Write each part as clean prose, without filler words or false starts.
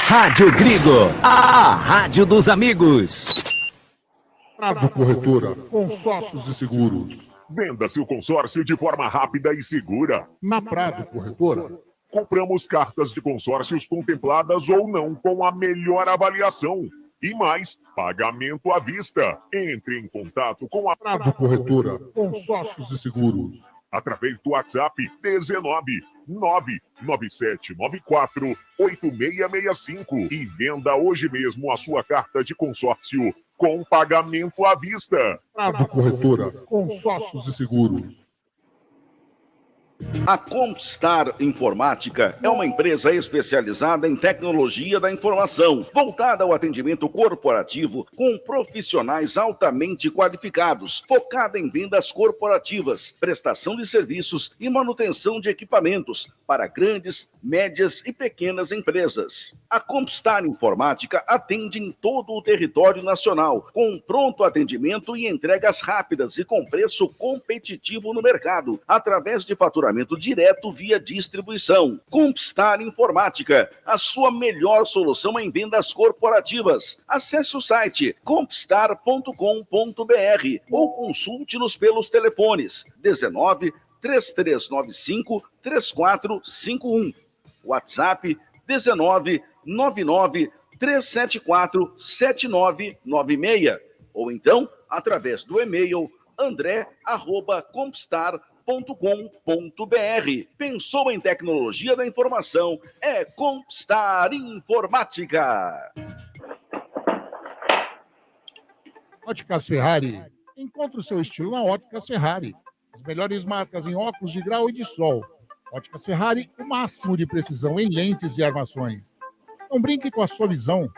Rádio Grigo, a rádio dos amigos. Prado Corretora, consórcios e seguros. Venda seu consórcio de forma rápida e segura. Na Prado Corretora, compramos cartas de consórcios contempladas ou não com a melhor avaliação. E mais, pagamento à vista. Entre em contato com a Prado Corretora, consórcios e seguros. Através do WhatsApp 19 99794 8665 e venda hoje mesmo a sua carta de consórcio com pagamento à vista. Prado Corretora, consórcios e seguros. A Compstar Informática é uma empresa especializada em tecnologia da informação, voltada ao atendimento corporativo com profissionais altamente qualificados, focada em vendas corporativas, prestação de serviços e manutenção de equipamentos para grandes, médias e pequenas empresas. A Compstar Informática atende em todo o território nacional, com pronto atendimento e entregas rápidas e com preço competitivo no mercado, através de faturamento direto via distribuição. Compstar Informática, a sua melhor solução em vendas corporativas. Acesse o site compstar.com.br ou consulte-nos pelos telefones 19 3395 3451. WhatsApp 19 99 374 7996. Ou então, através do e-mail andré@compstar.com.br. Pensou em tecnologia da informação? É Compstar Informática. Óticas Ferrari. Encontre o seu estilo na Óticas Ferrari. As melhores marcas em óculos de grau e de sol. Óticas Ferrari, o máximo de precisão em lentes e armações. Não brinque com a sua visão.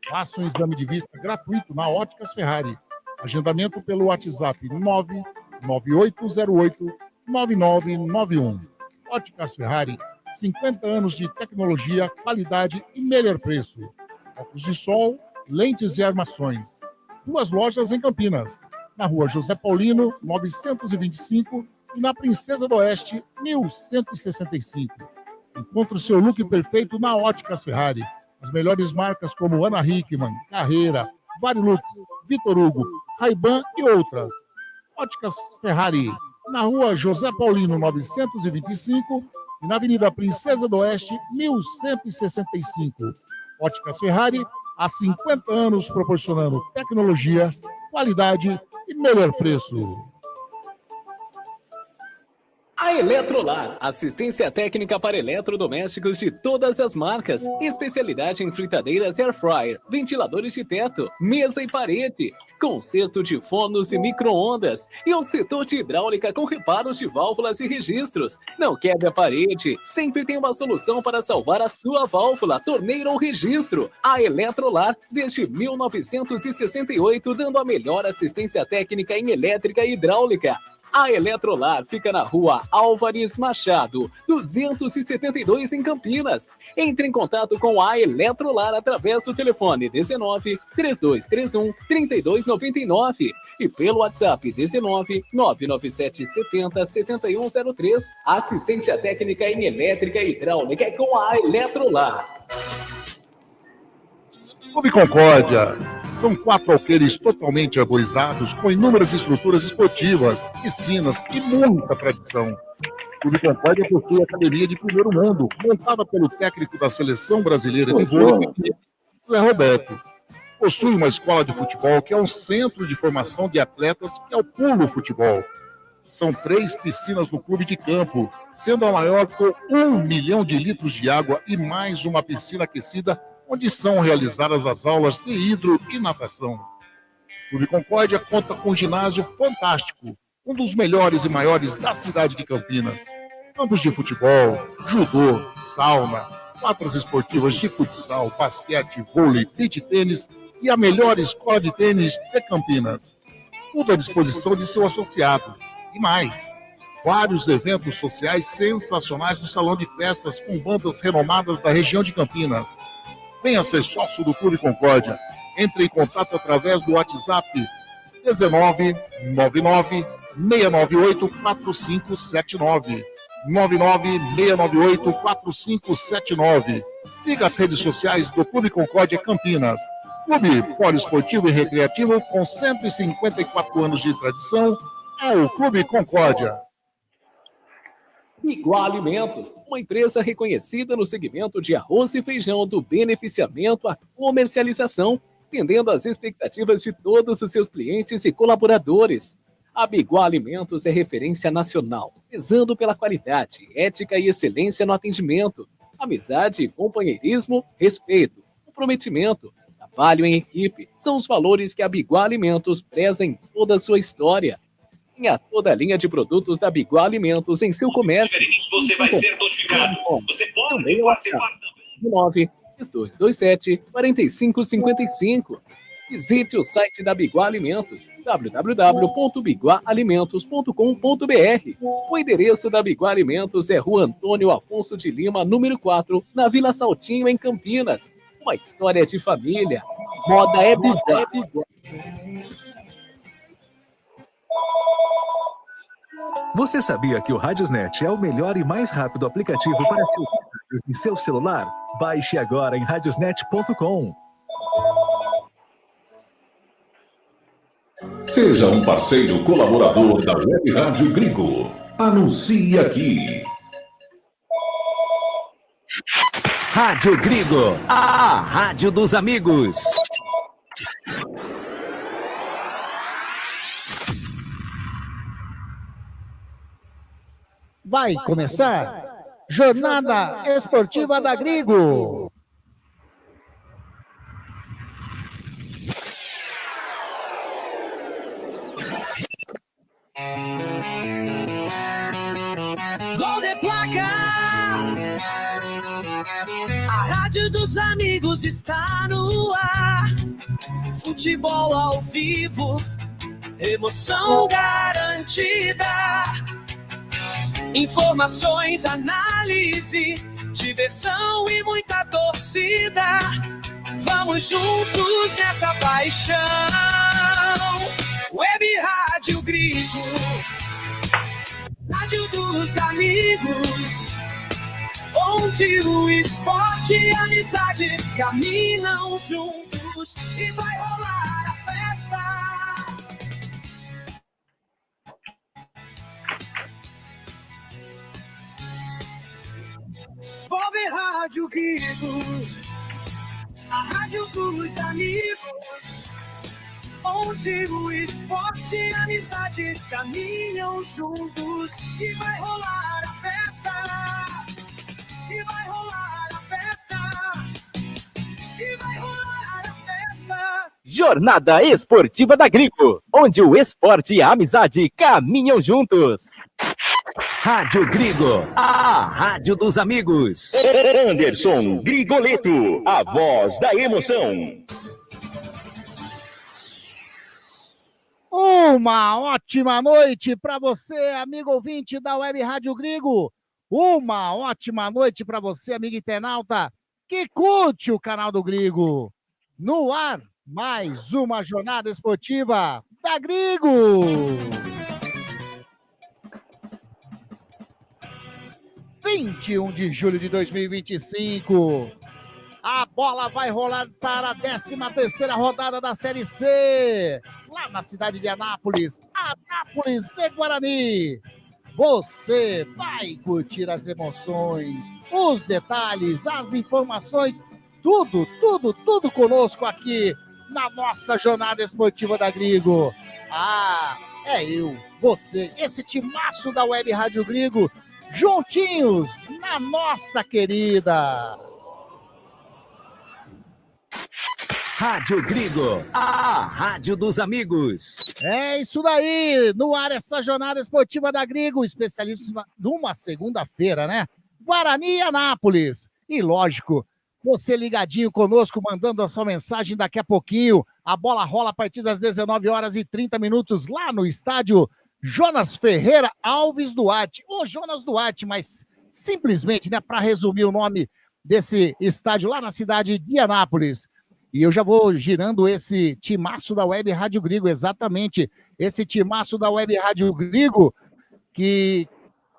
Faça um exame de vista gratuito na Óticas Ferrari. Agendamento pelo WhatsApp 99808-9991. Óticas Ferrari, 50 anos de tecnologia, qualidade e melhor preço. Óculos de sol, lentes e armações. 2 lojas em Campinas, na rua José Paulino, 925 e na Princesa do Oeste, 1165. Encontre o seu look perfeito na Óticas Ferrari. As melhores marcas como Ana Hickman, Carreira, Varilux, Vitor Hugo, Ray-Ban e outras. Óticas Ferrari, na rua José Paulino, 925 e na Avenida Princesa do Oeste, 1165. Óticas Ferrari, há 50 anos proporcionando tecnologia, qualidade e melhor preço. A Eletrolar, assistência técnica para eletrodomésticos de todas as marcas, especialidade em fritadeiras air fryer, ventiladores de teto, mesa e parede, conserto de fornos e micro-ondas e o setor de hidráulica com reparos de válvulas e registros. Não quebre a parede, sempre tem uma solução para salvar a sua válvula, torneira ou registro. A Eletrolar, desde 1968, dando a melhor assistência técnica em elétrica e hidráulica. A Eletrolar fica na rua Álvares Machado, 272 em Campinas. Entre em contato com a Eletrolar através do telefone 19 3231 3299 e pelo WhatsApp 19 997 70 7103. Assistência técnica em elétrica e hidráulica é com a Eletrolar. Clube Concórdia. São 4 alqueires totalmente arborizados, com inúmeras estruturas esportivas, piscinas e muita tradição. O Clube Concórdia possui academia de primeiro mundo, montada pelo técnico da Seleção Brasileira de Vôlei, Zé Roberto. Possui uma escola de futebol, que é um centro de formação de atletas, que é o Pulo Futebol. São 3 piscinas no clube de campo, sendo a maior com 1 milhão de litros de água e mais uma piscina aquecida, onde são realizadas as aulas de hidro e natação. O Clube Concórdia conta com um ginásio fantástico, um dos melhores e maiores da cidade de Campinas. Campos de futebol, judô, sauna, quadras esportivas de futsal, basquete, vôlei, beach tênis e a melhor escola de tênis de Campinas. Tudo à disposição de seu associado. E mais, vários eventos sociais sensacionais no salão de festas com bandas renomadas da região de Campinas. Venha ser sócio do Clube Concórdia. Entre em contato através do WhatsApp 19 99 698 4579. 99 698 4579. Siga as redes sociais do Clube Concórdia Campinas. Clube poliesportivo e recreativo com 154 anos de tradição é o Clube Concórdia. Biguá Alimentos, uma empresa reconhecida no segmento de arroz e feijão do beneficiamento à comercialização, atendendo às expectativas de todos os seus clientes e colaboradores. A Biguá Alimentos é referência nacional, prezando pela qualidade, ética e excelência no atendimento, amizade, companheirismo, respeito, comprometimento, trabalho em equipe, são os valores que a Biguá Alimentos preza em toda a sua história. Tenha toda a linha de produtos da Biguá Alimentos em seu comércio. Você vai ser notificado. Você pode também participar também. 9-2227-4555. Visite o site da Biguá Alimentos, www.biguaalimentos.com.br. O endereço da Biguá Alimentos é Rua Antônio Afonso de Lima, número 4, na Vila Saltinho, em Campinas. Uma história de família. Moda é Biguá. Você sabia que o Radiosnet é o melhor e mais rápido aplicativo para seus dados em seu celular? Baixe agora em radiosnet.com. Seja um parceiro colaborador da Web Rádio Gringo. Anuncie aqui. Rádio Gringo, a rádio dos amigos. Vai começar Jornada Esportiva da Gringo. Gol de placa! A rádio dos amigos está no ar. Futebol ao vivo, emoção garantida. Informações, análise, diversão e muita torcida. Vamos juntos nessa paixão. Web Rádio Gringo, rádio dos amigos, onde o esporte e a amizade caminham juntos e vai rolar a festa. Web Rádio Gringo, a rádio dos amigos, onde o esporte e a amizade caminham juntos e vai rolar a festa. E vai rolar a festa. E vai rolar a festa. Jornada Esportiva da Gringo, onde o esporte e a amizade caminham juntos. Rádio Gringo, a rádio dos amigos. Anderson Grigoleto, a voz da emoção. Uma ótima noite para você, amigo ouvinte da Web Rádio Gringo. Uma ótima noite para você, amigo internauta, que curte o canal do Gringo. No ar, mais uma jornada esportiva da Gringo. 21 de julho de 2025. A bola vai rolar para a 13ª rodada da Série C, lá na cidade de Anápolis. Anápolis e Guarani. Você vai curtir as emoções, os detalhes, as informações, tudo conosco aqui na nossa jornada esportiva da Gringo. É eu, você, esse timaço da Web Rádio Gringo, juntinhos na nossa querida Rádio Gringo, a rádio dos amigos. É isso daí, no ar essa jornada esportiva da Gringo, especialista numa segunda-feira, né? Guarani e Anápolis. E lógico, você ligadinho conosco, mandando a sua mensagem daqui a pouquinho. A bola rola a partir das 19h30 lá no estádio Jonas Ferreira Alves Duarte, ou Jonas Duarte, mas simplesmente, né, para resumir o nome desse estádio lá na cidade de Anápolis. E eu já vou girando esse timaço da Web Rádio Gringo, exatamente, esse timaço da Web Rádio Gringo, que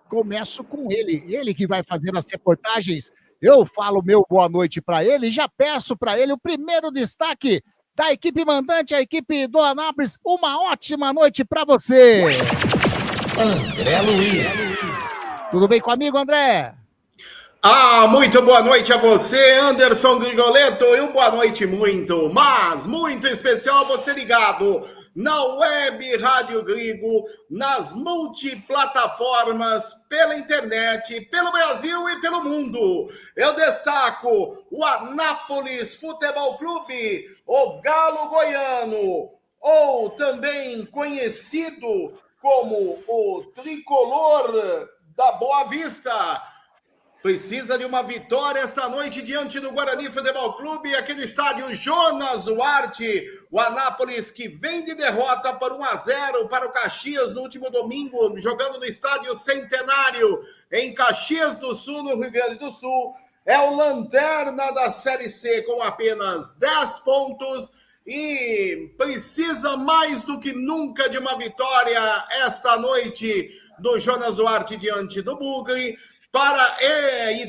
começo com ele que vai fazer as reportagens eu falo meu boa noite para ele e já peço para ele o primeiro destaque da equipe mandante, a equipe do Anápolis. Uma ótima noite para você. André Luiz. Tudo bem comigo, André? Muito boa noite a você, Anderson Grigoletto, e uma boa noite muito, mas muito especial você ligado na Web Rádio Grigo, nas multiplataformas, pela internet, pelo Brasil e pelo mundo. Eu destaco o Anápolis Futebol Clube, o Galo Goiano, ou também conhecido como o Tricolor da Boa Vista. Precisa de uma vitória esta noite diante do Guarani Futebol Clube, aqui no estádio Jonas Duarte. O Anápolis que vem de derrota por 1-0 para o Caxias no último domingo, jogando no estádio Centenário, em Caxias do Sul, no Rio Grande do Sul. É o lanterna da Série C com apenas 10 pontos e precisa mais do que nunca de uma vitória esta noite no Jonas Duarte diante do Bugre, para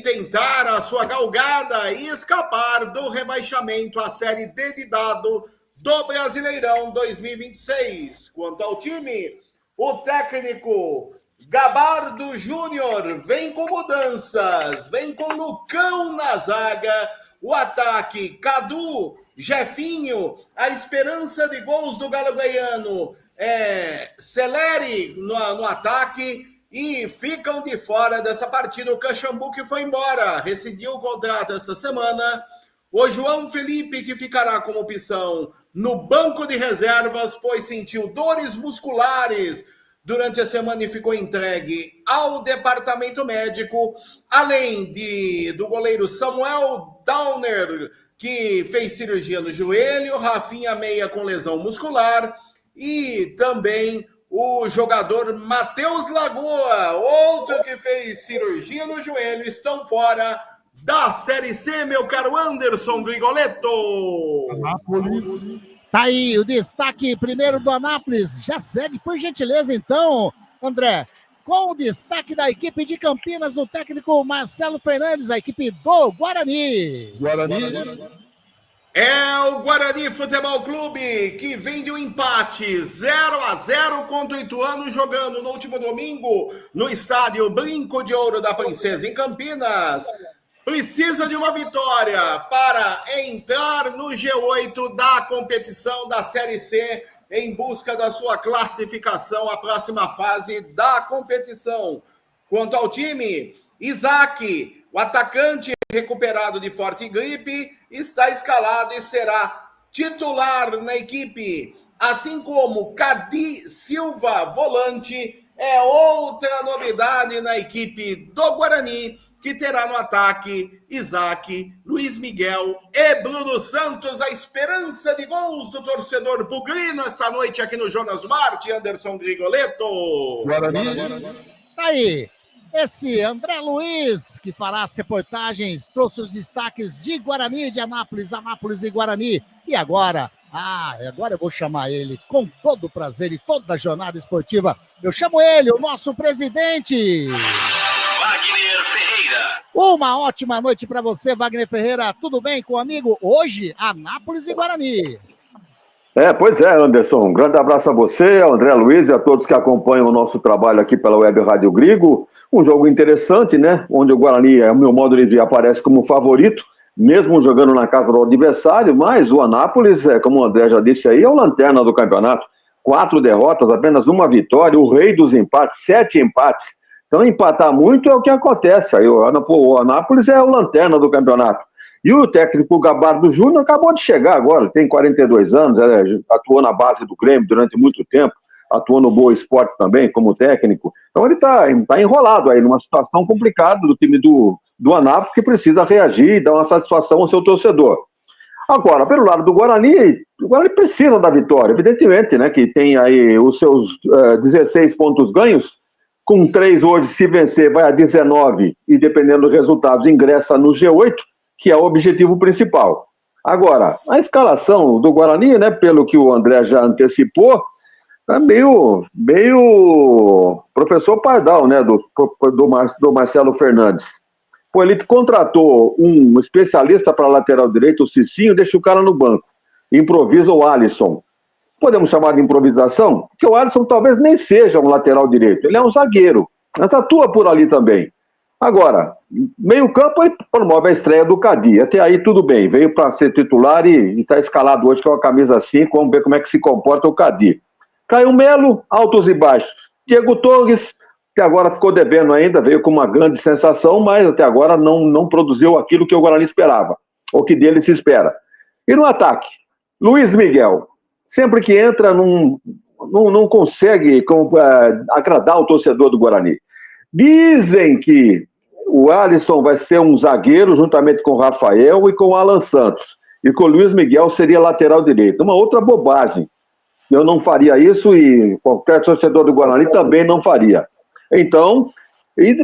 tentar a sua galgada e escapar do rebaixamento à Série D de dado do Brasileirão 2026. Quanto ao time, o técnico Gabardo Júnior vem com mudanças, vem com Lucão na zaga, o ataque Cadu, Jefinho, a esperança de gols do Galo Goiano, Celeri no ataque. E ficam de fora dessa partida o Caxambu, que foi embora, rescindiu o contrato essa semana. O João Felipe, que ficará como opção no banco de reservas, pois sentiu dores musculares durante a semana e ficou entregue ao departamento médico. Além do goleiro Samuel Downer, que fez cirurgia no joelho, Rafinha Meia com lesão muscular e também o jogador Matheus Lagoa, outro que fez cirurgia no joelho, estão fora da Série C, meu caro Anderson Grigoletto. Anápolis. Tá aí o destaque primeiro do Anápolis. Já segue, por gentileza, então, André, com o destaque da equipe de Campinas, do técnico Marcelo Fernandes, a equipe do Guarani. É o Guarani Futebol Clube, que vem de um empate 0-0 contra o Ituano, jogando no último domingo no estádio Brinco de Ouro da Princesa, em Campinas. Precisa de uma vitória para entrar no G8 da competição da Série C, em busca da sua classificação à próxima fase da competição. Quanto ao time, Isaac, o atacante recuperado de forte gripe, está escalado e será titular na equipe, assim como Cadi Silva, volante, é outra novidade na equipe do Guarani, que terá no ataque Isaac, Luiz Miguel e Bruno Santos, a esperança de gols do torcedor bugrino esta noite aqui no Jonas Duarte, Anderson Grigoletto. Tá aí. Esse André Luiz, que fará as reportagens, trouxe os destaques de Guarani, de Anápolis e Guarani. E agora eu vou chamar ele com todo o prazer e toda a jornada esportiva. Eu chamo ele, o nosso presidente. Wagner Ferreira. Uma ótima noite para você, Wagner Ferreira. Tudo bem com o amigo? Hoje, Anápolis e Guarani. Pois é, Anderson. Um grande abraço a você, ao André Luiz e a todos que acompanham o nosso trabalho aqui pela Web Rádio Grigo. Um jogo interessante, né? Onde o Guarani, ao meu modo de ver, aparece como favorito, mesmo jogando na casa do adversário, mas o Anápolis, como o André já disse aí, é o lanterna do campeonato. 4 derrotas, apenas uma vitória, o rei dos empates, 7 empates. Então, empatar muito é o que acontece. Aí, o Anápolis é o lanterna do campeonato. E o técnico Gabardo Júnior acabou de chegar agora, tem 42 anos, atuou na base do Grêmio durante muito tempo, atuou no Boa Esporte também como técnico. Então ele está enrolado aí numa situação complicada do time do Anápolis, que precisa reagir e dar uma satisfação ao seu torcedor. Agora, pelo lado do Guarani, o Guarani precisa da vitória, evidentemente, né, que tem aí os seus 16 pontos ganhos, com 3 hoje, se vencer, vai a 19 e, dependendo dos resultados, ingressa no G8, que é o objetivo principal. Agora, a escalação do Guarani, né, pelo que o André já antecipou, é meio professor Pardal, né, do Marcelo Fernandes. Pô, ele contratou um especialista para lateral direito, o Cicinho, deixa o cara no banco. Improvisa o Alisson. Podemos chamar de improvisação? Porque o Alisson talvez nem seja um lateral direito. Ele é um zagueiro, mas atua por ali também. Agora, meio campo, ele promove a estreia do Cadi. Até aí tudo bem. Veio para ser titular e está escalado hoje com a camisa 5. Vamos ver como é que se comporta o Cadi. Caio Melo, altos e baixos. Diego Torres, que agora ficou devendo ainda, veio com uma grande sensação, mas até agora não produziu aquilo que o Guarani esperava, ou que dele se espera. E no ataque, Luiz Miguel, sempre que entra, não consegue agradar o torcedor do Guarani. Dizem que o Alisson vai ser um zagueiro, juntamente com o Rafael e com o Alan Santos, e que o Luiz Miguel seria lateral direito. Uma outra bobagem. Eu não faria isso e qualquer torcedor do Guarani também não faria. Então,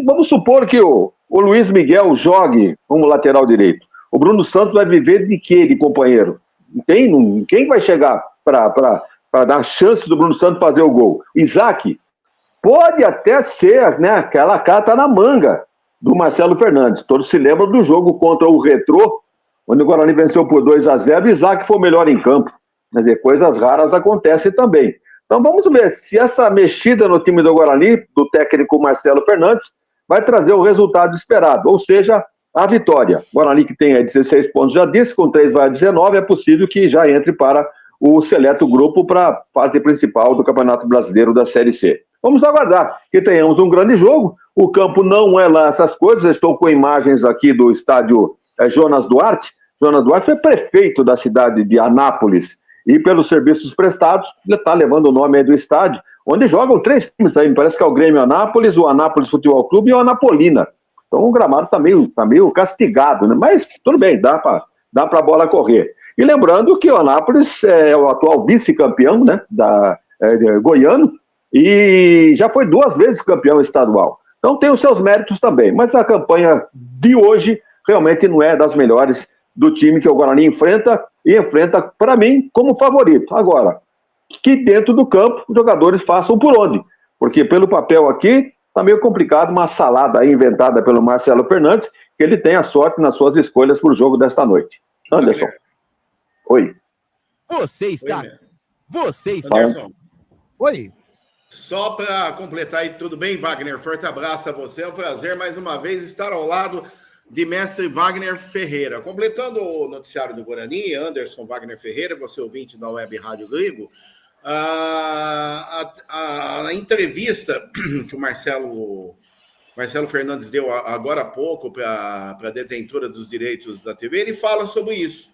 vamos supor que o Luiz Miguel jogue como lateral direito. O Bruno Santos vai viver de quê, de companheiro? Quem vai chegar para dar chance do Bruno Santos fazer o gol? Isaac? Pode até ser, né, aquela carta na manga do Marcelo Fernandes. Todos se lembram do jogo contra o Retrô, onde o Guarani venceu por 2-0 e Isaac foi o melhor em campo. Quer dizer, coisas raras acontecem também. Então vamos ver se essa mexida no time do Guarani, do técnico Marcelo Fernandes, vai trazer o resultado esperado, ou seja, a vitória. O Guarani que tem aí 16 pontos, já disse, com 3 vai a 19, é possível que já entre para o seleto grupo para a fase principal do Campeonato Brasileiro da Série C. Vamos aguardar que tenhamos um grande jogo. O campo não é lá essas coisas. Eu estou com imagens aqui do estádio Jonas Duarte. Jonas Duarte foi prefeito da cidade de Anápolis e pelos serviços prestados, ele está levando o nome aí do estádio, onde jogam 3 times aí, me parece que é o Grêmio Anápolis, o Anápolis Futebol Clube e o Anapolina. Então o gramado está meio castigado, né? Mas tudo bem, dá para a bola correr. E lembrando que o Anápolis é o atual vice-campeão, né, goiano, e já foi 2 vezes campeão estadual. Então tem os seus méritos também, mas a campanha de hoje realmente não é das melhores do time que o Guarani enfrenta, para mim, como favorito. Agora, que dentro do campo os jogadores façam por onde, porque pelo papel aqui está meio complicado, uma salada aí inventada pelo Marcelo Fernandes, que ele tem a sorte nas suas escolhas para o jogo desta noite. Anderson. Oi. Você está... Anderson. Oi. Só para completar aí, tudo bem, Wagner? Forte abraço a você, é um prazer mais uma vez estar ao lado de mestre Wagner Ferreira. Completando o noticiário do Guarani, Anderson Wagner Ferreira, você ouvinte da Web Rádio Grigo, a entrevista que o Marcelo Fernandes deu agora há pouco para a detentora dos direitos da TV, ele fala sobre isso,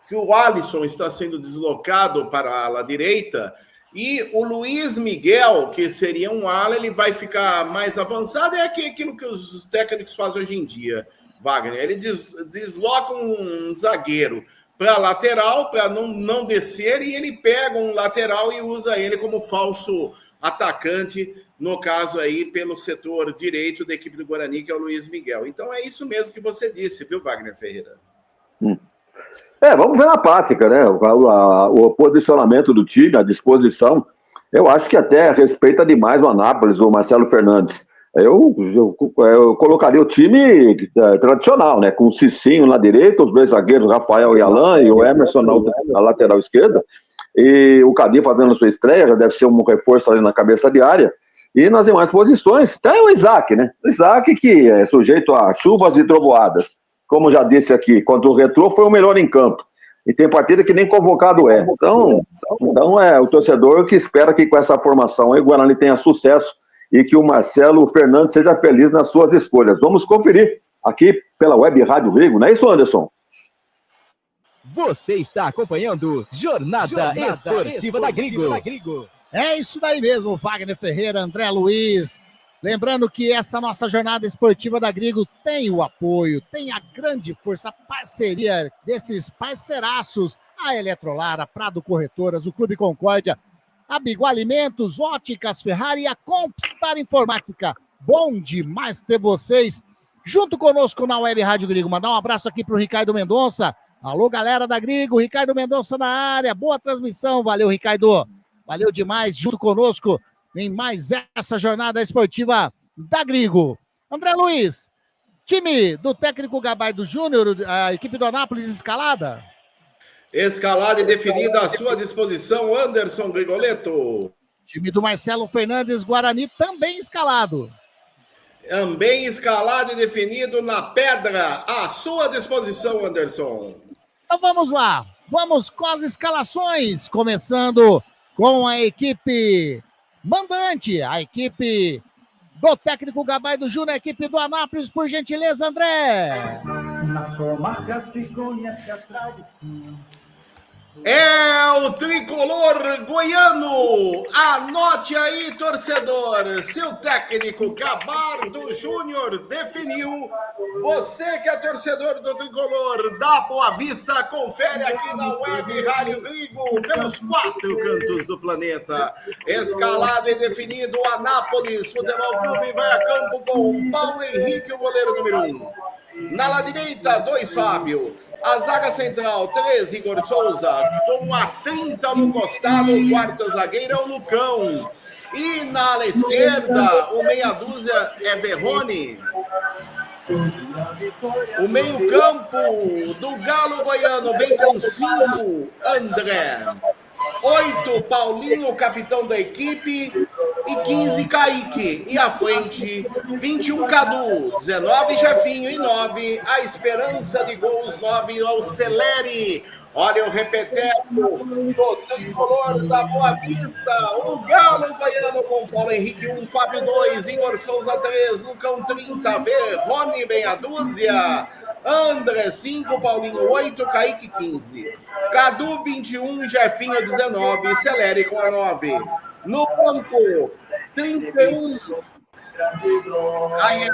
que o Alisson está sendo deslocado para a ala direita e o Luiz Miguel, que seria um ala, ele vai ficar mais avançado, é aquilo que os técnicos fazem hoje em dia, Wagner. Ele desloca um zagueiro para lateral, para não descer, e ele pega um lateral e usa ele como falso atacante, no caso aí, pelo setor direito da equipe do Guarani, que é o Luiz Miguel. Então é isso mesmo que você disse, viu, Wagner Ferreira? Vamos ver na prática, né? O posicionamento do time, a disposição, eu acho que até respeita demais o Anápolis, o Marcelo Fernandes. Eu colocaria o time tradicional, né? Com o Cicinho na direita, os 2 zagueiros, Rafael e Alan, e o Emerson na lateral esquerda, e o Cadi fazendo a sua estreia, já deve ser um reforço ali na cabeça de área, e nas demais posições, tem o Isaac, né? O Isaac que é sujeito a chuvas e trovoadas, como já disse aqui, contra o Retrô foi o melhor em campo, e tem partida que nem convocado é. Então é o torcedor que espera que com essa formação aí o Guarani tenha sucesso e que o Marcelo Fernandes seja feliz nas suas escolhas. Vamos conferir aqui pela Web Rádio Grigo, não é isso, Anderson? Você está acompanhando Jornada Esportiva da Grigo. É isso daí mesmo, Wagner Ferreira, André Luiz. Lembrando que essa nossa Jornada Esportiva da Grigo tem o apoio, tem a grande força, a parceria desses parceiraços, a Eletrolar, a Prado Corretoras, o Clube Concórdia, a Bigo Alimentos, Óticas Ferrari e a Compstar Informática. Bom demais ter vocês junto conosco na Web Rádio Grigo. Mandar um abraço aqui para o Ricardo Mendonça. Alô, galera da Grigo, Ricardo Mendonça na área. Boa transmissão, valeu, Ricardo. Valeu demais, junto conosco em mais essa Jornada Esportiva da Grigo. André Luiz, Time do técnico Gabardo Júnior, a equipe do Anápolis escalada? Escalada e definida à sua disposição, Anderson Grigoleto. Time do Marcelo Fernandes, Guarani, também escalado. Também escalado e definido na pedra, à sua disposição, Anderson. Então vamos lá, vamos com as escalações, começando com a equipe mandante, a equipe do técnico Gabardo Júnior, a equipe do Anápolis, por gentileza, André. Na comarca se conhece a tradição. É o tricolor goiano. Anote aí, torcedor. Se o técnico Gabardo Júnior definiu, você que é torcedor do tricolor da Boa Vista, confere aqui na Web Rádio Grigo, pelos 4 cantos do planeta. Escalado e definido, o Anápolis Futebol Clube vai a campo com o Paulo Henrique, o goleiro número 1. Na ala direita, 2 Fábio. A zaga central, 3, Igor Souza, com a 30 no costado, o quarto zagueiro é o Lucão. E na ala esquerda, o meia dúzia é Berrone. O meio campo do Galo Goiano vem com 5, André. 8, Paulinho, capitão da equipe. E 15, Kaique. E à frente, 21, Cadu. 19, Jefinho. E 9, a esperança de gols. 9, ao Celeri. Olha o repeteco do tricolor da Boa Vista. O Galo Goiano com Paulo Henrique 1, Fábio 2, Igor Souza 3, Lucão 30, Verrone meia dúzia. André 5, Paulinho 8, Kaique 15. Cadu 21, Jefinho 19, Celeri com a 9. No banco, 31. Aí,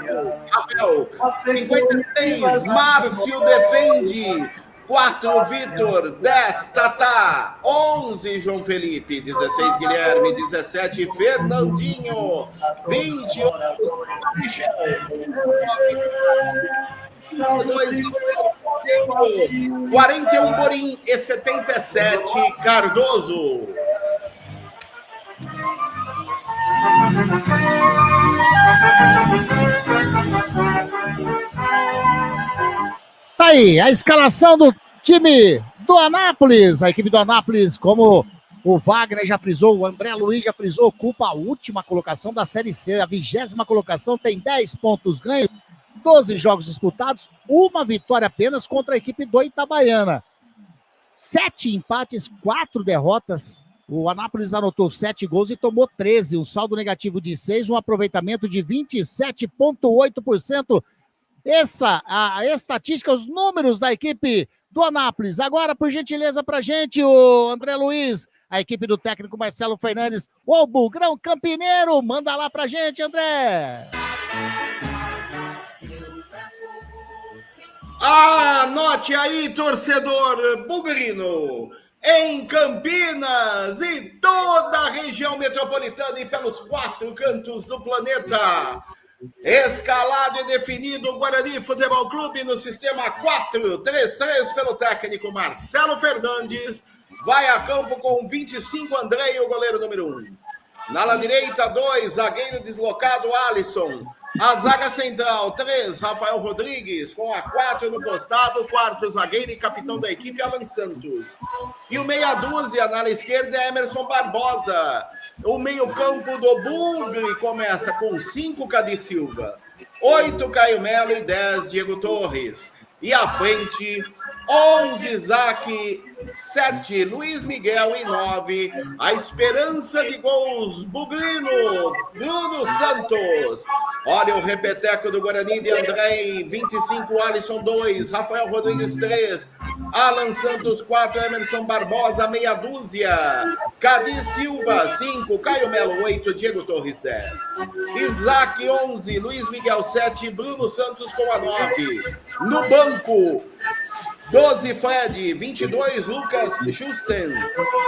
Rafael. 56, Márcio defende. 4, Vitor. 10, Tatá. 11, João Felipe. 16, Guilherme. 17, Fernandinho. 20, Michel. 41, Borim. E 77, Cardoso. Tá aí, a escalação do time do Anápolis. A equipe do Anápolis, como o Wagner já frisou, o André Luiz já frisou, ocupa a última colocação da Série C, a 20ª colocação, tem 10 pontos ganhos, 12 jogos disputados, uma vitória apenas contra a equipe do Itabaiana. 7 empates, 4 derrotas. O Anápolis anotou 7 gols e tomou 13, um saldo negativo de 6, um aproveitamento de 27,8%. A estatística, os números da equipe do Anápolis. Agora, por gentileza, pra gente, o André Luiz, a equipe do técnico Marcelo Fernandes, o Bugrão Campineiro, manda lá pra gente, André. Anote aí, torcedor bugrino. Em Campinas e toda a região metropolitana e pelos 4 cantos do planeta. Escalado e definido o Guarani Futebol Clube no sistema 4-3-3 pelo técnico Marcelo Fernandes. Vai a campo com 25, André, e o goleiro número 1. Na ala direita, 2, zagueiro deslocado, Alisson. A zaga central, 3, Rafael Rodrigues, com a 4 no costado, quarto zagueiro e capitão da equipe, Alan Santos. E o meia dúzia, na ala esquerda, é Emerson Barbosa. O meio campo do Bugre começa com 5, Cadi Silva, 8, Caio Melo e 10, Diego Torres. E à frente, 11, Isaac, 7, Luiz Miguel e 9, a esperança de gols, Bugrino, Bruno Santos. Olha o repeteco do Guarani de André, 25, Alisson 2, Rafael Rodrigues 3, Alan Santos 4, Emerson Barbosa, meia dúzia, Cadi Silva 5, Caio Melo 8, Diego Torres 10, Isaac 11, Luiz Miguel 7, Bruno Santos com a 9. No banco, 12, Fred, 22, Lucas Schusten,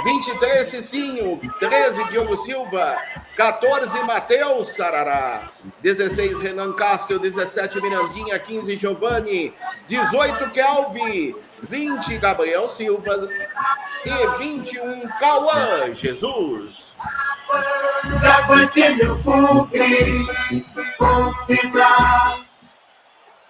23, Cicinho, 13, Diogo Silva, 14, Matheus Sarará, 16, Renan Castro, 17, Mirandinha, 15, Giovanni, 18, Kelvin, 20, Gabriel Silva e 21, Cauã Jesus.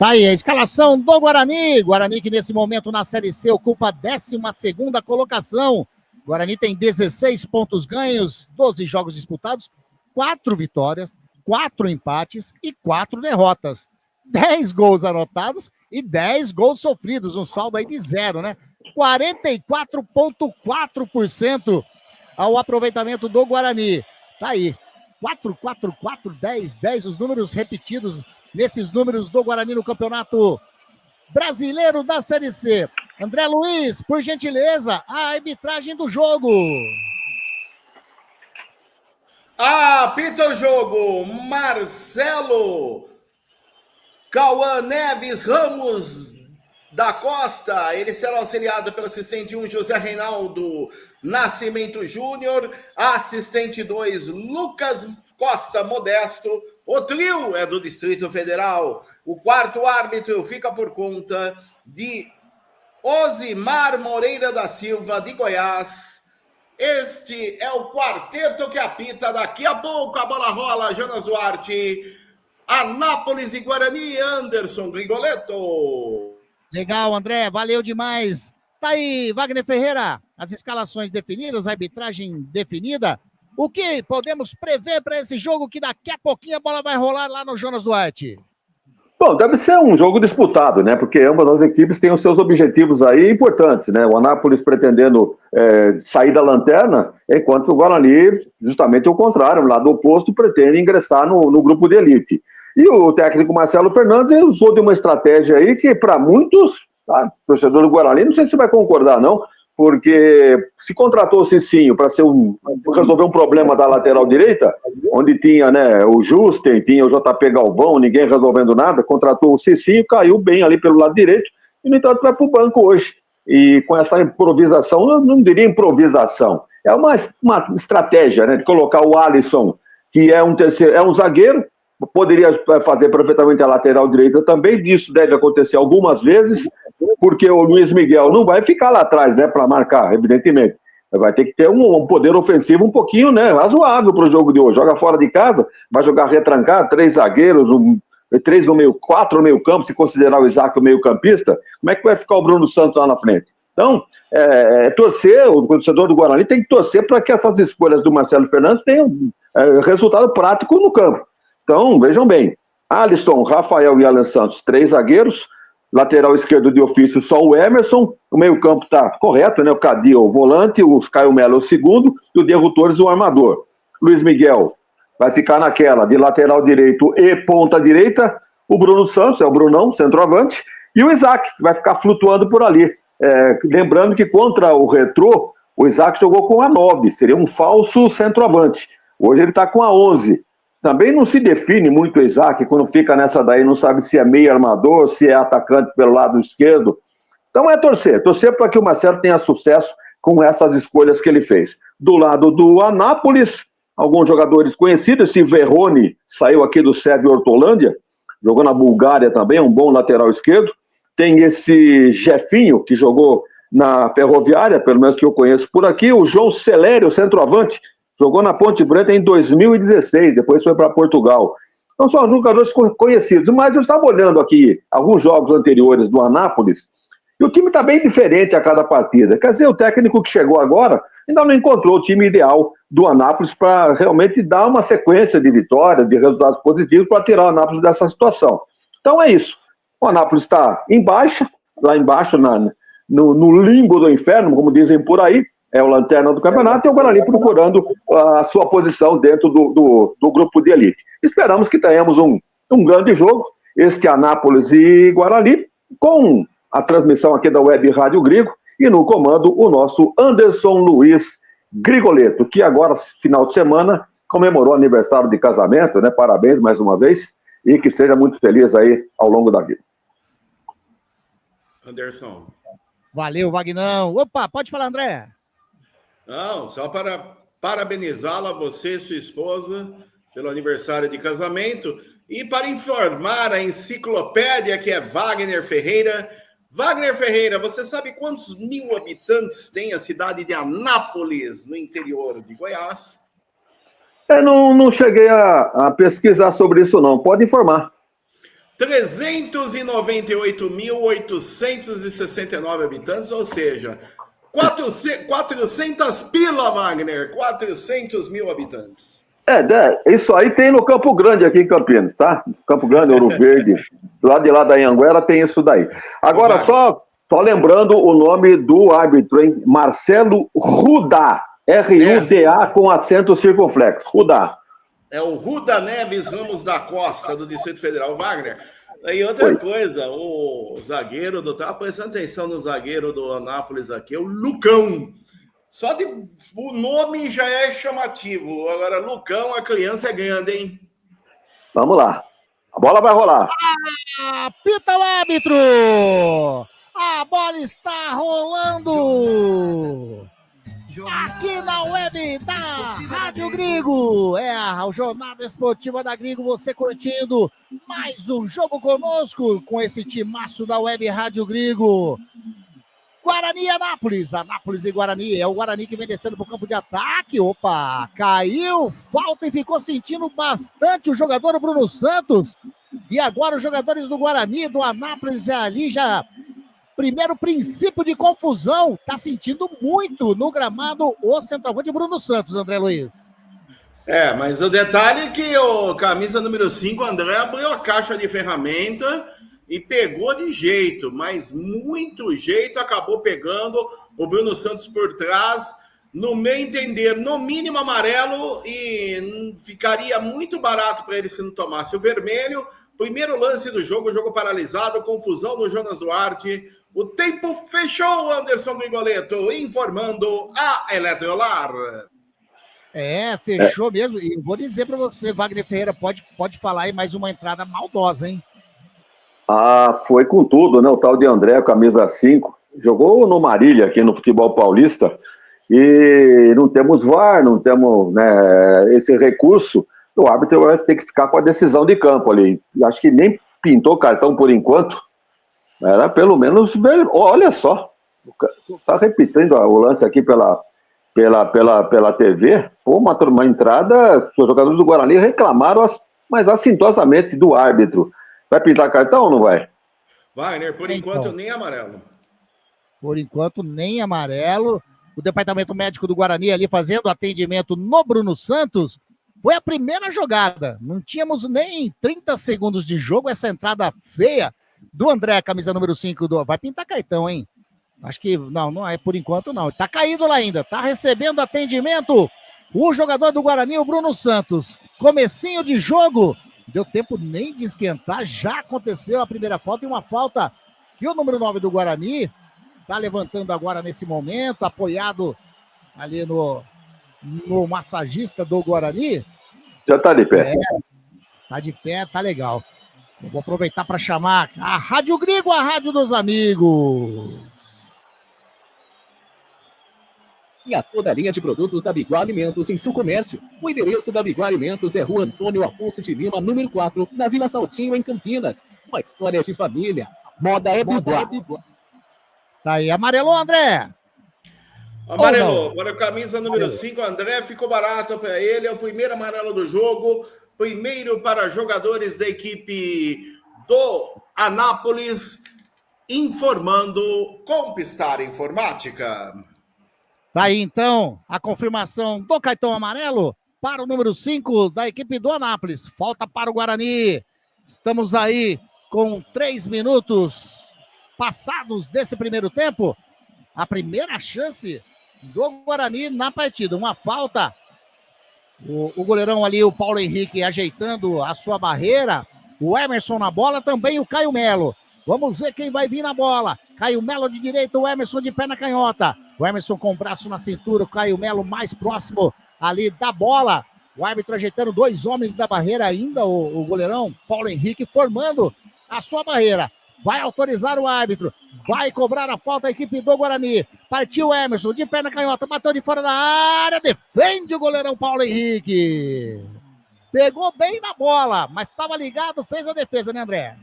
Tá aí a escalação do Guarani. Guarani que nesse momento na Série C ocupa a 12ª colocação. Guarani tem 16 pontos ganhos, 12 jogos disputados, 4 vitórias, 4 empates e 4 derrotas. 10 gols anotados e 10 gols sofridos, um saldo aí de 0, né? 44,4% ao aproveitamento do Guarani. Tá aí, 4, 4, 4, 10, 10, os números repetidos nesses números do Guarani no Campeonato Brasileiro da Série C. André Luiz, por gentileza, a arbitragem do jogo. Apita o jogo, Marcelo Cauã Neves Ramos da Costa. Ele será auxiliado pelo assistente 1, José Reinaldo Nascimento Júnior. Assistente 2, Lucas Costa Modesto. O trio é do Distrito Federal. O quarto árbitro fica por conta de Osimar Moreira da Silva, de Goiás. Este é o quarteto que apita. Daqui a pouco a bola rola, Jonas Duarte. Anápolis e Guarani, Anderson Grigoletto. Legal, André, valeu demais. Tá aí, Wagner Ferreira, as escalações definidas, a arbitragem definida. O que podemos prever para esse jogo que daqui a pouquinho a bola vai rolar lá no Jonas Duarte? Bom, deve ser um jogo disputado, né? Porque ambas as equipes têm os seus objetivos aí importantes, né? O Anápolis pretendendo sair da lanterna, enquanto o Guarani, justamente o contrário, o lado oposto, pretende ingressar no grupo de elite. E o técnico Marcelo Fernandes usou de uma estratégia aí que, para muitos, torcedor do Guarani, não sei se vai concordar, não, porque se contratou o Cicinho para resolver um problema da lateral direita, onde tinha, né, o Justen, tinha o JP Galvão, ninguém resolvendo nada, contratou o Cicinho, caiu bem ali pelo lado direito, e no entanto vai para o banco hoje. E com essa improvisação, eu não diria improvisação, é uma estratégia, né, de colocar o Alisson, que é um zagueiro, poderia fazer perfeitamente a lateral direita também, isso deve acontecer algumas vezes, porque o Luiz Miguel não vai ficar lá atrás, né, para marcar, evidentemente. Vai ter que ter um poder ofensivo um pouquinho, né, razoável para o jogo de hoje. Joga fora de casa, vai jogar retrancado, 3 zagueiros, 3 no meio, 4 no meio campo, se considerar o Isaac o meio campista, como é que vai ficar o Bruno Santos lá na frente? Então, torcer, o torcedor do Guarani tem que torcer para que essas escolhas do Marcelo Fernandes tenham resultado prático no campo. Então, vejam bem, Alisson, Rafael e Alan Santos, 3 zagueiros, lateral esquerdo de ofício só o Emerson, o meio campo está correto, né? O Cadil, o volante, o Caio Melo, o segundo, e o Diego Torres, o armador. Luiz Miguel vai ficar naquela de lateral direito e ponta direita, o Bruno Santos, é o Brunão, centroavante, e o Isaac, que vai ficar flutuando por ali. Lembrando que contra o Retrô, o Isaac jogou com a 9, seria um falso centroavante. Hoje ele está com a 11. Também não se define muito o Isaac, quando fica nessa daí, não sabe se é meio armador, se é atacante pelo lado esquerdo. Então torcer para que o Marcelo tenha sucesso com essas escolhas que ele fez. Do lado do Anápolis, alguns jogadores conhecidos, esse Verrone saiu aqui do Sérvio Hortolândia, jogou na Bulgária também, é um bom lateral esquerdo. Tem esse Jefinho, que jogou na Ferroviária, pelo menos que eu conheço por aqui, o João Celério, centroavante, jogou na Ponte Preta em 2016, depois foi para Portugal. Então são jogadores conhecidos, mas eu estava olhando aqui alguns jogos anteriores do Anápolis, e o time está bem diferente a cada partida. Quer dizer, o técnico que chegou agora ainda não encontrou o time ideal do Anápolis para realmente dar uma sequência de vitórias, de resultados positivos para tirar o Anápolis dessa situação. Então é isso. O Anápolis está em baixa, lá embaixo, no limbo do inferno, como dizem por aí, é o lanterna do campeonato, e o Guarani procurando a sua posição dentro do grupo de elite. Esperamos que tenhamos um grande jogo, este Anápolis e Guarani, com a transmissão aqui da Web Rádio Grigo, e no comando o nosso Anderson Luiz Grigoletto, que agora, final de semana, comemorou aniversário de casamento, né? Parabéns mais uma vez, e que seja muito feliz aí ao longo da vida. Anderson. Valeu, Vagnão. Opa, pode falar, André. Não, só para parabenizá-la, você e sua esposa, pelo aniversário de casamento, e para informar a enciclopédia que é Wagner Ferreira. Wagner Ferreira, você sabe quantos 1.000 habitantes tem a cidade de Anápolis, no interior de Goiás? Eu não cheguei a pesquisar sobre isso, não. Pode informar. 398.869 habitantes, ou seja, 400 pila, Wagner, 400 mil habitantes. Isso aí tem no Campo Grande, aqui em Campinas, tá? Campo Grande, Ouro Verde, lá de lá da Anhanguera tem isso daí. Agora, só lembrando o nome do árbitro, hein? Marcelo Rudá, R-U-D-A com acento circunflexo, Rudá. É o Ruda Neves Ramos da Costa, do Distrito Federal, Wagner. E outra coisa, o zagueiro tá prestando atenção no zagueiro do Anápolis aqui, o Lucão. Só o nome já é chamativo. Agora, Lucão, a criança é grande, hein? Vamos lá. A bola vai rolar. Apita o árbitro! A bola está rolando! Aqui na web da Rádio Grigo. A jornada esportiva da Grigo, você curtindo mais um jogo conosco com esse timaço da web Rádio Grigo. Guarani e Anápolis. Anápolis e Guarani. É o Guarani que vem descendo para o campo de ataque. Opa, caiu, falta e ficou sentindo bastante o jogador Bruno Santos. E agora os jogadores do Guarani, do Anápolis ali já... Primeiro princípio de confusão. Tá sentindo muito no gramado o centroavante Bruno Santos, André Luiz. Mas o detalhe é que o camisa número 5, André, abriu a caixa de ferramenta e pegou de jeito, mas muito jeito, acabou pegando o Bruno Santos por trás, no meu entender, no mínimo amarelo, e ficaria muito barato para ele se não tomasse o vermelho. Primeiro lance do jogo, jogo paralisado, confusão no Jonas Duarte. O tempo fechou, Anderson Grigoletto, informando a Eletrolar. Fechou mesmo. E vou dizer para você, Wagner Ferreira, pode falar aí mais uma entrada maldosa, hein? Foi com tudo, né? O tal de André, camisa 5, jogou no Marília, aqui no futebol paulista, e não temos VAR, não temos, né, esse recurso. O árbitro vai ter que ficar com a decisão de campo ali. Acho que nem pintou cartão por enquanto. Era pelo menos... Olha só, tá repetindo o lance aqui pela TV. Pô, uma entrada, os jogadores do Guarani reclamaram, mas assintosamente do árbitro. Vai pintar cartão ou não vai? Wagner, por enquanto nem amarelo. Por enquanto nem amarelo. O departamento médico do Guarani ali fazendo atendimento no Bruno Santos. Foi a primeira jogada. Não tínhamos nem 30 segundos de jogo. Essa entrada feia do André, camisa número 5. Vai pintar cartão, hein? Acho que não é por enquanto, não. Tá caído lá ainda. Tá recebendo atendimento o jogador do Guarani, o Bruno Santos. Comecinho de jogo. Deu tempo nem de esquentar. Já aconteceu a primeira falta. E uma falta que o número 9 do Guarani tá levantando agora nesse momento. Apoiado ali no massagista do Guarani. Já tá de pé. Tá de pé, tá legal. Eu vou aproveitar para chamar a Rádio Grigo, a rádio dos amigos. E a toda a linha de produtos da Biguá Alimentos em seu comércio. O endereço da Biguá Alimentos é Rua Antônio Afonso de Lima, número 4, na Vila Saltinho, em Campinas. Uma história de família. Moda é Biguá. Tá aí, amarelou, André? Amarelo, para a camisa número 5, André, ficou barato para ele, é o primeiro amarelo do jogo, primeiro para jogadores da equipe do Anápolis, informando Compistar Informática. Tá aí, então, a confirmação do cartão amarelo para o número 5 da equipe do Anápolis. Falta para o Guarani. Estamos aí com 3 minutos passados desse primeiro tempo. A primeira chance do Guarani na partida. Uma falta. O goleirão ali, o Paulo Henrique, ajeitando a sua barreira. O Emerson na bola, também o Caio Melo. Vamos ver quem vai vir na bola. Caio Melo de direita, o Emerson de perna canhota. O Emerson com o braço na cintura, o Caio Melo mais próximo ali da bola. O árbitro ajeitando 2 homens da barreira ainda, o goleirão Paulo Henrique formando a sua barreira. Vai autorizar o árbitro, vai cobrar a falta a equipe do Guarani. Partiu o Emerson, de perna canhota, bateu de fora da área, defende o goleirão Paulo Henrique. Pegou bem na bola, mas estava ligado, fez a defesa, né, André?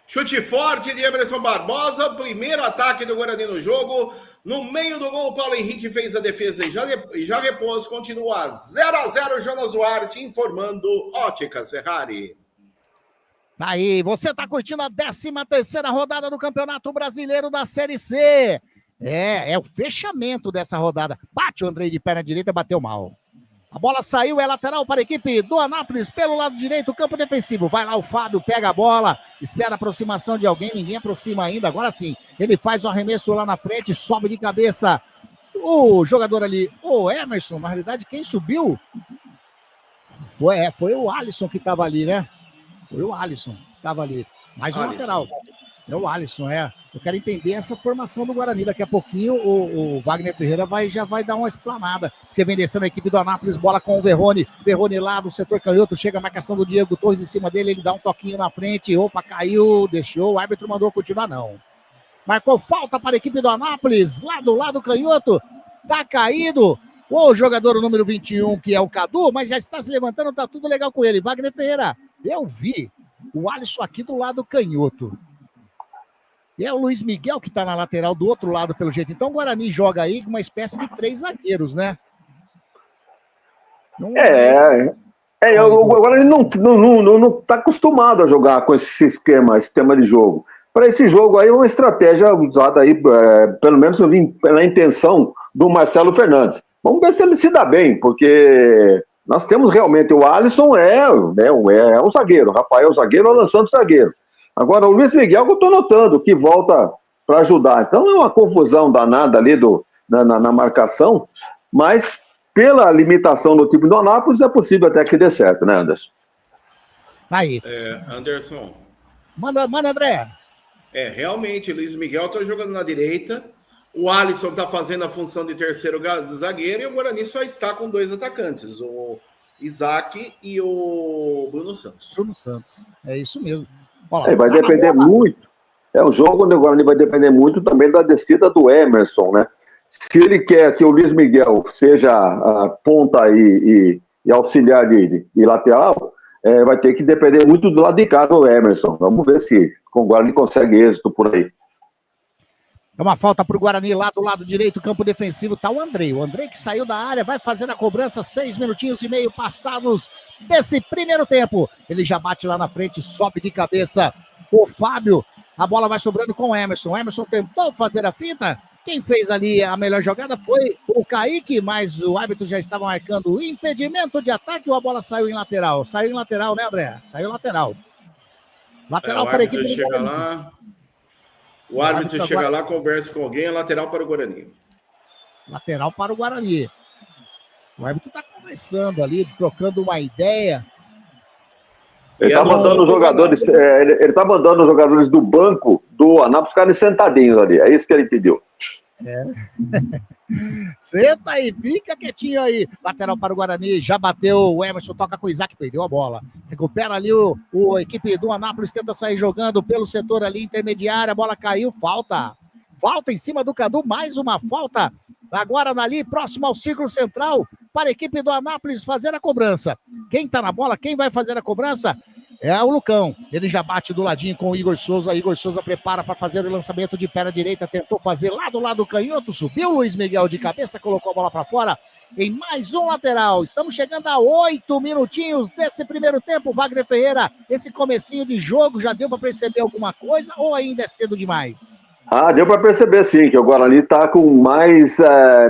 Chute forte de Emerson Barbosa, primeiro ataque do Guarani no jogo. No meio do gol, o Paulo Henrique fez a defesa e já repôs. Continua 0-0, Jonas Duarte informando Óticas Ferrari. Aí, você tá curtindo a 13ª rodada do Campeonato Brasileiro da Série C. É o fechamento dessa rodada. Bate o Andrei de perna direita, bateu mal. A bola saiu, é lateral para a equipe do Anápolis, pelo lado direito, campo defensivo. Vai lá o Fábio, pega a bola, espera a aproximação de alguém, ninguém aproxima ainda. Agora sim, ele faz o arremesso lá na frente, sobe de cabeça. O jogador ali, o Emerson, na realidade, quem subiu foi o Alisson que estava ali, né? Foi o Alisson que estava ali. Mais um lateral. É o Alisson, Eu quero entender essa formação do Guarani. Daqui a pouquinho o Wagner Ferreira já vai dar uma explanada. Porque vem descendo a equipe do Anápolis, bola com o Verrone. Verrone lá no setor canhoto, chega a marcação do Diego Torres em cima dele, ele dá um toquinho na frente. Opa, caiu, deixou, o árbitro mandou continuar, não. Marcou falta para a equipe do Anápolis, lá do lado canhoto. Tá caído o jogador número 21, que é o Cadu, mas já está se levantando, tá tudo legal com ele. Wagner Ferreira, eu vi o Alisson aqui do lado canhoto. E é o Luiz Miguel que tá na lateral do outro lado, pelo jeito. Então o Guarani joga aí com uma espécie de 3 zagueiros, né? O Guarani não tá acostumado a jogar com esse sistema de jogo. Para esse jogo aí, uma estratégia usada aí, pelo menos pela intenção do Marcelo Fernandes. Vamos ver se ele se dá bem, porque nós temos realmente o Alisson, é um zagueiro, Rafael zagueiro, Alan Santos zagueiro. Agora, o Luiz Miguel, que eu estou notando, que volta para ajudar. Então, é uma confusão danada ali na marcação, mas pela limitação do time do Anápolis, é possível até que dê certo, né, Anderson? Aí. Anderson. Manda, André. Realmente, o Luiz Miguel está jogando na direita, o Alisson está fazendo a função de terceiro zagueiro e o Guarani só está com 2 atacantes, o Isaac e o Bruno Santos. É isso mesmo. Vai depender muito. É um jogo onde o Guarani vai depender muito também da descida do Emerson, né? Se ele quer que o Luiz Miguel seja a ponta e auxiliar de lateral, vai ter que depender muito do lado de cá do Emerson. Vamos ver se o Guarani consegue êxito por aí. É uma falta para o Guarani lá do lado direito, campo defensivo, tá o Andrei. O Andrei que saiu da área, vai fazer a cobrança, 6 minutinhos e meio passados desse primeiro tempo. Ele já bate lá na frente, sobe de cabeça o Fábio. A bola vai sobrando com o Emerson. O Emerson tentou fazer a finta. Quem fez ali a melhor jogada foi o Kaique, mas o árbitro já estava marcando o impedimento de ataque ou a bola saiu em lateral? Saiu em lateral, né, André? Saiu lateral. Lateral para a equipe do Guarani. O árbitro chega lá, conversa com alguém, é lateral para o Guarani. Lateral para o Guarani. O árbitro está conversando ali, trocando uma ideia. Ele está mandando os jogadores, ele tá mandando os jogadores do banco do Anápolis ficarem sentadinhos ali. É isso que ele pediu. Senta aí, fica quietinho aí. Lateral para o Guarani, já bateu. O Emerson toca com o Isaac, perdeu a bola. Recupera ali a equipe do Anápolis, tenta sair jogando pelo setor ali intermediário. A bola caiu, falta. Falta em cima do Cadu, mais uma falta. Agora ali, próximo ao círculo central, para a equipe do Anápolis fazer a cobrança. Quem tá na bola, quem vai fazer a cobrança? É o Lucão. Ele já bate do ladinho com o Igor Souza. Igor Souza prepara para fazer o lançamento de perna direita. Tentou fazer lá do lado canhoto. Subiu o Luiz Miguel de cabeça. Colocou a bola para fora. Em mais um lateral. Estamos chegando a 8 minutinhos desse primeiro tempo. Wagner Ferreira, esse comecinho de jogo já deu para perceber alguma coisa ou ainda é cedo demais? Deu para perceber sim, que o Guarani está com mais,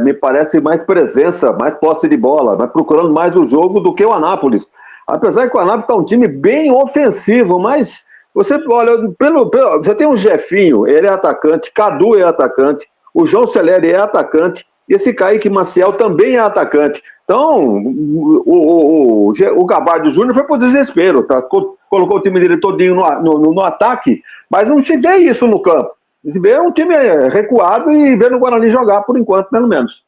me parece, mais presença, mais posse de bola, mas procurando mais o jogo do que o Anápolis. Apesar que o Anápolis está um time bem ofensivo, mas você olha, você tem o Jefinho, ele é atacante, Cadu é atacante, o João Celeri é atacante, e esse Kaique Maciel também é atacante. Então, o Gabardo Júnior foi por desespero, tá? Colocou o time dele todinho no ataque, mas não se vê isso no campo. Se vê um time recuado e vendo o Guarani jogar por enquanto, pelo menos.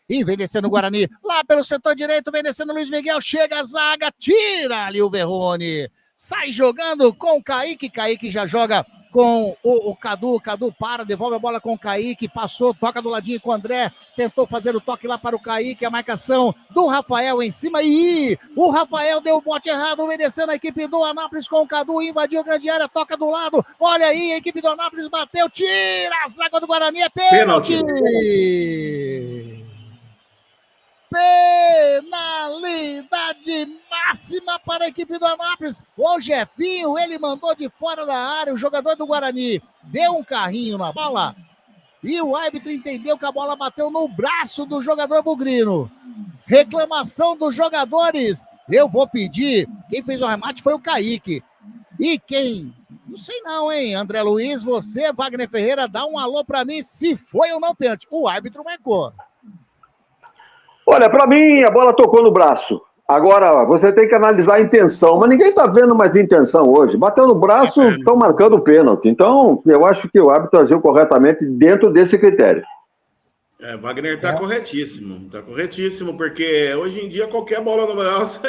E vem descendo o Guarani, lá pelo setor direito, vem descendo o Luiz Miguel, chega a zaga, tira ali o Verrone, sai jogando com o Kaique, Kaique já joga com o Cadu, Cadu para, devolve a bola com o Kaique, passou, toca do ladinho com o André, tentou fazer o toque lá para o Kaique, a marcação do Rafael em cima, e o Rafael deu o bote errado, vem descendo a equipe do Anápolis com o Cadu, invadiu a grande área, toca do lado, olha aí, a equipe do Anápolis bateu, tira a zaga do Guarani, é pênalti! penalidade máxima para a equipe do Anápolis. O Jefinho, ele mandou de fora da área, o jogador do Guarani deu um carrinho na bola e o árbitro entendeu que a bola bateu no braço do jogador bugrino. Reclamação dos jogadores. Eu vou pedir, quem fez o remate foi o Kaique. E quem... Não sei não, hein? André Luiz, você, Wagner Ferreira, dá um alô pra mim se foi ou não pênalti. O árbitro marcou. Olha, pra mim, a bola tocou no braço. Agora, você tem que analisar a intenção. Mas ninguém tá vendo mais intenção hoje. Bateu no braço, estão marcando o pênalti. Então, eu acho que o árbitro agiu corretamente dentro desse critério. Wagner tá corretíssimo. Tá corretíssimo, porque hoje em dia qualquer bola no braço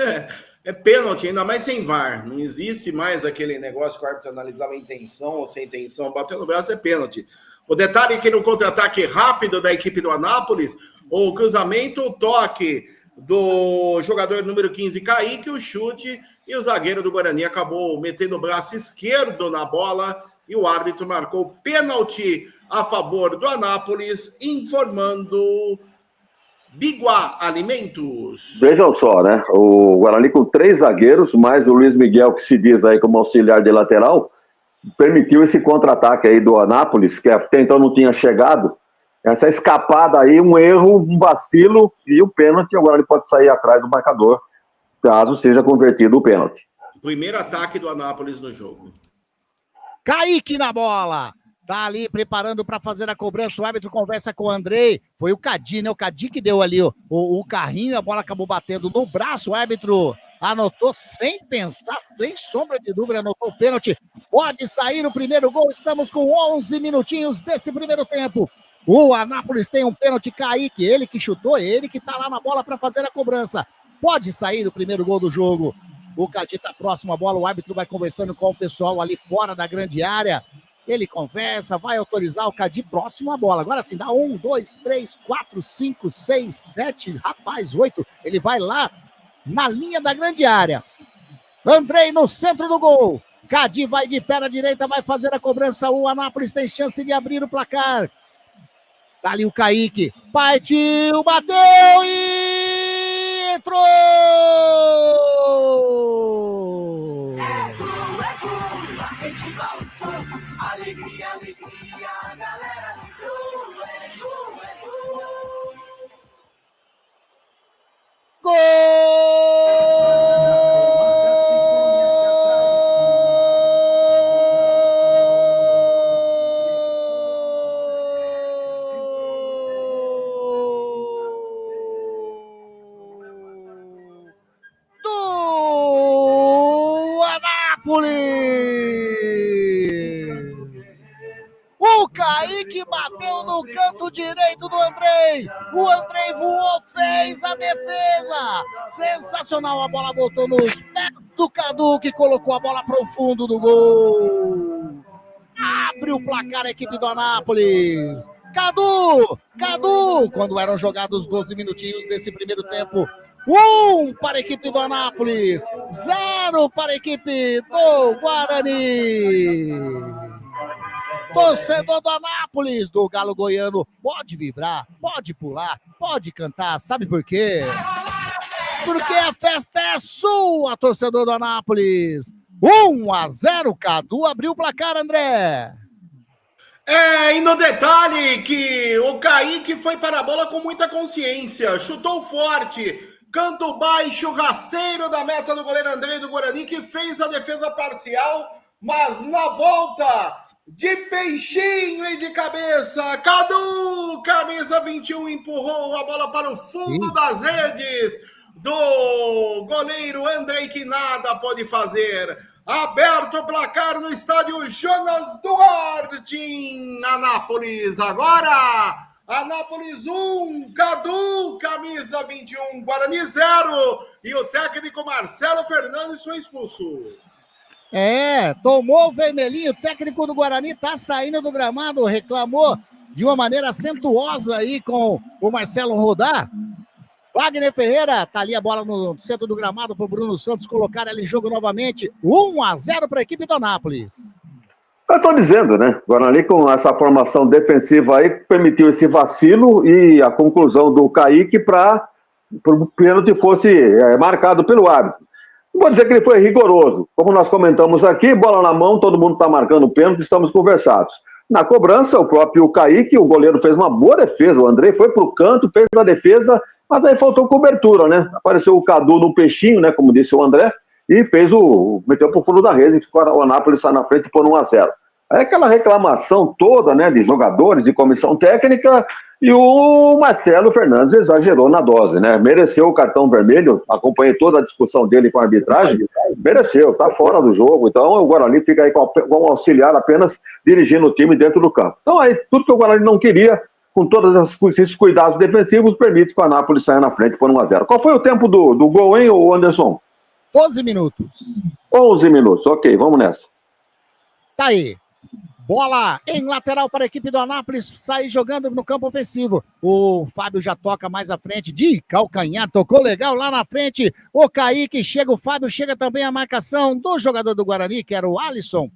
é pênalti, ainda mais sem VAR. Não existe mais aquele negócio que o árbitro analisava a intenção ou sem intenção. Bateu no braço é pênalti. O detalhe é que no contra-ataque rápido da equipe do Anápolis, o cruzamento, o toque do jogador número 15, Kaique, o chute, e o zagueiro do Guarani acabou metendo o braço esquerdo na bola e o árbitro marcou pênalti a favor do Anápolis, informando Biguá Alimentos. Vejam só, né? O Guarani com 3 zagueiros, mais o Luiz Miguel, que se diz aí como auxiliar de lateral, permitiu esse contra-ataque aí do Anápolis, que até então não tinha chegado. Essa escapada aí, um erro, um vacilo e o pênalti, o Guarani pode sair atrás do marcador, caso seja convertido o pênalti. Primeiro ataque do Anápolis no jogo. Kaique na bola. Tá ali preparando para fazer a cobrança. O árbitro conversa com o Andrei. Foi o Cadi, né? O Cadi que deu ali o carrinho. A bola acabou batendo no braço. O árbitro anotou sem pensar, sem sombra de dúvida. Anotou o pênalti. Pode sair o primeiro gol. Estamos com 11 minutinhos desse primeiro tempo. O Anápolis tem um pênalti. Kaique, ele que chutou, ele que tá lá na bola para fazer a cobrança. Pode sair o primeiro gol do jogo. O Cadi tá próximo à bola. O árbitro vai conversando com o pessoal ali fora da grande área. Ele conversa, vai autorizar o Cadi próximo à bola. Agora sim, dá 1, 2, 3, 4, 5, 6, 7, rapaz, 8. Ele vai lá na linha da grande área. Andrei no centro do gol. Cadi vai de pé na direita, vai fazer a cobrança. O Anápolis tem chance de abrir o placar. Tá ali o Kaique. Partiu, bateu e entrou! Alegria, alegria, galera do Anápolis! O Kaique bateu no canto direito do Andrei. O Andrei voou, fez a defesa. Sensacional, a bola voltou nos pés do Cadu, que colocou a bola para o fundo do gol. Abre o placar a equipe do Anápolis. Cadu, quando eram jogados 12 minutinhos desse primeiro tempo. 1 para a equipe do Anápolis, 0 para a equipe do Guarani. Torcedor do Anápolis, do Galo Goiano, pode vibrar, pode pular, pode cantar. Sabe por quê? Porque a festa é sua, torcedor do Anápolis. 1-0, Cadu abriu o placar, André. E no detalhe que o Kaique foi para a bola com muita consciência, chutou forte, canto baixo, rasteiro da meta do goleiro Andrei do Guarani, que fez a defesa parcial, mas na volta de peixinho e de cabeça, Cadu, camisa 21, empurrou a bola para o fundo das redes do goleiro Andrei, que nada pode fazer. Aberto o placar no estádio Jonas Duarte, em Anápolis. Agora, Anápolis 1, Cadu, camisa 21, Guarani 0. E o técnico Marcelo Fernandes foi expulso. Tomou o vermelhinho. O técnico do Guarani tá saindo do gramado, reclamou de uma maneira acentuosa aí com o Marcelo Rodar. Wagner Ferreira, tá ali a bola no centro do gramado pro Bruno Santos colocar ela em jogo novamente. 1-0 para a equipe do Anápolis. Eu tô dizendo, né? Guarani com essa formação defensiva aí permitiu esse vacilo e a conclusão do Kaique para o pênalti fosse marcado pelo árbitro. Não vou dizer que ele foi rigoroso. Como nós comentamos aqui, bola na mão, todo mundo está marcando o pênalti, estamos conversados. Na cobrança, o próprio Kaique, o goleiro, fez uma boa defesa. O Andrei foi para o canto, fez a defesa, mas aí faltou cobertura, né? Apareceu o Cadu no peixinho, né? Como disse o André, e meteu para o fundo da rede, e ficou, o Anápolis sai na frente por 1-0. Aí aquela reclamação toda, né? De jogadores, de comissão técnica, e o Marcelo Fernandes exagerou na dose, né? Mereceu o cartão vermelho, acompanhei toda a discussão dele com a arbitragem, mereceu, tá fora do jogo. Então o Guarani fica aí com um auxiliar apenas dirigindo o time dentro do campo. Então aí tudo que o Guarani não queria, com todos esses cuidados defensivos, permite que o Anápolis saia na frente por 1-0. Qual foi o tempo do gol, hein, Anderson? 12 minutos. 11 minutos, ok, vamos nessa. Tá aí. Bola em lateral para a equipe do Anápolis, sai jogando no campo ofensivo. O Fábio já toca mais à frente, de calcanhar, tocou legal lá na frente. O Kaique chega, o Fábio chega também a marcação do jogador do Guarani, que era o Alisson.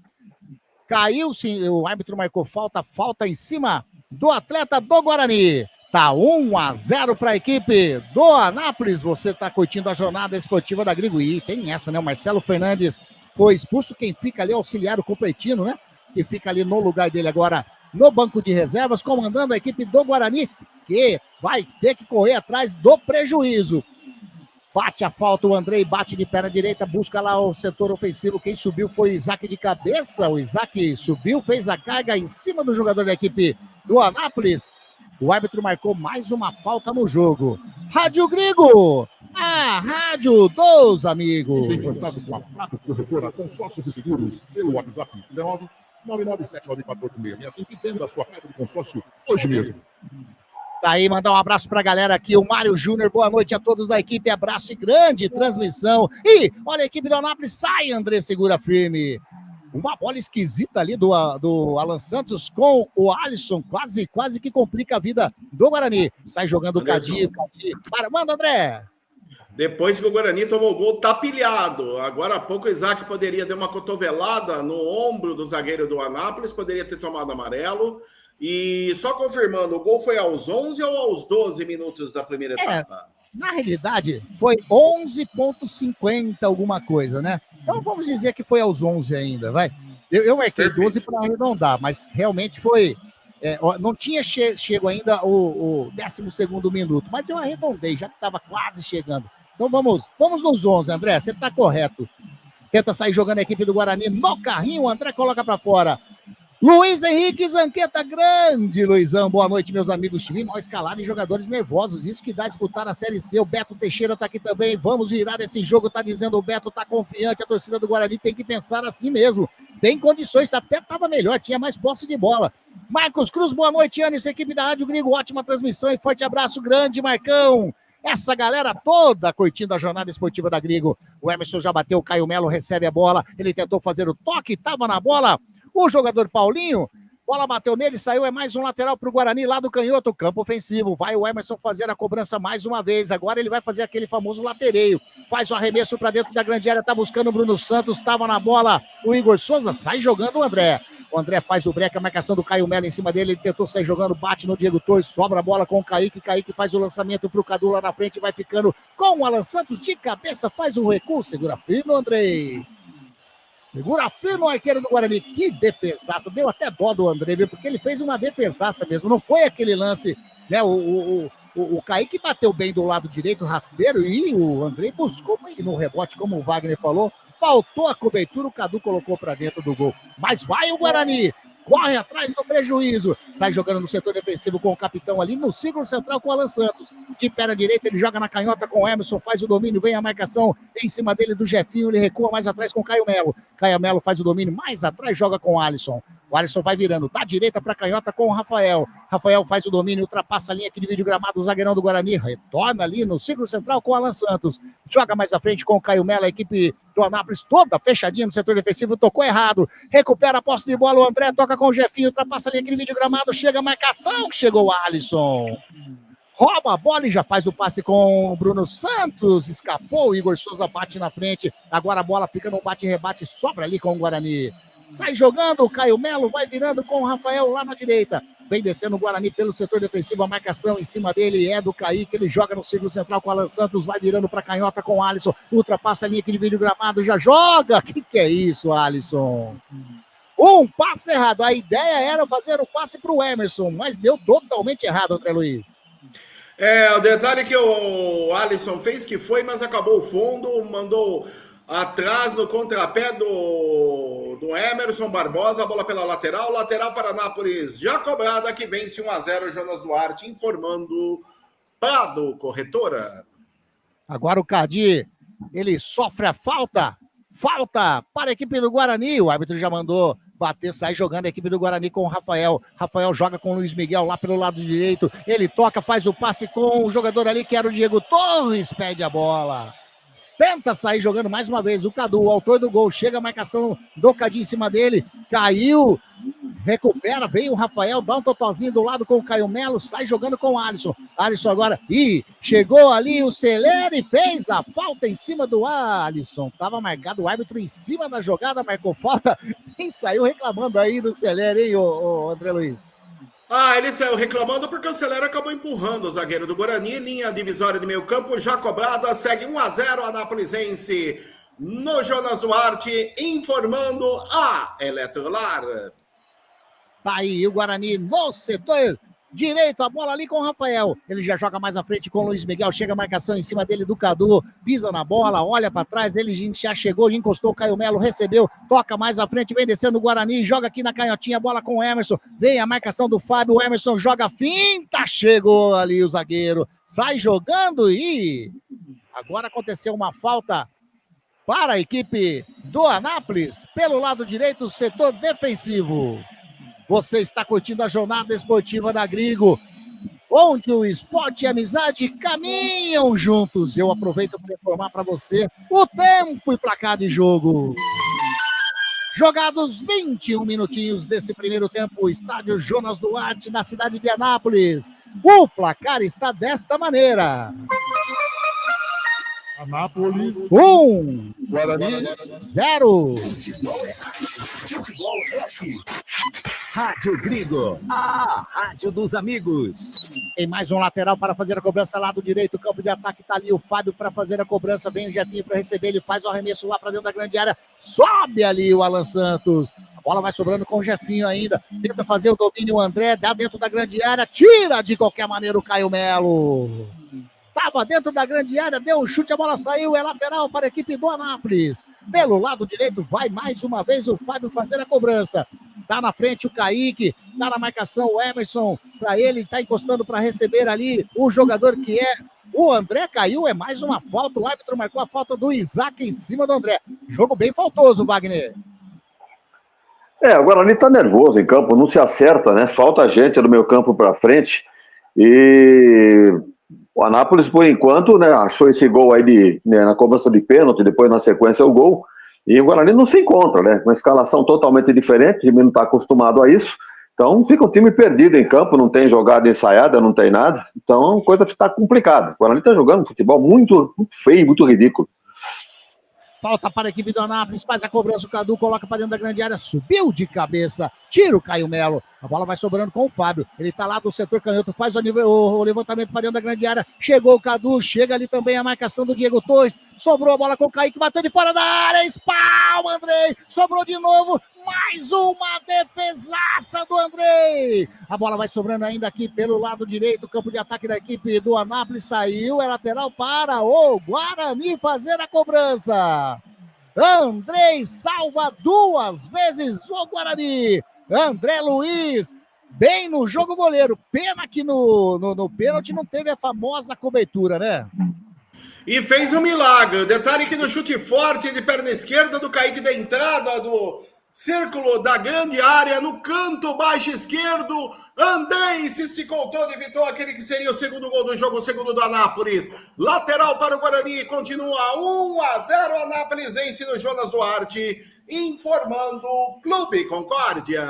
Caiu, sim, o árbitro marcou falta em cima do atleta do Guarani. Tá 1-0 para a equipe do Anápolis. Você tá curtindo a jornada esportiva da Grigo. E tem essa, né? O Marcelo Fernandes foi expulso, quem fica ali auxiliar o Completino, né? Que fica ali no lugar dele agora no banco de reservas, comandando a equipe do Guarani, que vai ter que correr atrás do prejuízo. Bate a falta, o Andrei bate de perna direita, busca lá o setor ofensivo. Quem subiu foi o Isaac de cabeça. O Isaac subiu, fez a carga em cima do jogador da equipe do Anápolis. O árbitro marcou mais uma falta no jogo. Rádio Grigo, a rádio dos amigos. Em contato com a Pato Corretora, consórcios e seguros, pelo WhatsApp 997948665 e venda a sua carta de consórcio hoje mesmo. Tá aí, mandar um abraço pra galera aqui, o Mário Júnior, boa noite a todos da equipe, abraço e grande transmissão. E olha a equipe do Anápolis, sai, André, segura firme. Uma bola esquisita ali do Alan Santos com o Alisson, quase que complica a vida do Guarani. Sai jogando o Cadinho. Manda, André. Depois que o Guarani tomou o gol, tá pilhado. Agora há pouco o Isaac poderia dar uma cotovelada no ombro do zagueiro do Anápolis, poderia ter tomado amarelo. E só confirmando, o gol foi aos 11 ou aos 12 minutos da primeira etapa? Na realidade, foi 11,50 alguma coisa, né? Então vamos dizer que foi aos 11 ainda, vai. Eu marquei 12 para arredondar, mas realmente foi... não tinha chego ainda o 12º minuto, mas eu arredondei, já que estava quase chegando. Então vamos nos 11, André, você está correto. Tenta sair jogando a equipe do Guarani no carrinho, o André coloca para fora. Luiz Henrique Zanqueta, grande Luizão, boa noite, meus amigos. Time mal escalado e jogadores nervosos, isso que dá a disputar a Série C. O Beto Teixeira tá aqui também, vamos virar esse jogo, tá dizendo o Beto, tá confiante, a torcida do Guarani tem que pensar assim mesmo, tem condições, até tava melhor, tinha mais posse de bola. Marcos Cruz, boa noite, Anis, equipe da Rádio Grigo, ótima transmissão e forte abraço, grande Marcão. Essa galera toda curtindo a jornada esportiva da Grigo. O Emerson já bateu, o Caio Melo recebe a bola, ele tentou fazer o toque, tava na bola. O jogador Paulinho, bola bateu nele, saiu, é mais um lateral para o Guarani, lá do canhoto, campo ofensivo. Vai o Emerson fazer a cobrança mais uma vez. Agora ele vai fazer aquele famoso latereio. Faz o arremesso para dentro da grande área, tá buscando o Bruno Santos, estava na bola. O Igor Souza sai jogando o André. O André faz o break, a marcação do Caio Melo em cima dele, ele tentou sair jogando, bate no Diego Torres, sobra a bola com o Kaique. Kaique faz o lançamento para o Cadu lá na frente, vai ficando com o Alan Santos de cabeça, faz o recuo, segura firme, André. Segura firme o arqueiro do Guarani. Que defesaça. Deu até dó do André, viu? Porque ele fez uma defesaça mesmo. Não foi aquele lance, né? O Kaique bateu bem do lado direito, rasteiro, e o André buscou no rebote, como o Wagner falou. Faltou a cobertura, o Cadu colocou para dentro do gol. Mas vai o Guarani. Corre atrás do prejuízo. Sai jogando no setor defensivo com o capitão ali no círculo central com o Alan Santos. De perna direita, ele joga na canhota com o Emerson, faz o domínio, vem a marcação em cima dele do Jefinho, ele recua mais atrás com o Caio Melo. Caio Melo faz o domínio, mais atrás joga com o Alisson. O Alisson vai virando da direita para a canhota com o Rafael. Rafael faz o domínio, ultrapassa a linha aqui de vídeo gramado, o zagueirão do Guarani, retorna ali no círculo central com o Alan Santos. Joga mais à frente com o Caio Melo, a equipe do Anápolis toda fechadinha no setor defensivo, tocou errado. Recupera a posse de bola, o André toca com o Jefinho, ultrapassa a linha aqui de vídeo gramado, chega a marcação, chegou o Alisson. Rouba a bola e já faz o passe com o Bruno Santos. Escapou, o Igor Souza bate na frente. Agora a bola fica no bate-rebate, sobra ali com o Guarani. Sai jogando, o Caio Melo vai virando com o Rafael lá na direita. Vem descendo o Guarani pelo setor defensivo, a marcação em cima dele é do Kaique, ele joga no círculo central com o Alan Santos, vai virando para canhota com o Alisson, ultrapassa a linha que divide o gramado, já joga. Que é isso, Alisson? Um passe errado. A ideia era fazer o passe para o Emerson, mas deu totalmente errado, André Luiz. O detalhe que o Alisson fez que foi, mas acabou o fundo, mandou atrás no contrapé do Emerson Barbosa, a bola pela lateral para Anápolis, já cobrada, que vence 1-0, Jonas Duarte, informando Prado Corretora. Agora o Cardi, ele sofre a falta para a equipe do Guarani, o árbitro já mandou bater, sai jogando a equipe do Guarani com o Rafael joga com o Luiz Miguel lá pelo lado direito, ele toca, faz o passe com o jogador ali que era o Diego Torres, pede a bola, tenta sair jogando mais uma vez, o Cadu, o autor do gol, chega a marcação do Cadi em cima dele, caiu, recupera, veio o Rafael, dá um totalzinho do lado com o Caio Melo, sai jogando com o Alisson agora, chegou ali o Celere, fez a falta em cima do Alisson, tava marcado o árbitro em cima da jogada, marcou falta, quem saiu reclamando aí do Celere, hein, o André Luiz? Ele saiu reclamando porque o Celere acabou empurrando o zagueiro do Guarani, linha divisória de meio campo, já cobrada, segue 1-0 Anápolisense no Jonas Duarte, informando a Eletrolar. Tá aí o Guarani no setor direito, a bola ali com o Rafael, ele já joga mais à frente com o Luiz Miguel, chega a marcação em cima dele do Cadu, pisa na bola, olha para trás dele, já chegou, já encostou o Caio Melo, recebeu, toca mais à frente, vem descendo o Guarani, joga aqui na canhotinha, bola com o Emerson, vem a marcação do Fábio, o Emerson joga finta, chegou ali o zagueiro, sai jogando e agora aconteceu uma falta para a equipe do Anápolis, pelo lado direito, setor defensivo. Você está curtindo a jornada esportiva da Grigo, onde o esporte e a amizade caminham juntos. Eu aproveito para informar para você o tempo e placar de jogo. Jogados 21 minutinhos desse primeiro tempo, estádio Jonas Duarte, na cidade de Anápolis. O placar está desta maneira. Anápolis 1, Guarani 0. Rádio Grigo, a rádio dos amigos. Tem mais um lateral para fazer a cobrança lá do direito, campo de ataque, tá ali o Fábio para fazer a cobrança, vem o Jefinho para receber, ele faz o arremesso lá para dentro da grande área, sobe ali o Alan Santos, a bola vai sobrando com o Jefinho ainda, tenta fazer o domínio o André, dá dentro da grande área, tira de qualquer maneira o Caio Melo. Estava dentro da grande área, deu um chute, a bola saiu, é lateral para a equipe do Anápolis. Pelo lado direito, vai mais uma vez o Fábio fazer a cobrança. Tá na frente o Kaique, tá na marcação o Emerson, para ele, tá encostando para receber ali o jogador que é o André, caiu, é mais uma falta, o árbitro marcou a falta do Isaac em cima do André. Jogo bem faltoso, Wagner. O Guarani tá nervoso em campo, não se acerta, né? Falta gente do meio campo para frente e... O Anápolis, por enquanto, né, achou esse gol aí na cobrança de pênalti, depois na sequência o gol, e o Guarani não se encontra, né? Uma escalação totalmente diferente, o time não está acostumado a isso, então fica um time perdido em campo, não tem jogada ensaiada, não tem nada, então a coisa está complicada. O Guarani está jogando futebol muito, muito feio, muito ridículo. Falta para a equipe do Anápolis, faz a cobrança, o Cadu coloca para dentro da grande área, subiu de cabeça, tira o Caio Melo, a bola vai sobrando com o Fábio, ele tá lá do setor canhoto, faz o levantamento para dentro da grande área, chegou o Cadu, chega ali também a marcação do Diego Torres, sobrou a bola com o Kaique, bateu de fora da área, espalma, Andrei, sobrou de novo, mais uma defesaça do Andrei, a bola vai sobrando ainda aqui pelo lado direito, campo de ataque da equipe do Anápolis, saiu, é lateral para o Guarani fazer a cobrança. Andrei salva duas vezes o Guarani. André Luiz, bem no jogo goleiro. Pena que no pênalti não teve a famosa cobertura, né? E fez um milagre. Detalhe que no chute forte de perna esquerda do Kaique da entrada do círculo da grande área, no canto baixo esquerdo, Andrei se esticou todo, evitou aquele que seria o segundo gol do jogo, o segundo do Anápolis. Lateral para o Guarani, continua 1-0 Anápolisense no Jonas Duarte, informando o Clube Concórdia.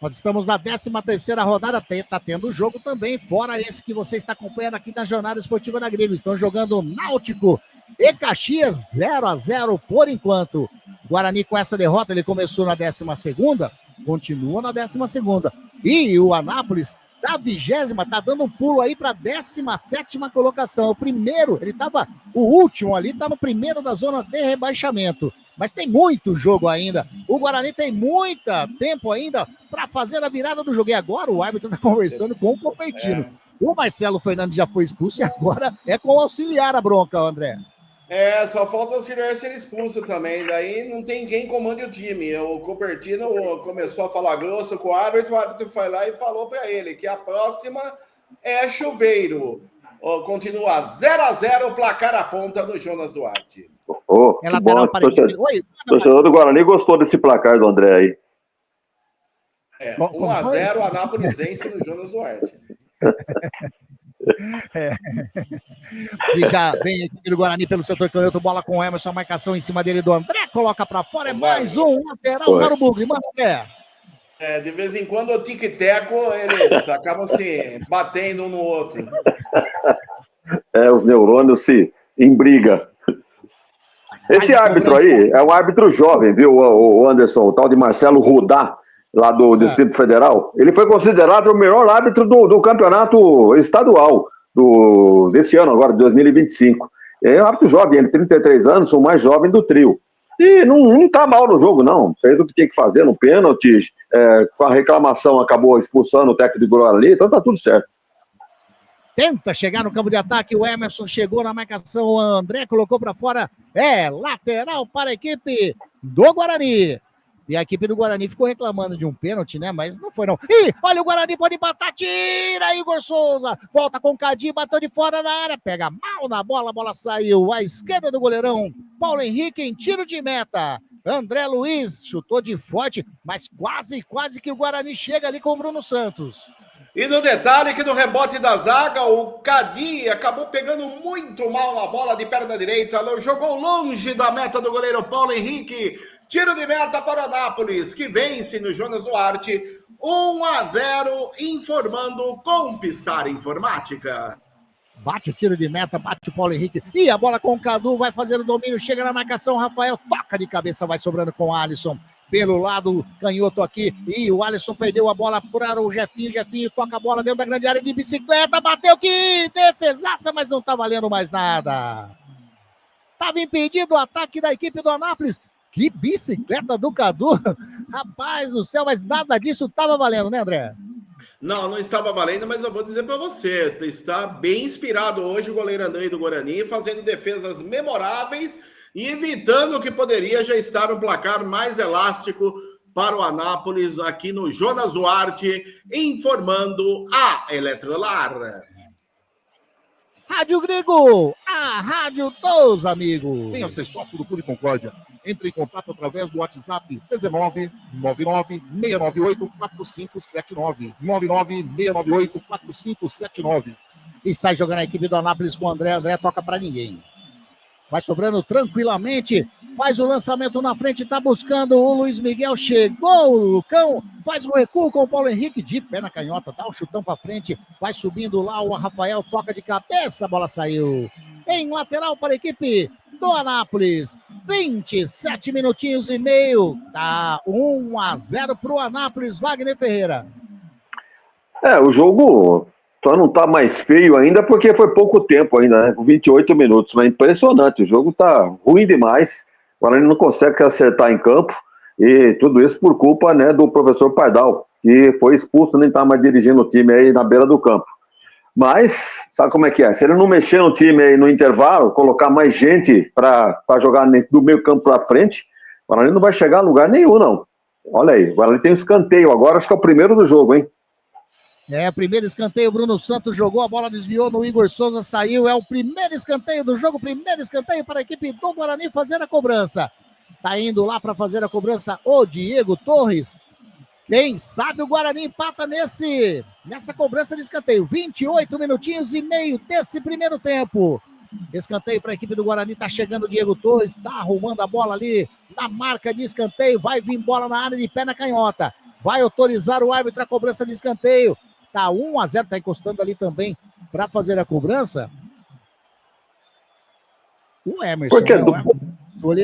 Nós estamos na 13ª rodada, tá tendo jogo também, fora esse que você está acompanhando aqui na Jornada Esportiva da Grigo. Estão jogando Náutico e Caxias 0-0 por enquanto. Guarani com essa derrota, ele começou na 12ª, continua na 12ª. E o Anápolis, da 20ª, tá dando um pulo aí para a 17ª colocação. O primeiro, o último ali, tá no primeiro da zona de rebaixamento. Mas tem muito jogo ainda. O Guarani tem muito tempo ainda para fazer a virada do jogo. E agora o árbitro está conversando com o Copertino. O Marcelo Fernandes já foi expulso e agora é com o auxiliar a bronca, André. Só falta o auxiliar ser expulso também. Daí não tem quem comande o time. O Copertino começou a falar grosso com o árbitro foi lá e falou para ele que a próxima é chuveiro. Continua 0-0, o placar aponta no Jonas Duarte. Que bom. Torcedor do Guarani gostou desse placar do André aí. 1-0, Anápolisense no Jonas Duarte. E já vem a equipe do Guarani pelo setor canhoto, bola com o Emerson, a marcação em cima dele do André, coloca pra fora, é mais um lateral para o Bugre, manda o pé. De vez em quando o tic-teco, eles acabam se batendo um no outro. Os neurônios se embrigam. Esse árbitro aí é um árbitro jovem, viu, o Anderson, o tal de Marcelo Rudá, lá do Distrito Federal. Ele foi considerado o melhor árbitro do campeonato estadual desse ano, agora, de 2025. É um árbitro jovem, ele tem 33 anos, o mais jovem do trio. E não tá mal no jogo, não. Fez o que tinha que fazer no pênalti, com a reclamação acabou expulsando o técnico do Guarani, então tá tudo certo. Tenta chegar no campo de ataque, o Emerson chegou na marcação, o André colocou para fora, lateral para a equipe do Guarani. E a equipe do Guarani ficou reclamando de um pênalti, né? Mas não foi, não. Ih, olha o Guarani, pode empatar, tira Igor Souza, volta com o Cadi, bateu de fora da área, pega mal na bola, a bola saiu à esquerda do goleirão, Paulo Henrique em tiro de meta. André Luiz chutou de forte, mas quase que o Guarani chega ali com o Bruno Santos. E no detalhe que no rebote da zaga, o Cadi acabou pegando muito mal na bola de perna direita, jogou longe da meta do goleiro Paulo Henrique. Tiro de meta para o Anápolis, que vence no Jonas Duarte, 1-0, informando com Pistar Informática. Bate o tiro de meta, bate o Paulo Henrique. E a bola com o Cadu, vai fazer o domínio, chega na marcação, Rafael toca de cabeça, vai sobrando com o Alisson. Pelo lado canhoto aqui, e o Alisson perdeu a bola para o Jefinho toca a bola dentro da grande área de bicicleta, bateu, que defesaça, mas não tá valendo mais nada. Tava impedido o ataque da equipe do Anápolis. Que bicicleta do Cadu, rapaz do céu, mas nada disso tava valendo, né, André? Não estava valendo, mas eu vou dizer para você, está bem inspirado hoje o goleiro André do Guarani, fazendo defesas memoráveis e evitando o que poderia já estar um placar mais elástico para o Anápolis aqui no Jonas Duarte, informando a Eletrolar. Rádio Grego, a rádio dos amigos. Venha ser sócio do Clube Concórdia. Entre em contato através do WhatsApp 19 99 698 4579. 99 698 4579. E sai jogando a equipe do Anápolis com o André. André toca para ninguém. Vai sobrando tranquilamente. Faz o lançamento na frente, tá buscando o Luiz Miguel. Chegou o Lucão. Faz o recuo com o Paulo Henrique de pé na canhota. Dá um chutão para frente. Vai subindo lá o Rafael. Toca de cabeça. A bola saiu. Em lateral para a equipe do Anápolis. 27 minutinhos e meio. Tá 1-0 para o Anápolis. Wagner Ferreira. O jogo só não tá mais feio ainda porque foi pouco tempo ainda, né? Com 28 minutos. Mas impressionante. O jogo tá ruim demais. Agora ele não consegue acertar em campo. E tudo isso por culpa, né, do professor Pardal, que foi expulso, nem tá mais dirigindo o time aí na beira do campo. Mas, sabe como é que é? Se ele não mexer no time aí no intervalo, colocar mais gente para jogar do meio campo para frente, o Guarani não vai chegar a lugar nenhum, não. Olha aí, o Guarani tem um escanteio agora, acho que é o primeiro do jogo, hein? Primeiro escanteio, Bruno Santos jogou, a bola desviou no Igor Souza, saiu, é o primeiro escanteio do jogo, primeiro escanteio para a equipe do Guarani fazer a cobrança. Tá indo lá para fazer a cobrança o Diego Torres. Quem sabe o Guarani empata nessa cobrança de escanteio. 28 minutinhos e meio desse primeiro tempo. Escanteio para a equipe do Guarani, tá chegando o Diego Torres, tá arrumando a bola ali na marca de escanteio, vai vir bola na área de pé na canhota. Vai autorizar o árbitro a cobrança de escanteio. Tá 1-0, tá encostando ali também para fazer a cobrança. O Emerson. Por que? Por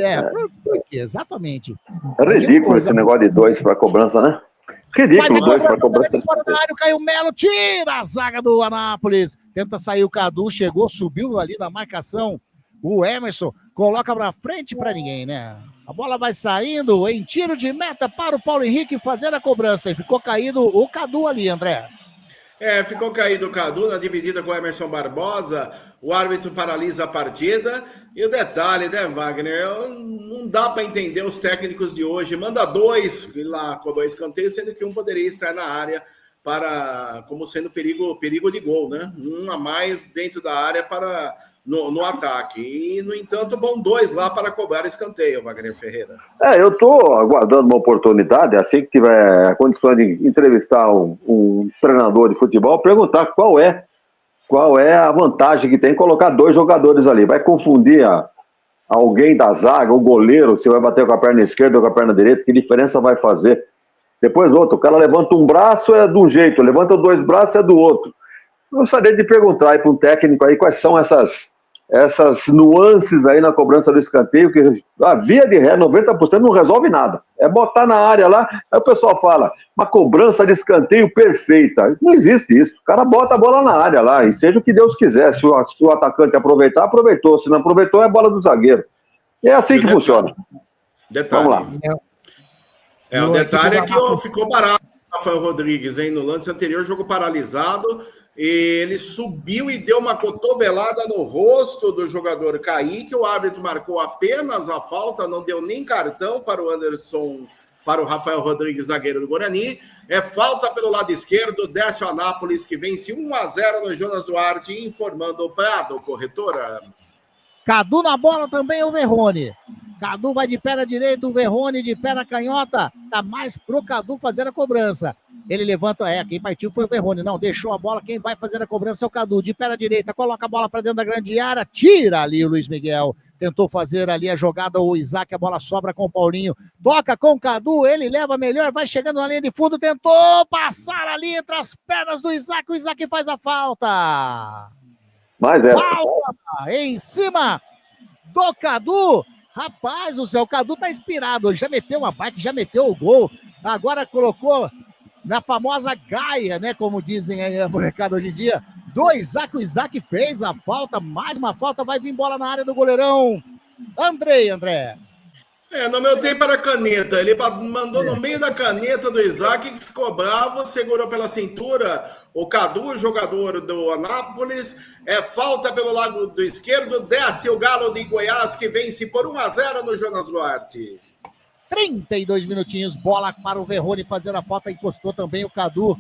quê? Exatamente. É ridículo esse negócio de 2 para cobrança, né? Ridículo, dois para cobrança. Fora da área, o Caio Melo tira a zaga do Anápolis. Tenta sair o Cadu, chegou, subiu ali na marcação. O Emerson coloca pra frente pra ninguém, né? A bola vai saindo em tiro de meta para o Paulo Henrique fazer a cobrança. E ficou caído o Cadu ali, André. Ficou caído o Cadu na dividida com o Emerson Barbosa. O árbitro paralisa a partida. E o detalhe, né, Wagner? Não dá para entender os técnicos de hoje. Manda dois lá, cobrou escanteio, sendo que um poderia estar na área como sendo perigo de gol, né? Um a mais dentro da área no ataque. E, no entanto, vão dois lá para cobrar escanteio, Wagner Ferreira. Eu estou aguardando uma oportunidade, assim que tiver condições de entrevistar um treinador de futebol, perguntar qual é a vantagem que tem em colocar dois jogadores ali. Vai confundir alguém da zaga, o goleiro, se vai bater com a perna esquerda ou com a perna direita, que diferença vai fazer? Depois outro, o cara levanta um braço é de um jeito, levanta dois braços é do outro. Eu gostaria de perguntar aí para um técnico aí quais são essas nuances aí na cobrança do escanteio, que a via de ré, 90% não resolve nada. É botar na área lá, aí o pessoal fala, uma cobrança de escanteio perfeita. Não existe isso. O cara bota a bola na área lá, e seja o que Deus quiser. Se o atacante aproveitar, aproveitou. Se não aproveitou, é bola do zagueiro. E é assim que funciona. Detalhe. Vamos lá. O detalhe é que ficou barato o Rafael Rodrigues, hein? No lance anterior, jogo paralisado. Ele subiu e deu uma cotovelada no rosto do jogador Kaique. O árbitro marcou apenas a falta, não deu nem cartão para o Anderson, para o Rafael Rodrigues, zagueiro do Guarani. É falta pelo lado esquerdo, desce o Anápolis, que vence 1-0 no Jonas Duarte, informando o Prado, corretora. Cadu na bola também, o Verrone. Cadu vai de pé na direita, o Verrone de pé na canhota. Tá mais pro Cadu fazer a cobrança. Ele levanta, quem partiu foi o Verrone. Não, deixou a bola, quem vai fazer a cobrança é o Cadu. De pé na direita, coloca a bola para dentro da grande área, tira ali o Luiz Miguel. Tentou fazer ali a jogada, o Isaac, a bola sobra com o Paulinho. Toca com o Cadu, ele leva melhor, vai chegando na linha de fundo, tentou passar ali entre as pernas do Isaac, o Isaac faz a falta. Falta em cima do Cadu. Rapaz do céu, o Cadu tá inspirado, já meteu uma bike, já meteu o gol, agora colocou na famosa Gaia, né, como dizem aí a molecada hoje em dia, do Isaac, o Isaac fez a falta, mais uma falta, vai vir bola na área do goleirão André. No meu tempo era caneta, ele mandou no meio da caneta do Isaac, que ficou bravo, segurou pela cintura o Cadu, jogador do Anápolis, falta pelo lado do esquerdo, desce o Galo de Goiás, que vence por 1-0 no Jonas Duarte. 32 minutinhos, bola para o Verrone fazer a falta, encostou também o Cadu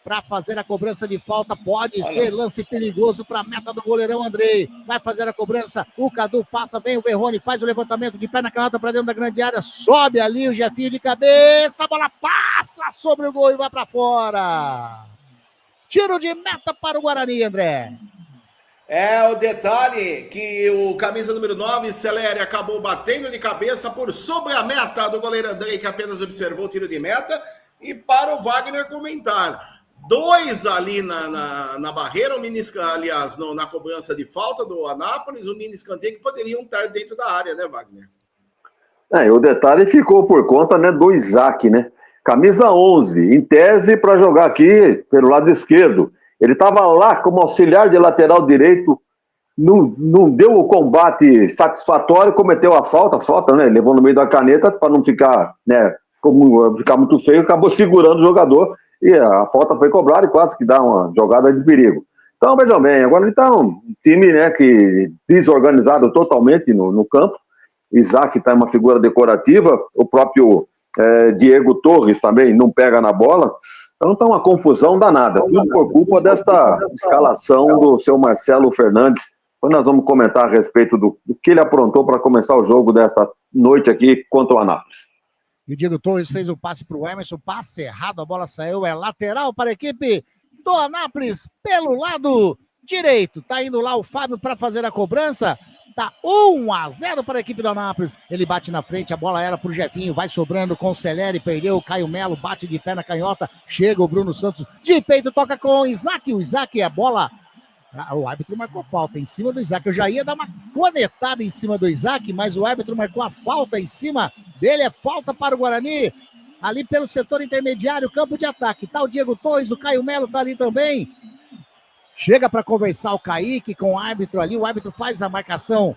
para fazer a cobrança de falta, pode ser lance perigoso para a meta do goleirão Andrei, vai fazer a cobrança, o Cadu passa, vem o Verrone, faz o levantamento de pé na canhota para dentro da grande área, sobe ali o Jefinho de cabeça, a bola passa sobre o gol e vai para fora. Tiro de meta para o Guarani, André. O detalhe que o camisa número 9, Celeri, acabou batendo de cabeça por sobre a meta do goleiro Andrei, que apenas observou o tiro de meta. E para o Wagner comentar, dois ali na barreira, aliás, na cobrança de falta do Anápolis, o mini escanteio que poderiam estar dentro da área, né, Wagner? O detalhe ficou por conta, né, do Isaac, né? Camisa 11, em tese para jogar aqui pelo lado esquerdo. Ele estava lá como auxiliar de lateral direito, não deu o combate satisfatório, cometeu a falta, né? Levou no meio da caneta para não ficar, né? Como ficar muito feio, acabou segurando o jogador e a falta foi cobrada e quase que dá uma jogada de perigo. Então, vejam bem, agora ele está um time, né, que desorganizado totalmente no campo. Isaac está uma figura decorativa, o próprio Diego Torres também não pega na bola. Então está uma confusão danada, tudo por culpa desta escalação do seu Marcelo Fernandes. Então nós vamos comentar a respeito do que ele aprontou para começar o jogo desta noite aqui contra o Anápolis. E o Diego Torres fez o passe para o Emerson, passe errado, a bola saiu, lateral para a equipe do Anápolis pelo lado direito. Tá indo lá o Fábio para fazer a cobrança, tá 1-0 para a equipe do Anápolis. Ele bate na frente, a bola era para o Jefinho, vai sobrando com o Celeri, perdeu o Caio Melo, bate de pé na canhota, chega o Bruno Santos de peito, toca com o Isaac, a bola... O árbitro marcou falta em cima do Isaac. Eu já ia dar uma conectada em cima do Isaac, mas o árbitro marcou a falta em cima dele. É falta para o Guarani. ali pelo setor intermediário, campo de ataque. Tá o Diego Torres, o Caio Melo tá ali também. Chega para conversar o Kaique com o árbitro ali. O árbitro faz a marcação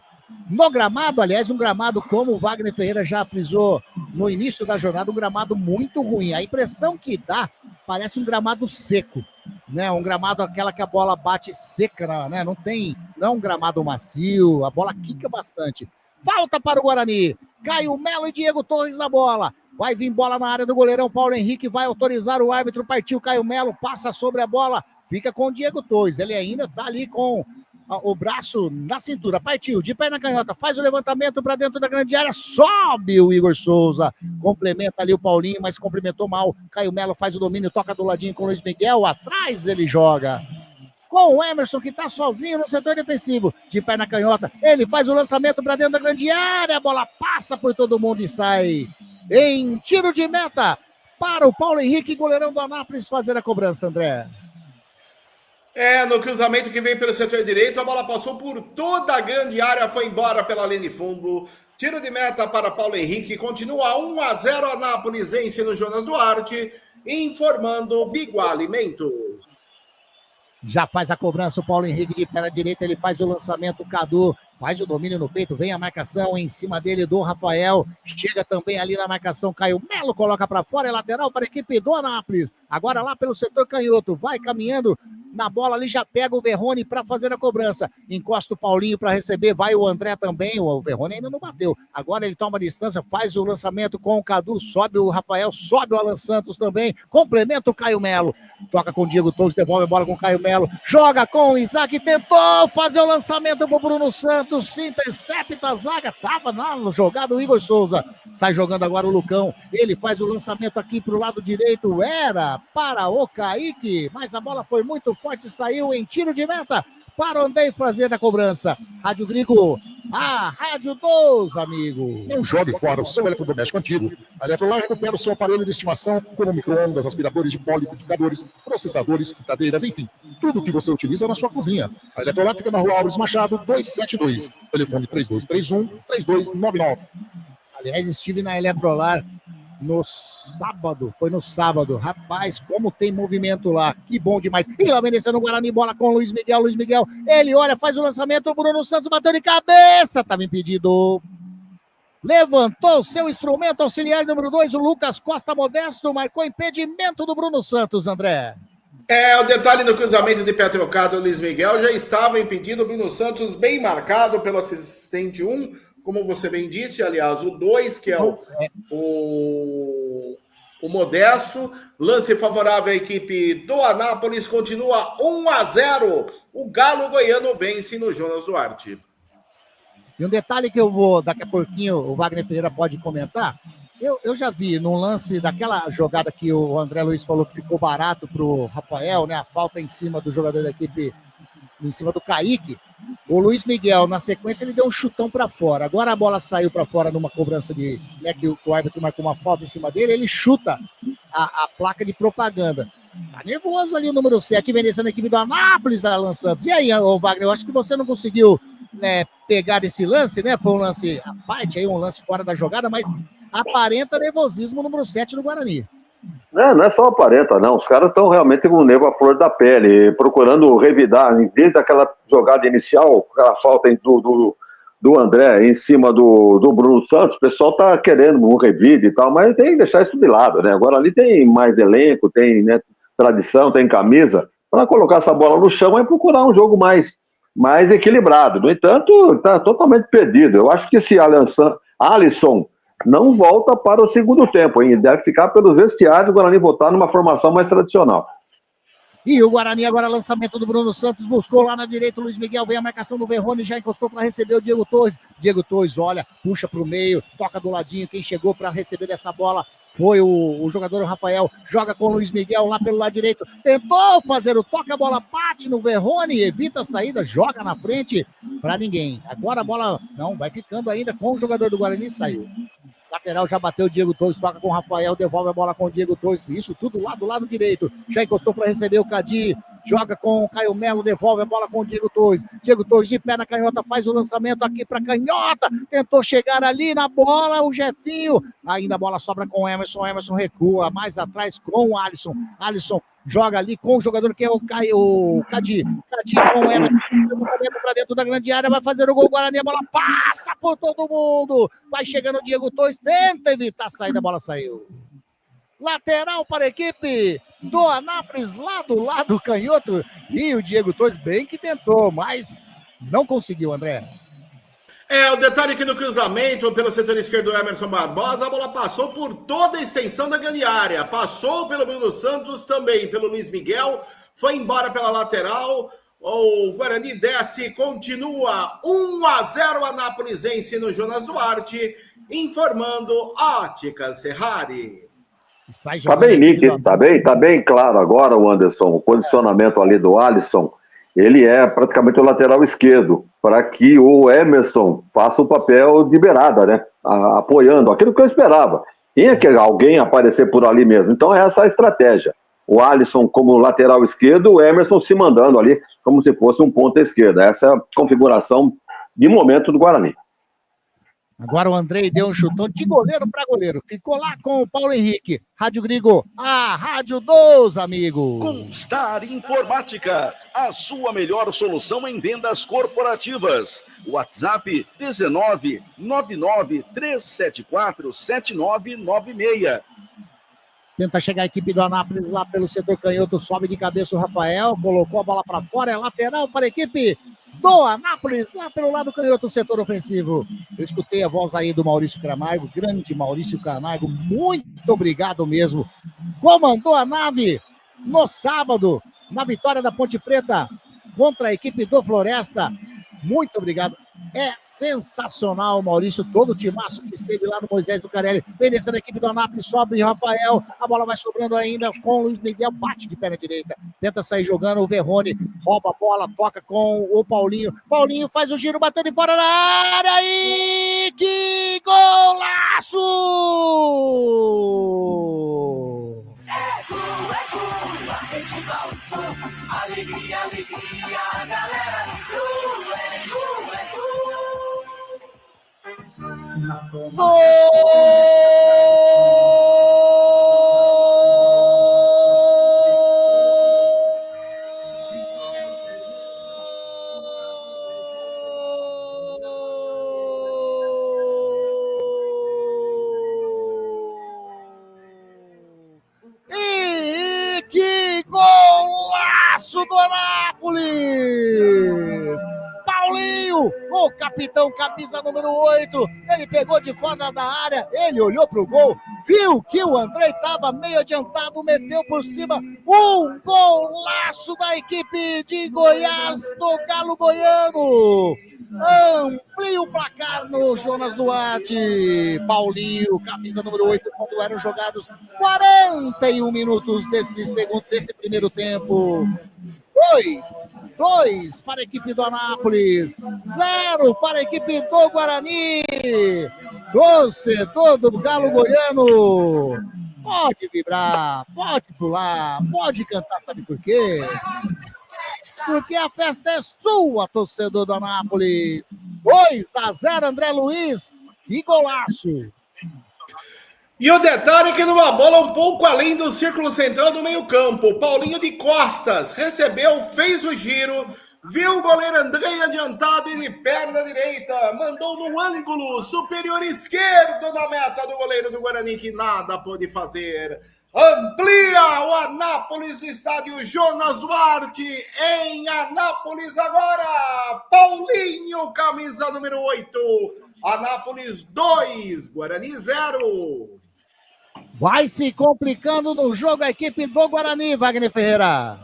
no gramado. Aliás, um gramado, como o Wagner Ferreira já frisou no início da jornada, um gramado muito ruim. A impressão que dá, parece um gramado seco, né? Um gramado aquela que a bola bate seca, né? Não é um gramado macio, a bola quica bastante. Falta para o Guarani. Caio Melo e Diego Torres na bola. Vai vir bola na área do goleirão. Paulo Henrique vai autorizar o árbitro. Partiu Caio Melo, passa sobre a bola. Fica com o Diego Torres. Ele ainda tá ali com o braço na cintura. Partiu, de perna canhota. Faz o levantamento para dentro da grande área. Sobe o Igor Souza. Complementa ali o Paulinho, mas complementou mal. Caio Melo faz o domínio, toca do ladinho com o Luiz Miguel. Atrás ele joga com o Emerson, que tá sozinho no setor defensivo. De perna canhota. Ele faz o lançamento para dentro da grande área. A bola passa por todo mundo e sai em tiro de meta para o Paulo Henrique, goleirão do Anápolis, fazer a cobrança, André. No cruzamento que veio pelo setor direito, a bola passou por toda a grande área, foi embora pela linha de fundo. Tiro de meta para Paulo Henrique, continua 1-0 Anápolis, no Jonas Duarte, informando Biguá Alimentos. Já faz a cobrança o Paulo Henrique de perna direita, ele faz o lançamento, o Cadu faz o domínio no peito, vem a marcação em cima dele do Rafael, chega também ali na marcação, Caio Melo coloca para fora, é lateral para a equipe do Anápolis, agora lá pelo setor canhoto, vai caminhando na bola ali, já pega o Verrone para fazer a cobrança, encosta o Paulinho para receber, vai o André também, o Verrone ainda não bateu, agora ele toma a distância, faz o lançamento com o Cadu, sobe o Rafael, sobe o Alan Santos também, complementa o Caio Melo, toca com o Diego Torres, devolve a bola com o Caio Melo, joga com o Isaac, tentou fazer o lançamento pro Bruno Santos, se intercepta a zaga, tava na jogada o Igor Souza, sai jogando agora o Lucão, ele faz o lançamento aqui pro lado direito, era para o Kaique, mas a bola foi muito forte, saiu em tiro de meta para o André fazer a cobrança. Rádio Grigo, a rádio dos amigos. Não jogue fora o seu eletrodoméstico antigo. A Eletrolar recupera o seu aparelho de estimação, como micro-ondas, aspiradores de pó, liquidificadores, processadores, fritadeiras, enfim, tudo que você utiliza na sua cozinha. A Eletrolar fica na rua Álvares Machado, 272, telefone 3231-3299. Aliás, estive na Eletrolar foi no sábado, rapaz, como tem movimento lá, que bom demais, e lá vencendo o Guarani, bola com o Luiz Miguel, ele olha, faz o lançamento, o Bruno Santos bateu de cabeça, estava impedido, levantou seu instrumento auxiliar número 2, o Lucas Costa Modesto, marcou impedimento do Bruno Santos, André. O detalhe no cruzamento de pé trocado, o Luiz Miguel já estava impedido, o Bruno Santos bem marcado pelo assistente 1, como você bem disse, aliás, o 2, que é o Modesto, lance favorável à equipe do Anápolis, continua 1-0, o Galo Goiano vence no Jonas Duarte. E um detalhe que eu vou, daqui a pouquinho, o Wagner Ferreira pode comentar, eu já vi num lance daquela jogada que o André Luiz falou que ficou barato pro Rafael, né, a falta em cima do jogador da equipe, em cima do Kaique, o Luiz Miguel, na sequência, ele deu um chutão para fora. Agora a bola saiu para fora numa cobrança de, né, que o árbitro marcou uma falta em cima dele, ele chuta a placa de propaganda. Tá nervoso ali o número 7, vencendo a equipe do Anápolis, Alan Santos. E aí, ô Wagner, eu acho que você não conseguiu, né, pegar esse lance, né? Foi um lance à parte, aí, um lance fora da jogada, mas aparenta nervosismo o número 7 do Guarani. Não é só aparenta, não. Os caras estão realmente com o nervo à flor da pele, procurando revidar, desde aquela jogada inicial, aquela falta do André em cima do Bruno Santos, o pessoal tá querendo um revide e tal, mas tem que deixar isso de lado, né? Agora ali tem mais elenco, tem, né, tradição, tem camisa, para colocar essa bola no chão e procurar um jogo mais equilibrado. No entanto, está totalmente perdido. Eu acho que esse Alisson não volta para o segundo tempo, hein? Deve ficar pelos vestiários, o Guarani voltar numa formação mais tradicional. E o Guarani agora, lançamento do Bruno Santos, buscou lá na direita o Luiz Miguel, vem a marcação do Verrone, já encostou para receber o Diego Torres. Diego Torres, olha, puxa para o meio, toca do ladinho, quem chegou para receber dessa bola foi o jogador Rafael, joga com o Luiz Miguel lá pelo lado direito, tentou fazer o toque, a bola bate no Verrone, evita a saída, joga na frente para ninguém. Agora a bola, não, vai ficando ainda com o jogador do Guarani, saiu. Lateral já bateu o Diego Torres, toca com o Rafael, devolve a bola com o Diego Torres, isso tudo lá do lado direito, já encostou para receber o Cadi, joga com o Caio Melo, devolve a bola com o Diego Torres. Diego Torres de pé na canhota, faz o lançamento aqui para canhota, tentou chegar ali na bola, o Jefinho, ainda a bola sobra com o Emerson recua, mais atrás com o Alisson joga ali com o jogador que é o Cadi com o Emerson, para dentro da grande área, vai fazer o gol, Guarani, a bola passa por todo mundo, vai chegando o Diego Torres, tenta evitar a saída, a bola saiu. Lateral para a equipe do Anápolis, lá do lado canhoto, e o Diego Torres bem que tentou, mas não conseguiu, André. O detalhe aqui do cruzamento pelo setor esquerdo do Emerson Barbosa, a bola passou por toda a extensão da grande área, passou pelo Bruno Santos, também pelo Luiz Miguel, foi embora pela lateral, o Guarani desce, continua 1-0 Anápolisense no Jonas Duarte, informando Óticas Ferrari. Tá bem nítido, tá bem claro agora o Anderson, o posicionamento ali do Alisson, ele é praticamente o lateral esquerdo, para que o Emerson faça o papel de beirada, né? Apoiando, aquilo que eu esperava. Tinha que alguém aparecer por ali mesmo. Então essa é a estratégia. O Alisson como lateral esquerdo, o Emerson se mandando ali como se fosse um ponta esquerda. Essa é a configuração de momento do Guarani. Agora o Andrei deu um chutão de goleiro para goleiro. Ficou lá com o Paulo Henrique. Rádio Grigo, a rádio dos amigos. Constar Informática, a sua melhor solução em vendas corporativas. WhatsApp 19-99-374-7996. Tenta chegar a equipe do Anápolis lá pelo setor canhoto, sobe de cabeça o Rafael, colocou a bola para fora, é lateral para a equipe do Anápolis, lá pelo lado canhoto, setor ofensivo. Eu escutei a voz aí do Maurício Camargo, grande Maurício Camargo, muito obrigado mesmo. Comandou a nave no sábado, na vitória da Ponte Preta contra a equipe do Floresta. Muito obrigado. É sensacional, Maurício, todo o timaço que esteve lá no Moisés do Carelli. Vem descendo a equipe do Anápolis, sobe Rafael, a bola vai sobrando ainda com o Luiz Miguel, bate de pé na direita, tenta sair jogando, o Verrone rouba a bola, toca com o Paulinho. Paulinho faz o giro, batendo de fora da área e que golaço! Alegria, alegria, galera do Gol, Gol! E que golaço do Anápolis! Paulinho, o capitão, camisa número 8, ele pegou de fora da área, ele olhou pro gol, viu que o André estava meio adiantado, meteu por cima, um golaço da equipe de Goiás, do Galo Goiano, amplia o placar no Jonas Duarte. Paulinho, camisa número 8, quando eram jogados 41 minutos desse primeiro tempo. 2 para a equipe do Anápolis, 0 para a equipe do Guarani. Torcedor do Galo Goiano, pode vibrar, pode pular, pode cantar, sabe por quê? Porque a festa é sua, torcedor do Anápolis. 2-0, André Luiz, que golaço! E o detalhe é que numa bola um pouco além do círculo central do meio campo, Paulinho de costas recebeu, fez o giro, viu o goleiro André adiantado e de perna direita, mandou no ângulo superior esquerdo da meta do goleiro do Guarani, que nada pôde fazer. Amplia o Anápolis, estádio Jonas Duarte, em Anápolis agora, Paulinho, camisa número 8, Anápolis 2, Guarani 0. Vai se complicando no jogo a equipe do Guarani, Wagner Ferreira.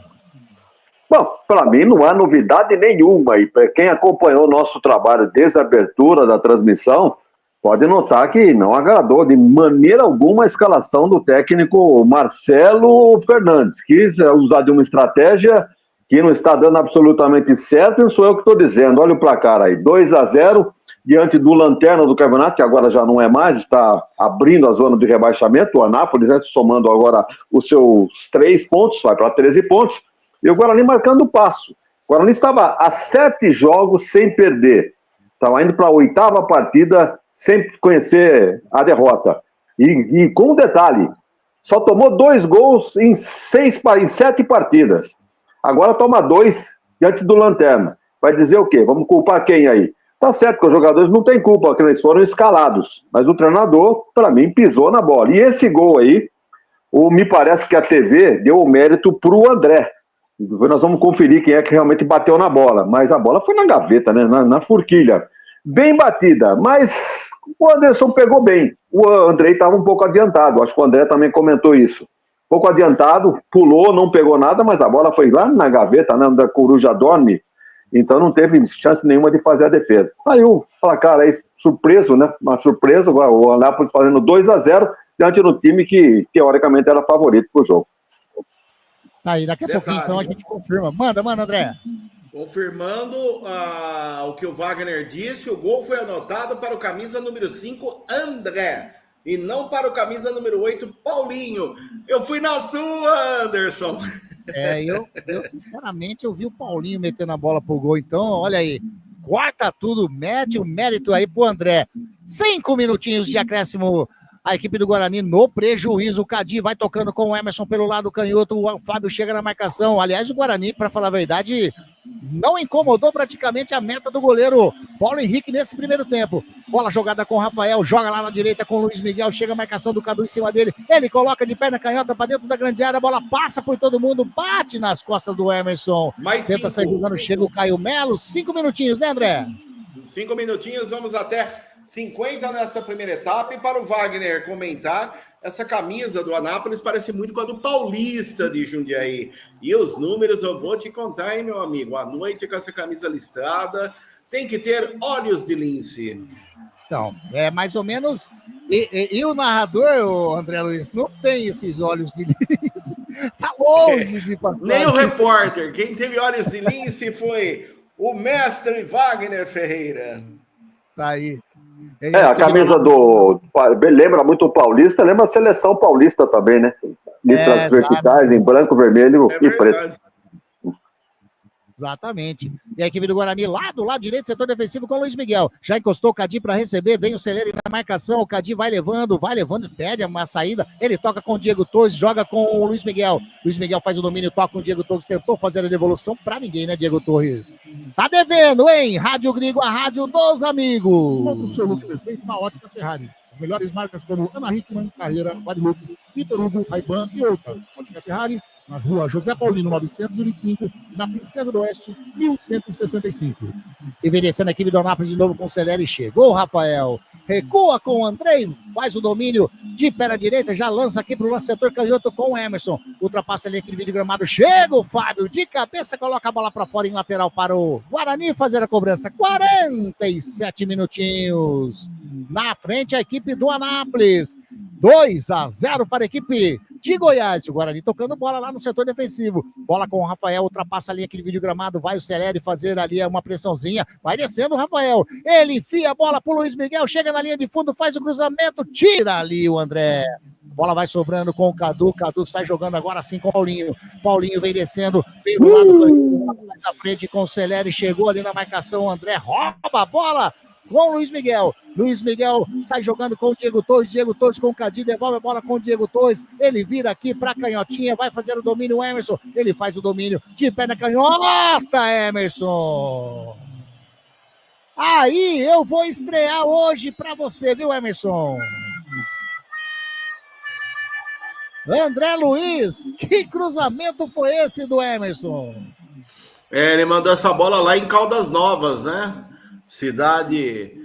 Bom, para mim não há novidade nenhuma. E para quem acompanhou o nosso trabalho desde a abertura da transmissão, pode notar que não agradou de maneira alguma a escalação do técnico Marcelo Fernandes. Quis usar de uma estratégia que não está dando absolutamente certo, e não sou eu que estou dizendo. Olha o placar aí, 2-0, diante do lanterna do campeonato, que agora já não é mais, está abrindo a zona de rebaixamento, o Anápolis, né, somando agora os seus 3 pontos, vai para 13 pontos, E o Guarani marcando passo. O Guarani estava a 7 jogos sem perder. Estava indo para a 8ª partida sem conhecer a derrota. E com um detalhe, só tomou 2 gols em 7 partidas. Agora toma 2 diante do Lanterna. Vai dizer o quê? Vamos culpar quem aí? Tá certo que os jogadores não têm culpa, porque eles foram escalados. Mas o treinador, para mim, pisou na bola. E esse gol aí, me parece que a TV deu o mérito para o André. Nós vamos conferir quem é que realmente bateu na bola. Mas a bola foi na gaveta, né? Na forquilha. Bem batida, mas o Anderson pegou bem. O André estava um pouco adiantado. Acho que o André também comentou isso. Um pouco adiantado, pulou, não pegou nada, mas a bola foi lá na gaveta, né? Onde a coruja dorme. Então não teve chance nenhuma de fazer a defesa. Aí o placar aí, surpreso, né? Uma surpresa, o Anápolis fazendo 2-0 diante do time que teoricamente era favorito pro jogo. Aí, daqui a pouquinho então a gente confirma. Manda, André. Confirmando o que o Wagner disse, o gol foi anotado para o camisa número 5, André, e não para o camisa número 8, Paulinho. Eu fui na sua, Anderson. Eu sinceramente, eu vi o Paulinho metendo a bola pro gol, então, olha aí, corta tudo, mete o mérito aí pro André. 5 minutinhos de acréscimo, a equipe do Guarani no prejuízo. O Cadi vai tocando com o Emerson pelo lado canhoto, o Fábio chega na marcação. Aliás, o Guarani, para falar a verdade, não incomodou praticamente a meta do goleiro Paulo Henrique nesse primeiro tempo. Bola jogada com o Rafael, joga lá na direita com o Luiz Miguel, chega a marcação do Cadu em cima dele, ele coloca de perna canhota para dentro da grande área, a bola passa por todo mundo, bate nas costas do Emerson. Tenta sair jogando, chega o Caio Melo. 5 minutinhos, né, André? 5 minutinhos, vamos até 50 nessa primeira etapa. E para o Wagner comentar, essa camisa do Anápolis parece muito com a do Paulista de Jundiaí. E os números eu vou te contar, hein, meu amigo? À noite com essa camisa listrada, tem que ter olhos de lince. Então, é mais ou menos... E o narrador, o André Luiz, não tem esses olhos de lince. Tá longe de passar. Nem o repórter. Quem teve olhos de lince foi o mestre Wagner Ferreira. Tá aí. A camisa lembra muito o Paulista, lembra a seleção paulista também, né? Listras verticais em branco, vermelho e preto. Exatamente. E a equipe do Guarani lá do lado direito, setor defensivo com o Luiz Miguel. Já encostou o Cadi para receber, vem o Celeri na marcação, o Cadi vai levando, pede uma saída, ele toca com o Diego Torres, joga com o Luiz Miguel. Luiz Miguel faz o domínio, toca com o Diego Torres, tentou fazer a devolução para ninguém, né, Diego Torres? Tá devendo, hein? Rádio Grigo, a rádio dos amigos. Todo o seu look perfeito na Ótica Ferrari. As melhores marcas como Ana Hickman, Carreira, Guadalupe, Vitor Hugo, Ray-Ban e outras. Ótica Ferrari, na rua José Paulino, 925, na Princesa do Oeste, 1165. Envelhecendo a equipe do Anápolis de novo com o Celeri. Chegou o Rafael. Recua com o Andrei. Faz o domínio de pé na direita. Já lança aqui para o setor canhoto com o Emerson. Ultrapassa ali aquele vídeo gramado. Chega o Fábio. De cabeça, coloca a bola para fora em lateral para o Guarani fazer a cobrança. 47 minutinhos. Na frente a equipe do Anápolis. 2-0 para a equipe de Goiás. O Guarani tocando bola lá no setor defensivo. Bola com o Rafael, ultrapassa ali aquele vídeo gramado, vai o Celeri fazer ali uma pressãozinha, vai descendo o Rafael, ele enfia a bola pro Luiz Miguel, chega na linha de fundo, faz o cruzamento, tira ali o André. A bola vai sobrando com o Cadu sai jogando agora sim com o Paulinho vem descendo, vem do lado mais à frente com o Celeri, chegou ali na marcação, o André rouba a bola com o Luiz Miguel. Luiz Miguel sai jogando com o Diego Torres com o Cadi, devolve a bola com o Diego Torres, ele vira aqui para canhotinha, vai fazer o domínio, o Emerson, ele faz o domínio de perna canhota, Emerson. Aí eu vou estrear hoje para você, viu, Emerson? André Luiz, que cruzamento foi esse do Emerson? Ele mandou essa bola lá em Caldas Novas, né? Cidade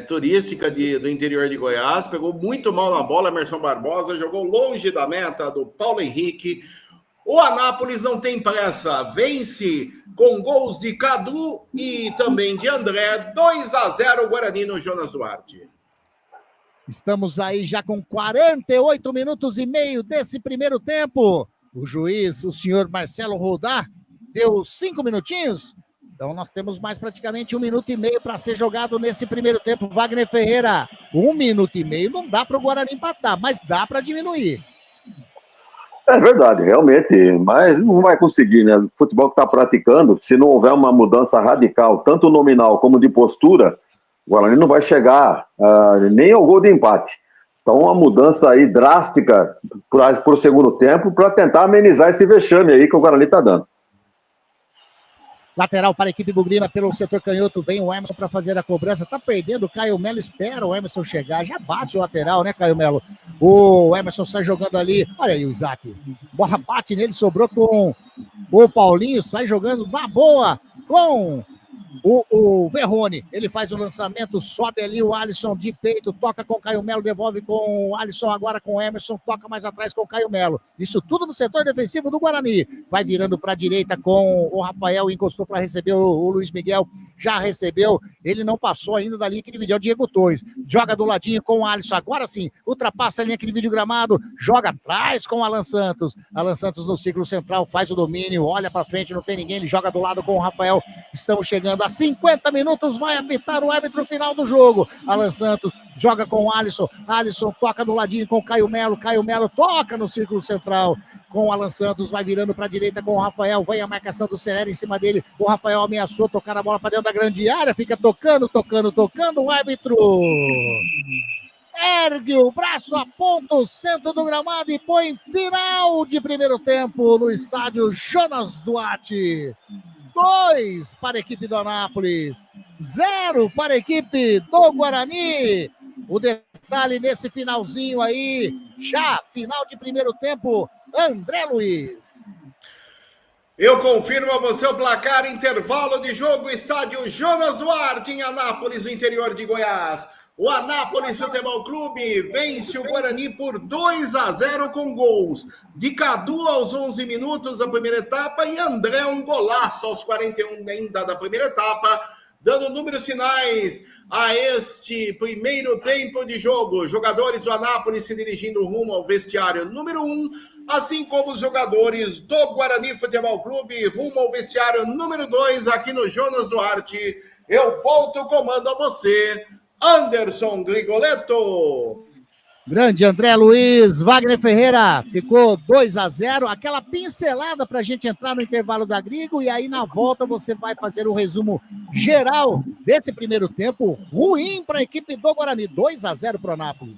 turística do interior de Goiás, pegou muito mal na bola, Emerson Barbosa, jogou longe da meta do Paulo Henrique. O Anápolis não tem pressa, vence com gols de Cadu e também de André, 2-0 Guarani no Jonas Duarte. Estamos aí já com 48 minutos e meio desse primeiro tempo. O juiz, o senhor Marcelo Rodar, deu 5 minutinhos. Então nós temos mais praticamente 1 minuto e meio para ser jogado nesse primeiro tempo. Wagner Ferreira, 1 minuto e meio não dá para o Guarani empatar, mas dá para diminuir. É verdade, realmente, mas não vai conseguir, né? O futebol que está praticando, se não houver uma mudança radical, tanto nominal como de postura, o Guarani não vai chegar nem ao gol de empate. Então, uma mudança aí drástica para o segundo tempo, para tentar amenizar esse vexame aí que o Guarani está dando. Lateral para a equipe bugrina pelo setor canhoto. Vem o Emerson para fazer a cobrança. Tá perdendo o Caio Melo. Espera o Emerson chegar. Já bate o lateral, né, Caio Melo? O Emerson sai jogando ali. Olha aí o Isaac. Bola bate nele. Sobrou com o Paulinho. Sai jogando na boa com o Verrone. Ele faz o lançamento. Sobe ali o Alisson de peito. Toca com o Caio Melo. Devolve com o Alisson. Agora com o Emerson. Toca mais atrás com o Caio Melo. Isso tudo no setor defensivo do Guarani. Vai virando para a direita com o Rafael. Encostou para receber o Luiz Miguel. Já recebeu. Ele não passou ainda da linha que dividiu o Diego Torres. Joga do ladinho com o Alisson. Agora sim. Ultrapassa a linha que divide o gramado. Joga atrás com o Alan Santos. Alan Santos no círculo central. Faz o domínio. Olha para frente. Não tem ninguém. Ele joga do lado com o Rafael. Estamos chegando a 50 minutos. Vai apitar o árbitro final do jogo. Alan Santos joga com o Alisson. Alisson toca do ladinho com o Caio Melo. Caio Melo toca no círculo central com o Alan Santos, vai virando para a direita com o Rafael, vem a marcação do Celera em cima dele, o Rafael ameaçou tocar a bola para dentro da grande área, fica tocando, o árbitro ergue o braço, aponta o centro do gramado e põe final de primeiro tempo no estádio Jonas Duarte. 2 para a equipe do Anápolis, 0 para a equipe do Guarani. O detalhe nesse finalzinho aí, já final de primeiro tempo, André Luiz. Eu confirmo a você o placar, intervalo de jogo, estádio Jonas Duarte, em Anápolis, no interior de Goiás. O Anápolis Futebol Clube vence o Guarani por 2-0 com gols de Cadu aos 11 minutos da primeira etapa e André um golaço aos 41 ainda da primeira etapa, dando números finais a este primeiro tempo de jogo. Jogadores do Anápolis se dirigindo rumo ao vestiário número 1, assim como os jogadores do Guarani Futebol Clube rumo ao vestiário número 2 aqui no Jonas Duarte. Eu volto o comando a você, Anderson Grigoletto. Grande André Luiz, Wagner Ferreira, ficou 2-0, aquela pincelada para a gente entrar no intervalo da Grigo, e aí na volta você vai fazer o resumo geral desse primeiro tempo ruim para a equipe do Guarani, 2-0 para o Anápolis.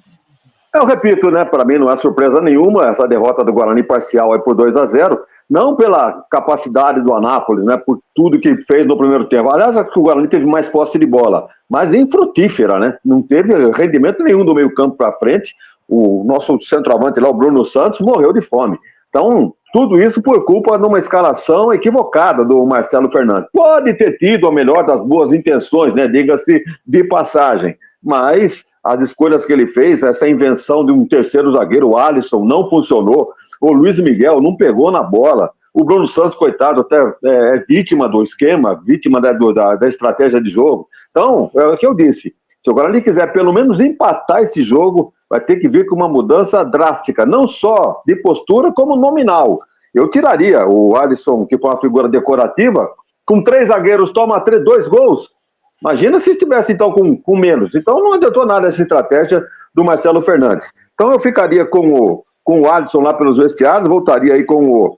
Eu repito, né, para mim não é surpresa nenhuma essa derrota do Guarani parcial aí por 2-0, não pela capacidade do Anápolis, né, por tudo que fez no primeiro tempo. Aliás, acho que o Guarani teve mais posse de bola, mas infrutífera, né? Não teve rendimento nenhum do meio campo para frente. O nosso centroavante lá, o Bruno Santos, morreu de fome. Então, tudo isso por culpa de uma escalação equivocada do Marcelo Fernandes. Pode ter tido a melhor das boas intenções, né? Diga-se de passagem, mas as escolhas que ele fez, essa invenção de um terceiro zagueiro, o Alisson, não funcionou. O Luiz Miguel não pegou na bola. O Bruno Santos, coitado, até é vítima do esquema, vítima da estratégia de jogo. Então, é o que eu disse. Se o Guarani quiser pelo menos empatar esse jogo, vai ter que vir com uma mudança drástica, não só de postura, como nominal. Eu tiraria o Alisson, que foi uma figura decorativa, com 3 zagueiros, toma 2 gols. Imagina se estivesse, então, com menos. Então, não adiantou nada essa estratégia do Marcelo Fernandes. Então, eu ficaria com o Alisson lá pelos vestiários, voltaria aí com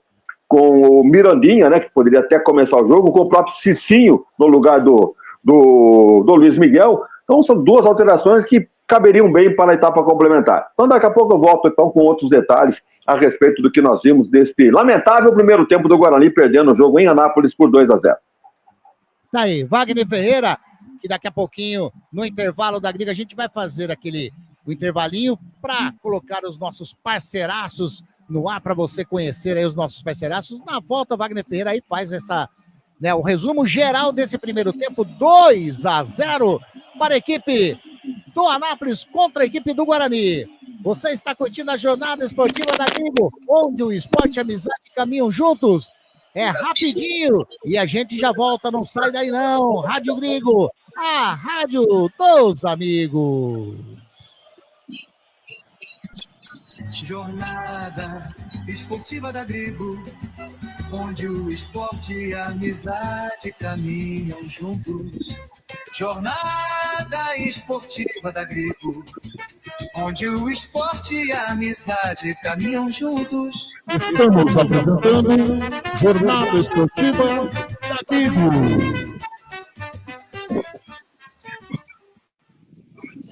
o Mirandinha, né, que poderia até começar o jogo, com o próprio Cicinho no lugar do Luiz Miguel. Então, são 2 alterações que caberiam bem para a etapa complementar. Então, daqui a pouco eu volto, então, com outros detalhes a respeito do que nós vimos deste lamentável primeiro tempo do Guarani, perdendo o jogo em Anápolis por 2-0. Tá aí, Wagner Ferreira, que daqui a pouquinho, no intervalo da Griga, a gente vai fazer o intervalinho para colocar os nossos parceiraços no ar, para você conhecer aí os nossos parceiraços. Na volta, Wagner Ferreira aí faz o resumo geral desse primeiro tempo, 2-0 para a equipe do Anápolis contra a equipe do Guarani. Você está curtindo a jornada esportiva da Grigo, onde o esporte e a amizade caminham juntos. É rapidinho e a gente já volta, não sai daí não. Rádio Grigo, a rádio dos amigos. Jornada esportiva da Grigo, onde o esporte e a amizade caminham juntos. Jornada esportiva da Grigo, onde o esporte e a amizade caminham juntos. Estamos apresentando Jornada Esportiva da Trigo.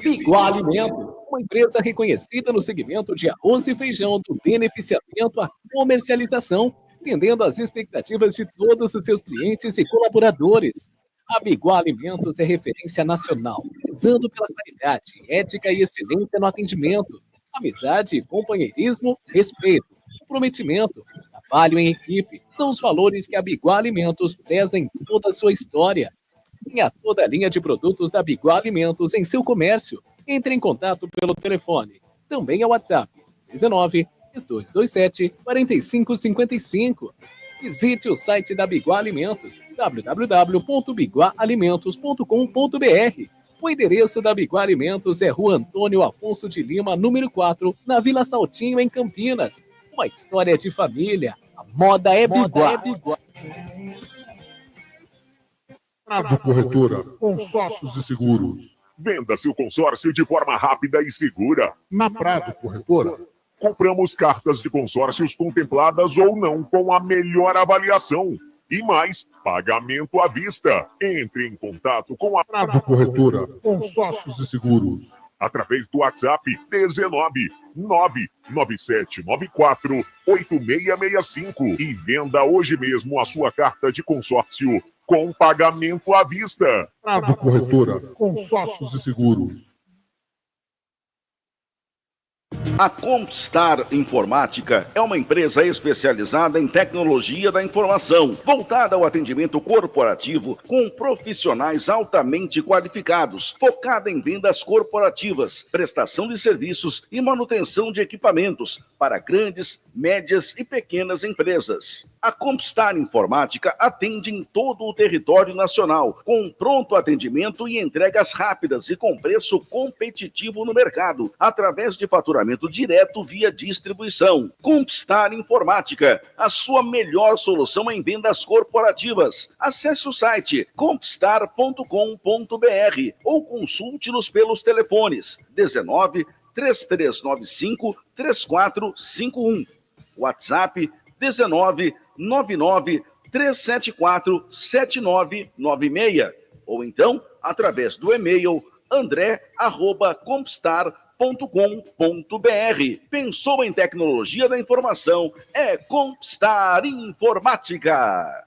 Biguá Alimentos, uma empresa reconhecida no segmento de arroz e feijão, do beneficiamento à comercialização, atendendo às expectativas de todos os seus clientes e colaboradores. A Biguá Alimentos é referência nacional, prezando pela qualidade, ética e excelência no atendimento, amizade, companheirismo, respeito, comprometimento, trabalho em equipe. São os valores que a Biguá Alimentos preza em toda a sua história. Tenha toda a linha de produtos da Biguá Alimentos em seu comércio. Entre em contato pelo telefone. Também é o WhatsApp 19-3227-4555. Visite o site da Biguá Alimentos, www.biguaalimentos.com.br. O endereço da Biguá Alimentos é Rua Antônio Afonso de Lima, número 4, na Vila Saltinho, em Campinas. Uma história de família. A moda é Biguá. Prado Corretora, consórcios e seguros. Venda seu consórcio de forma rápida e segura. Na Prado Corretora, compramos cartas de consórcios contempladas ou não com a melhor avaliação. E mais, pagamento à vista. Entre em contato com a Prado Corretora, consórcios e seguros. Através do WhatsApp 19997948665 e venda hoje mesmo a sua carta de consórcio com pagamento à vista. Prado Corretora, consórcios e seguros. A Compstar Informática é uma empresa especializada em tecnologia da informação, voltada ao atendimento corporativo com profissionais altamente qualificados, focada em vendas corporativas, prestação de serviços e manutenção de equipamentos para grandes, médias e pequenas empresas. A Compstar Informática atende em todo o território nacional, com pronto atendimento e entregas rápidas e com preço competitivo no mercado, através de faturamento direto via distribuição. Compstar Informática, a sua melhor solução em vendas corporativas. Acesse o site compstar.com.br ou consulte-nos pelos telefones 19 3395 3451, WhatsApp 19 99 374 7996, ou então através do e-mail andré@compstar.com.br. Pensou em tecnologia da informação? É Compstar Informática.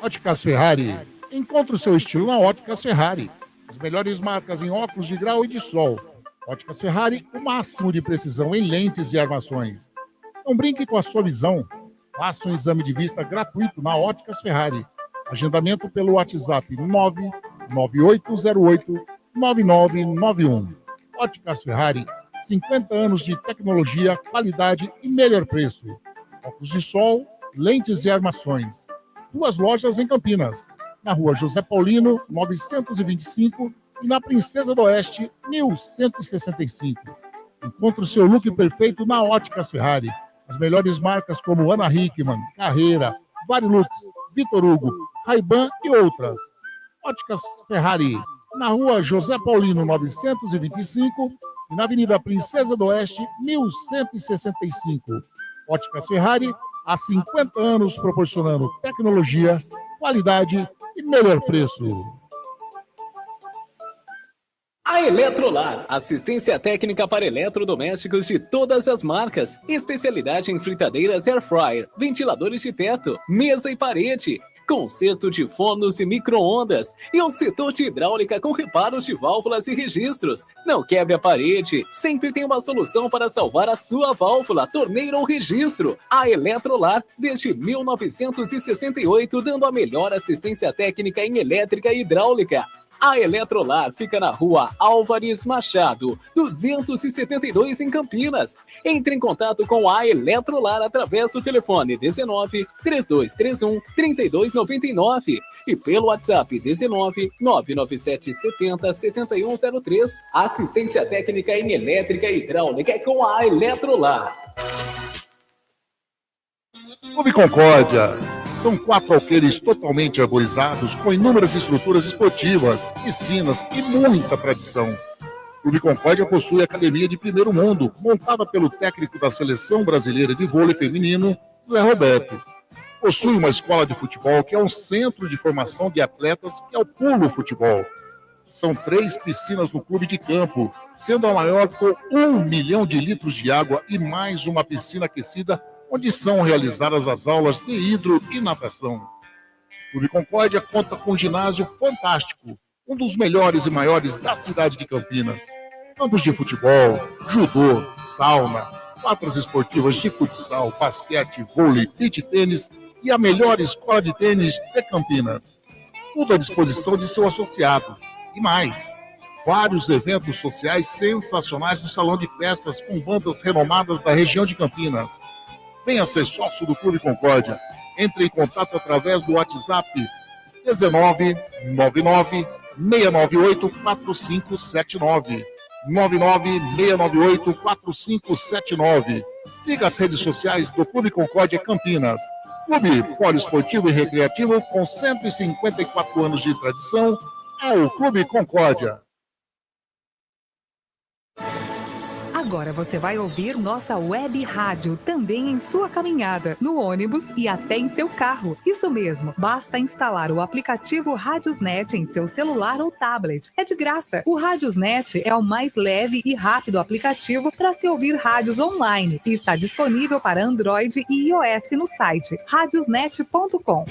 Óticas Ferrari. Encontre o seu estilo na Óticas Ferrari. As melhores marcas em óculos de grau e de sol. Óticas Ferrari, o máximo de precisão em lentes e armações. Não brinque com a sua visão. Faça um exame de vista gratuito na Óticas Ferrari. Agendamento pelo WhatsApp 99808-9991. Óticas Ferrari, 50 anos de tecnologia, qualidade e melhor preço. Óculos de sol, lentes e armações. 2 lojas em Campinas, na Rua José Paulino, 925, e na Princesa do Oeste, 1165. Encontre o seu look perfeito na Óticas Ferrari. As melhores marcas como Ana Hickman, Carreira, Varilux, Vitor Hugo, Ray-Ban e outras. Óticas Ferrari, na Rua José Paulino, 925, e na Avenida Princesa do Oeste, 1165. Óticas Ferrari, há 50 anos proporcionando tecnologia, qualidade e melhor preço. A Eletrolar, assistência técnica para eletrodomésticos de todas as marcas, especialidade em fritadeiras air fryer, ventiladores de teto, mesa e parede, conserto de fornos e micro-ondas e um setor de hidráulica com reparos de válvulas e registros. Não quebre a parede, sempre tem uma solução para salvar a sua válvula, torneira ou registro. A Eletrolar, desde 1968, dando a melhor assistência técnica em elétrica e hidráulica. A Eletrolar fica na Rua Álvares Machado, 272 em Campinas. Entre em contato com a Eletrolar através do telefone 19 3231 3299 e pelo WhatsApp 19 997 70 7103. Assistência técnica em elétrica e hidráulica é com a Eletrolar. Clube Concórdia, São 4 alqueires totalmente arborizados, com inúmeras estruturas esportivas, piscinas e muita tradição. O Clube Concórdia possui academia de primeiro mundo, montada pelo técnico da Seleção Brasileira de Vôlei Feminino, Zé Roberto. Possui uma escola de futebol que é um centro de formação de atletas, que é o Pulo Futebol. São 3 piscinas no clube de campo, sendo a maior com 1 milhão de litros de água e mais uma piscina aquecida, onde são realizadas as aulas de hidro e natação. O Clube Concórdia conta com um ginásio fantástico, um dos melhores e maiores da cidade de Campinas. Campos de futebol, judô, sauna, quadras esportivas de futsal, basquete, vôlei, beach tênis e a melhor escola de tênis de Campinas. Tudo à disposição de seu associado. E mais, vários eventos sociais sensacionais no salão de festas com bandas renomadas da região de Campinas. Venha ser sócio do Clube Concórdia. Entre em contato através do WhatsApp 1999 698 4579. 99698 4579. Siga as redes sociais do Clube Concórdia Campinas. Clube poliesportivo e recreativo com 154 anos de tradição, é o Clube Concórdia. Agora você vai ouvir nossa web rádio também em sua caminhada, no ônibus e até em seu carro. Isso mesmo, basta instalar o aplicativo Radiosnet em seu celular ou tablet. É de graça. O Radiosnet é o mais leve e rápido aplicativo para se ouvir rádios online e está disponível para Android e iOS no site radiosnet.com.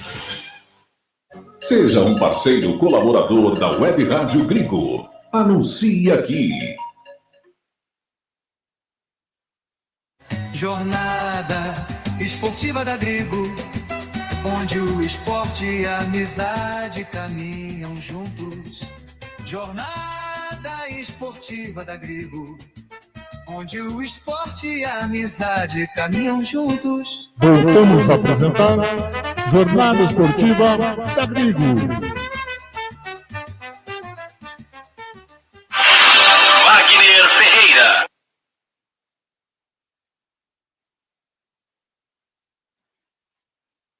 Seja um parceiro colaborador da Web Rádio Gringo. Anuncie aqui. Jornada Esportiva da Grigo, onde o esporte e a amizade caminham juntos. Jornada Esportiva da Grigo, onde o esporte e a amizade caminham juntos. Voltamos a apresentar Jornada Esportiva da Grigo. Wagner Ferreira.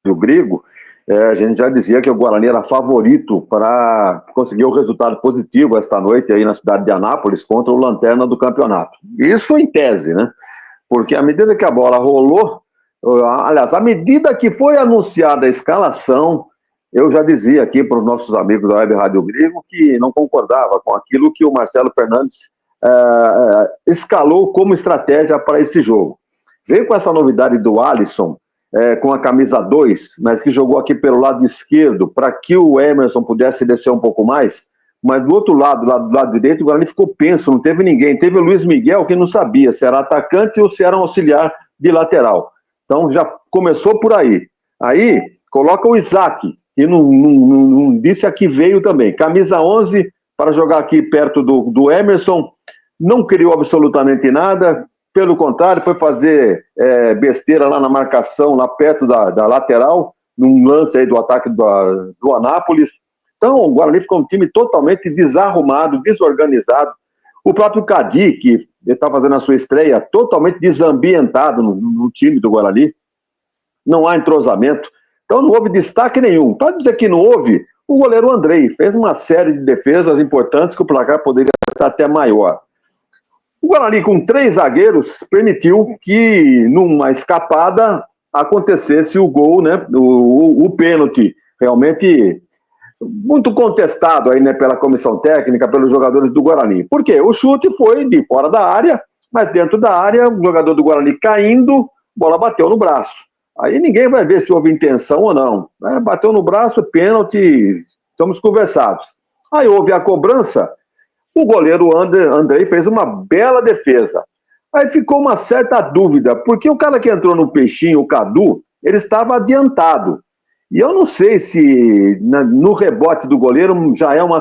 Do Grigo, a gente já dizia que o Guarani era favorito para conseguir um resultado positivo esta noite aí na cidade de Anápolis contra o Lanterna do campeonato. Isso em tese, né? Porque à medida que a bola rolou, aliás, à medida que foi anunciada a escalação, eu já dizia aqui para os nossos amigos da Web Rádio Grigo que não concordava com aquilo que o Marcelo Fernandes escalou como estratégia para esse jogo. Veio com essa novidade do Alisson, com a camisa 2, mas que jogou aqui pelo lado esquerdo, para que o Emerson pudesse descer um pouco mais, mas do outro lado, do lado direito, o Guarani ficou penso, não teve ninguém. Teve o Luiz Miguel, que não sabia se era atacante ou se era um auxiliar de lateral. Então já começou por aí. Aí coloca o Isaac, que não disse a que veio também. Camisa 11, para jogar aqui perto do Emerson, não criou absolutamente nada. Pelo contrário, foi fazer besteira lá na marcação, lá perto da lateral, num lance aí do ataque do Anápolis. Então, o Guarani ficou um time totalmente desarrumado, desorganizado. O próprio Cadi, que está fazendo a sua estreia, totalmente desambientado no time do Guarani. Não há entrosamento. Então, não houve destaque nenhum. Para dizer que não houve, o goleiro Andrei fez uma série de defesas importantes que o placar poderia estar até maior. O Guarani, com 3 zagueiros, permitiu que, numa escapada, acontecesse o gol, né? O pênalti, realmente muito contestado aí, né, pela comissão técnica, pelos jogadores do Guarani. Por quê? O chute foi de fora da área, mas dentro da área, o jogador do Guarani caindo, a bola bateu no braço. Aí ninguém vai ver se houve intenção ou não. Bateu no braço, pênalti, estamos conversados. Aí houve a cobrança. O goleiro Andrei fez uma bela defesa. Aí ficou uma certa dúvida, porque o cara que entrou no peixinho, o Cadu, ele estava adiantado. E eu não sei se no rebote do goleiro já é um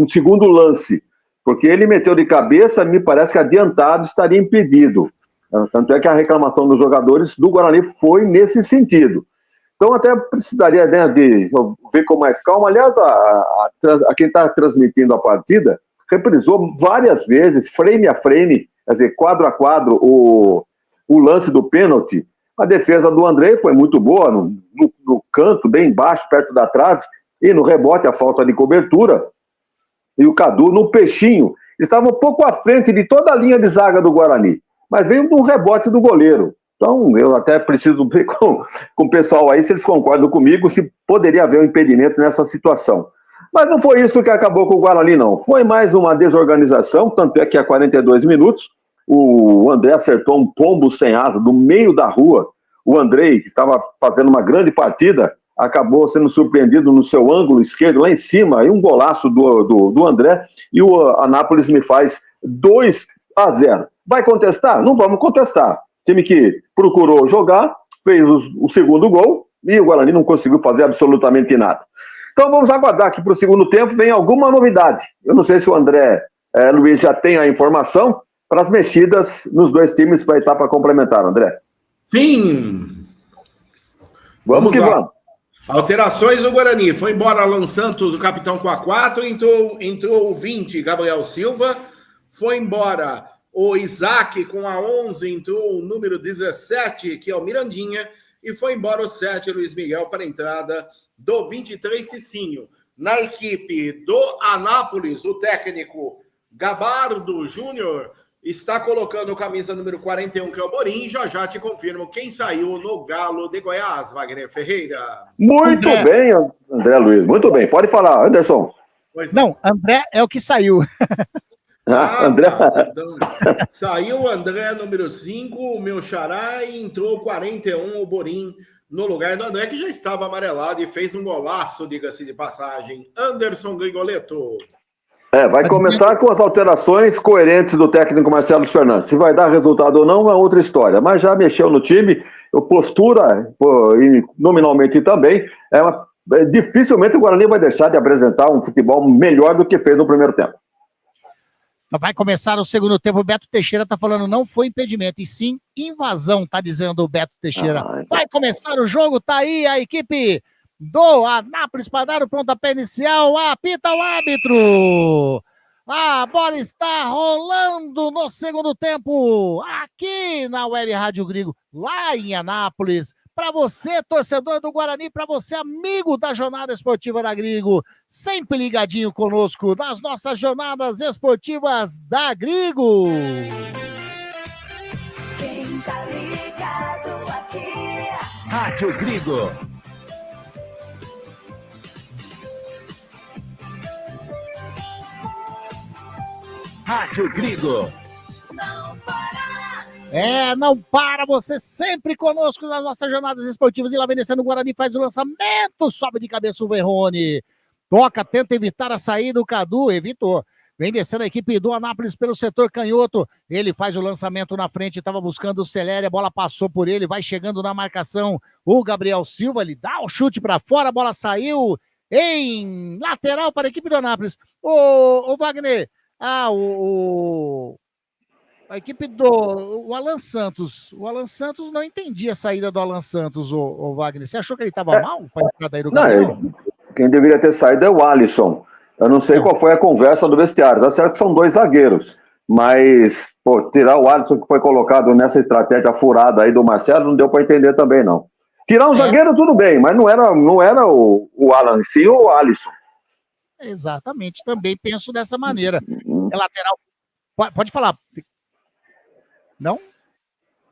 segundo lance, porque ele meteu de cabeça, me parece que adiantado estaria impedido. Tanto é que a reclamação dos jogadores do Guarani foi nesse sentido. Então até precisaria, né, de ver com mais calma. Aliás, a quem está transmitindo a partida reprisou várias vezes, frame a frame, quer dizer, quadro a quadro, o lance do pênalti, A defesa do André foi muito boa, no canto, bem embaixo, perto da trave, e no rebote, a falta de cobertura. E o Cadu, no peixinho, estava um pouco à frente de toda a linha de zaga do Guarani, mas veio um rebote do goleiro. Então, eu até preciso ver com o pessoal aí, se eles concordam comigo, se poderia haver um impedimento nessa situação. Mas não foi isso que acabou com o Guarani, não. Foi mais uma desorganização, tanto é que a 42 minutos, o André acertou um pombo sem asa do meio da rua. O Andrei, que estava fazendo uma grande partida, acabou sendo surpreendido no seu ângulo esquerdo, lá em cima, e um golaço do André, e o Anápolis me faz 2-0. Vai contestar? Não vamos contestar. Time que procurou jogar, fez o segundo gol, e o Guarani não conseguiu fazer absolutamente nada. Então vamos aguardar que para o segundo tempo vem alguma novidade. Eu não sei se o André Luiz já tem a informação para as mexidas nos dois times para a etapa complementar, André. Sim! Vamos que lá. vamos. Alterações do Guarani. Foi embora Alan Santos, o capitão, com a 4. Entrou o 20, Gabriel Silva. Foi embora o Isaac com a 11. Entrou o número 17, que é o Mirandinha. E foi embora o 7, Luiz Miguel, para a entrada do 23, Cicinho. Na equipe do Anápolis, o técnico Gabardo Júnior está colocando a camisa número 41, que é o Borim. Já te confirmo quem saiu no Galo de Goiás, Wagner Ferreira. Muito bem, André Luiz. Muito bem. Pode falar, Anderson. Não, André é o que saiu. André. Então, saiu o André, número 5, o meu xará, e entrou 41, o Borim, no lugar do André, que já estava amarelado e fez um golaço, diga-se de passagem. Anderson Grigoletto. Vai começar com as alterações coerentes do técnico Marcelo Fernandes. Se vai dar resultado ou não é outra história, mas já mexeu no time, postura, e nominalmente também, dificilmente o Guarani vai deixar de apresentar um futebol melhor do que fez no primeiro tempo. Vai começar o segundo tempo, o Beto Teixeira está falando não foi impedimento, e sim invasão, está dizendo o Beto Teixeira. Vai começar o jogo, tá aí a equipe do Anápolis para dar o pontapé inicial, apita o árbitro. A bola está rolando no segundo tempo, aqui na Web Rádio Grigo, lá em Anápolis. Para você, torcedor do Guarani, para você, amigo da Jornada Esportiva da Grigo, sempre ligadinho conosco nas nossas jornadas esportivas da Grigo. Quem tá ligado aqui? Rádio Grigo. Rádio Grigo. Não para, você sempre conosco nas nossas jornadas esportivas. E lá vem descendo o Guarani, faz o lançamento, sobe de cabeça o Verrone. Toca, tenta evitar a saída, o Cadu evitou. Vem descendo a equipe do Anápolis pelo setor canhoto. Ele faz o lançamento na frente, estava buscando o Celeri, a bola passou por ele, vai chegando na marcação. O Gabriel Silva, ele dá o chute para fora, a bola saiu em lateral para a equipe do Anápolis. O Wagner, a equipe do Alan Santos. O Alan Santos não entendia a saída do Alan Santos, o Wagner. Você achou que ele estava mal para entrar daí do Gabriel? Quem deveria ter saído é o Alisson. Eu não sei qual foi a conversa do vestiário. Tá certo que são dois zagueiros, mas tirar o Alisson que foi colocado nessa estratégia furada aí do Marcelo não deu para entender também, não. Tirar um zagueiro tudo bem, mas não era o Alan, sim o Alisson. Exatamente, também penso dessa maneira. É lateral. Pode falar. Não?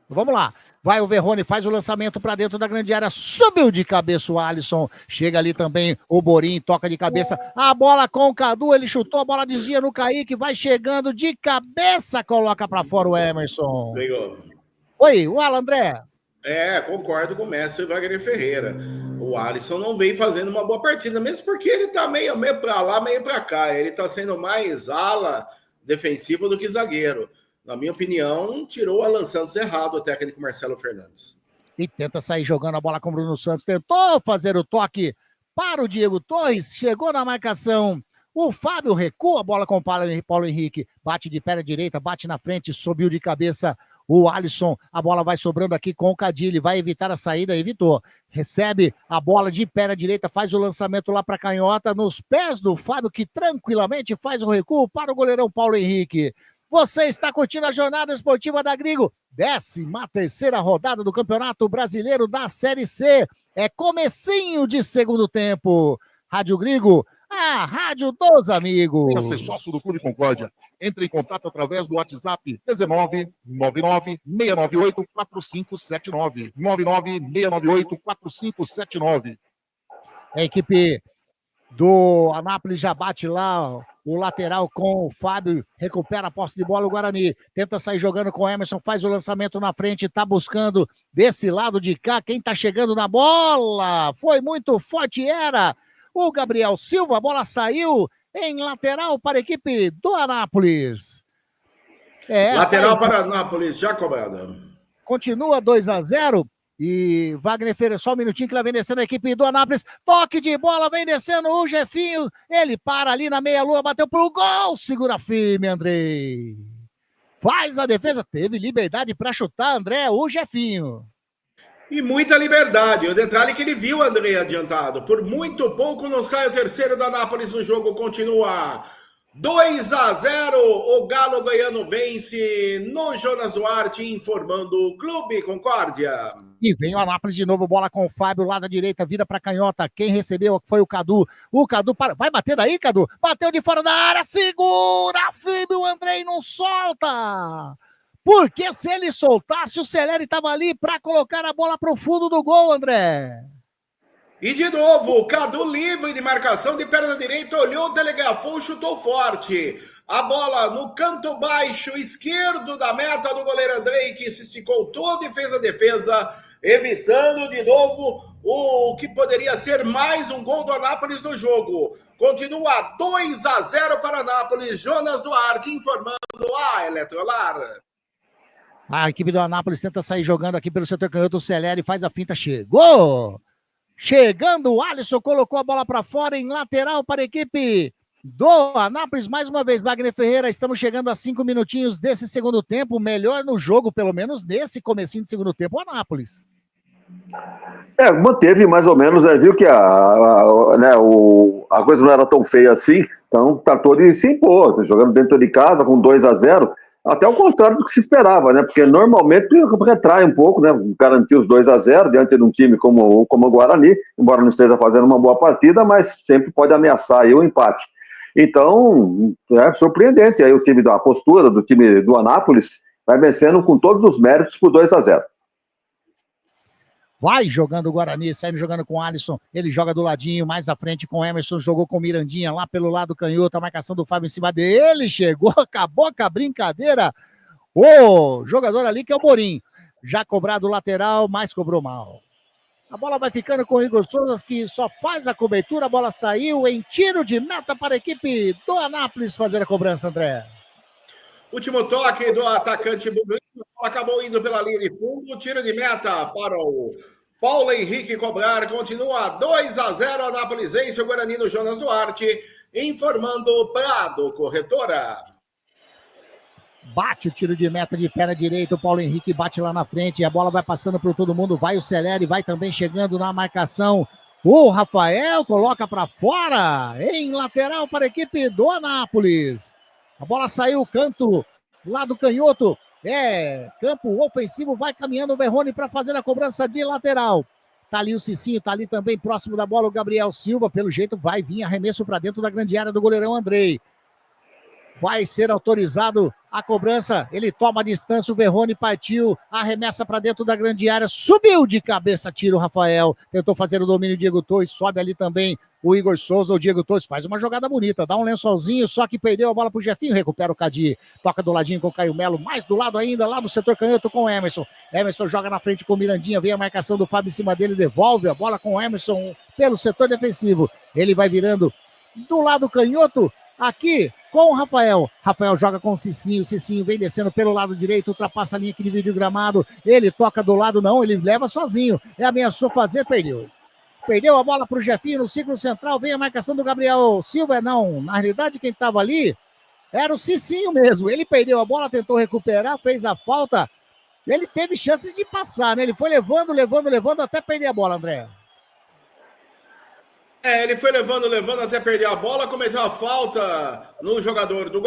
Vamos lá. Vai o Verrone, faz o lançamento para dentro da grande área. Subiu de cabeça o Alisson. Chega ali também o Borim, toca de cabeça. A bola com o Cadu, ele chutou, a bola desvia no Kaique, vai chegando de cabeça, coloca para fora o Emerson. Legal. Oi, o Alan André. Concordo com o mestre Wagner Ferreira. O Alisson não vem fazendo uma boa partida, mesmo porque ele tá meio para lá, meio para cá. Ele tá sendo mais ala defensivo do que zagueiro. Na minha opinião, tirou o Alan Santos errado, o técnico Marcelo Fernandes. E tenta sair jogando a bola com o Bruno Santos. Tentou fazer o toque para o Diego Torres. Chegou na marcação. O Fábio recua a bola com o Paulo Henrique. Bate de perna direita, bate na frente, subiu de cabeça o Alisson. A bola vai sobrando aqui com o Cadilli. Vai evitar a saída, evitou. Recebe a bola de perna direita, faz o lançamento lá para a canhota. Nos pés do Fábio, que tranquilamente faz o recuo para o goleirão Paulo Henrique. Você está curtindo a Jornada Esportiva da Grigo. 13ª rodada do Campeonato Brasileiro da Série C. É comecinho de segundo tempo. Rádio Grigo, a rádio dos amigos. Venha ser sócio do Clube Concórdia. Entre em contato através do WhatsApp 19-99-698-4579. 99-698-4579. A equipe do Anápolis já bate lá o lateral com o Fábio, recupera a posse de bola o Guarani, tenta sair jogando com o Emerson, faz o lançamento na frente, tá buscando desse lado de cá, quem tá chegando na bola, foi muito forte, era o Gabriel Silva, a bola saiu em lateral para a equipe do Anápolis. Lateral para Anápolis, já cobrada. Continua 2-0. E Wagner Ferreira, só um minutinho que ela vem descendo a equipe do Anápolis. Toque de bola, vem descendo o Jefinho. Ele para ali na meia-lua, bateu pro gol. Segura firme, Andrei. Faz a defesa, teve liberdade para chutar, André, o Jefinho. E muita liberdade. O detalhe é que ele viu o André adiantado. Por muito pouco não sai o terceiro do Anápolis no jogo. Continua 2-0. O Galo Goiano vence no Jonas Duarte, informando o Clube Concórdia. E vem o Anápolis de novo, bola com o Fábio lá da direita, vira para canhota. Quem recebeu foi o Cadu. O Cadu vai bater daí, Cadu. Bateu de fora da área, segura, firme, o Andrei não solta. Porque se ele soltasse, o Celeri estava ali para colocar a bola para o fundo do gol, André. E de novo, o Cadu livre de marcação de perna direita, olhou, telegrafou, chutou forte. A bola no canto baixo esquerdo da meta do goleiro Andrei, que se esticou todo e fez a defesa, evitando de novo o que poderia ser mais um gol do Anápolis no jogo. Continua 2-0 para Anápolis. Jonas Duarte informando a Eletrolar. A equipe do Anápolis tenta sair jogando aqui pelo setor canhoto, o Celeri faz a finta, chegou! Chegando, o Alisson colocou a bola para fora em lateral para a equipe do Anápolis. Mais uma vez, Wagner Ferreira, estamos chegando a 5 minutinhos desse segundo tempo, melhor no jogo, pelo menos nesse comecinho de segundo tempo, o Anápolis. Manteve mais ou menos, viu que a coisa não era tão feia assim, então tratou de se impor, jogando dentro de casa com 2-0, até o contrário do que se esperava, né? Porque normalmente retrai um pouco, né? Garantir os 2-0 diante de um time como o Guarani, embora não esteja fazendo uma boa partida, mas sempre pode ameaçar aí o empate. Então, é surpreendente aí a postura do time do Anápolis, vai vencendo com todos os méritos por 2-0. Vai jogando o Guarani, saindo jogando com o Alisson, ele joga do ladinho, mais à frente com o Emerson, jogou com o Mirandinha lá pelo lado canhoto, a marcação do Fábio em cima dele, chegou, acabou com a brincadeira, o jogador ali que é o Morim, já cobrado o lateral, mas cobrou mal. A bola vai ficando com o Igor Souza, que só faz a cobertura, a bola saiu em tiro de meta para a equipe do Anápolis fazer a cobrança, André. Último toque do atacante Bugrino, acabou indo pela linha de fundo, tiro de meta para o Paulo Henrique cobrar, continua 2-0, Anápolis, o Guarani no Jonas Duarte, informando o Prado Corretora. Bate o tiro de meta de perna direita, o Paulo Henrique bate lá na frente, a bola vai passando por todo mundo, vai o Celeri, vai também chegando na marcação, o Rafael coloca para fora, em lateral para a equipe do Anápolis. A bola saiu, canto lá do canhoto, campo ofensivo, vai caminhando o Verrone para fazer a cobrança de lateral. Tá ali o Cicinho, tá ali também próximo da bola o Gabriel Silva, pelo jeito vai vir arremesso para dentro da grande área do goleirão Andrei. Vai ser autorizado a cobrança, ele toma a distância, o Verrone partiu, arremessa para dentro da grande área, subiu de cabeça, tira o Rafael, tentou fazer o domínio, o Diego Torres, sobe ali também o Igor Souza, o Diego Torres faz uma jogada bonita, dá um lençolzinho, só que perdeu a bola pro Jefinho, recupera o Cadi, toca do ladinho com o Caio Melo, mais do lado ainda, lá no setor canhoto com o Emerson. Emerson joga na frente com o Mirandinha, vem a marcação do Fábio em cima dele, devolve a bola com o Emerson pelo setor defensivo. Ele vai virando do lado canhoto, aqui com o Rafael. Rafael joga com o Cicinho vem descendo pelo lado direito, ultrapassa a linha que divide o gramado, ele toca do lado, não, ele leva sozinho, ameaçou fazer, perdeu. Perdeu a bola para o Jefinho no círculo central, vem a marcação do Gabriel Silva, não, na realidade quem estava ali era o Cicinho mesmo, ele perdeu a bola, tentou recuperar, fez a falta, ele teve chances de passar, né? Ele foi levando, até perder a bola, André. Ele foi levando até perder a bola, cometeu a falta no jogador do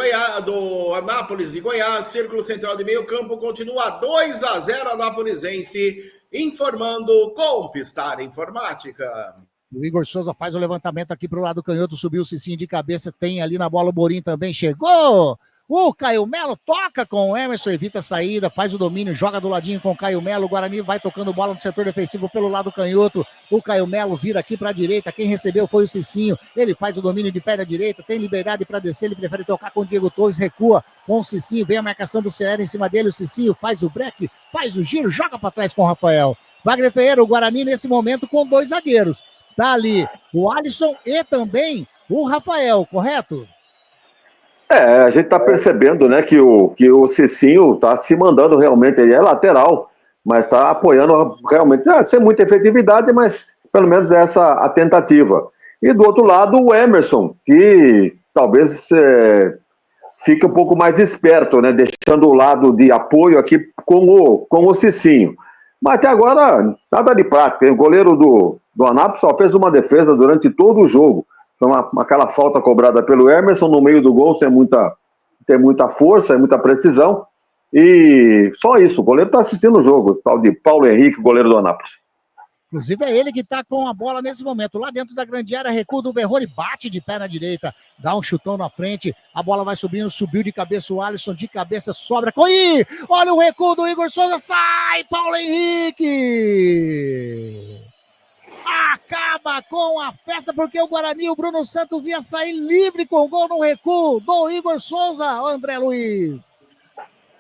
Anápolis de Goiás, círculo central de meio campo, continua 2-0 Anápolisense, informando com Pistar Informática. O Igor Souza faz o levantamento aqui pro lado canhoto, subiu o Cicinho de cabeça, tem ali na bola o Borim também, chegou! O Caio Melo toca com o Emerson, evita a saída, faz o domínio, joga do ladinho com o Caio Melo. O Guarani vai tocando bola no setor defensivo pelo lado canhoto. O Caio Melo vira aqui para a direita. Quem recebeu foi o Cicinho. Ele faz o domínio de perna direita, tem liberdade para descer. Ele prefere tocar com o Diego Torres, recua com o Cicinho. Vem a marcação do CR em cima dele. O Cicinho faz o break, faz o giro, joga para trás com o Rafael. Wagner Ferreira, o Guarani nesse momento com 2 zagueiros. Tá ali o Alisson e também o Rafael, correto? A gente tá percebendo, né, que o Cicinho tá se mandando realmente, ele é lateral, mas tá apoiando realmente, sem muita efetividade, mas pelo menos essa a tentativa. E do outro lado, o Emerson, que talvez fique um pouco mais esperto, né, deixando o lado de apoio aqui com o Cicinho. Mas até agora, nada de prática. O goleiro do Anápolis só fez uma defesa durante todo o jogo. Então, aquela falta cobrada pelo Emerson no meio do gol, sem muita força, sem muita precisão. E só isso, o goleiro está assistindo o jogo, o tal de Paulo Henrique, goleiro do Anápolis. Inclusive é ele que está com a bola nesse momento. Lá dentro da grande área, recua do Verrone, bate de pé na direita, dá um chutão na frente, a bola vai subindo, subiu de cabeça o Alisson, de cabeça sobra. Olha o recuo do Igor Souza, sai Paulo Henrique! Acaba com a festa, porque o Guarani, o Bruno Santos ia sair livre com o gol no recuo do Igor Souza, André Luiz.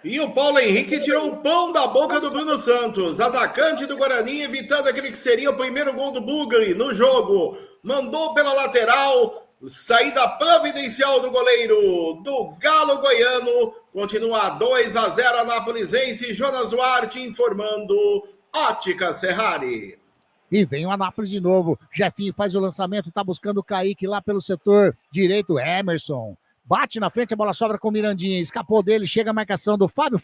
E o Paulo Henrique tirou o pão da boca do Bruno Santos, atacante do Guarani, evitando aquele que seria o primeiro gol do Bugre no jogo. Mandou pela lateral, saída providencial do goleiro do Galo Goiano. Continua 2-0 Anápolisense, Jonas Duarte informando Ótica Ferrari. E vem o Anápolis de novo. Jefinho faz o lançamento, tá buscando o Kaique lá pelo setor direito. Emerson bate na frente, a bola sobra com o Mirandinha. Escapou dele, chega a marcação do Fábio.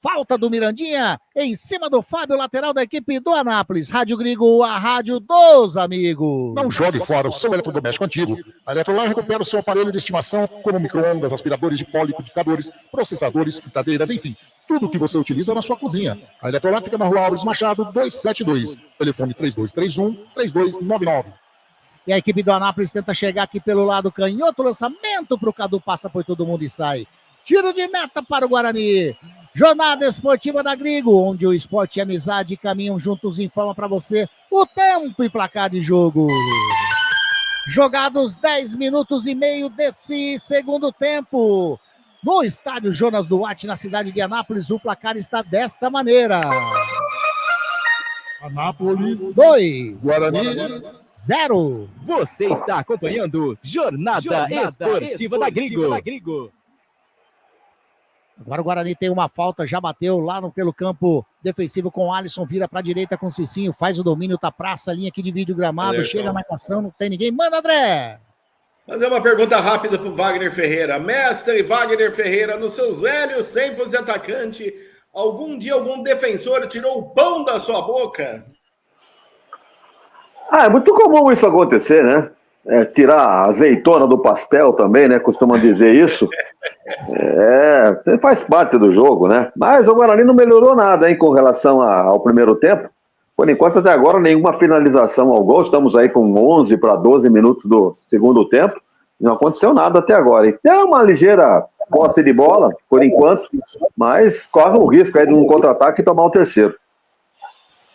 Falta do Mirandinha em cima do Fábio, lateral da equipe do Anápolis. Rádio Grigo, a rádio dos amigos. Não jogue fora o seu eletrodoméstico antigo. A Eletrolar recupera o seu aparelho de estimação, como micro-ondas, aspiradores de pó, liquidificadores, processadores, fritadeiras, enfim. Tudo o que você utiliza na sua cozinha. A Eletrolar fica na Rua Álvares Machado, 272. Telefone 3231-3299. E a equipe do Anápolis tenta chegar aqui pelo lado canhoto. Lançamento para o Cadu, passa por todo mundo e sai. Tiro de meta para o Guarani. Jornada Esportiva da Grigo, onde o esporte e a amizade caminham juntos, informa para você o tempo e placar de jogo. Jogados 10 minutos e meio desse segundo tempo. No estádio Jonas Duarte, na cidade de Anápolis, o placar está desta maneira. Anápolis 2, Guarani 0. Você está acompanhando Jornada Esportiva da Grigo. Agora o Guarani tem uma falta, já bateu lá pelo campo defensivo com o Alisson, vira para a direita com o Cicinho, faz o domínio, tá praça, linha aqui divide o gramado, chega a marcação, não tem ninguém. Manda, André! Fazer uma pergunta rápida para o Wagner Ferreira. Mestre Wagner Ferreira, nos seus velhos tempos de atacante, algum dia algum defensor tirou o pão da sua boca? É muito comum isso acontecer, né? Tirar a azeitona do pastel também, né? Costuma dizer isso. Faz parte do jogo, né? Mas o Guarani não melhorou nada, hein, com relação ao primeiro tempo. Por enquanto, até agora, nenhuma finalização ao gol. Estamos aí com 11 para 12 minutos do segundo tempo. Não aconteceu nada até agora. E tem uma ligeira posse de bola, por enquanto, mas corre o risco aí de um contra-ataque e tomar o terceiro.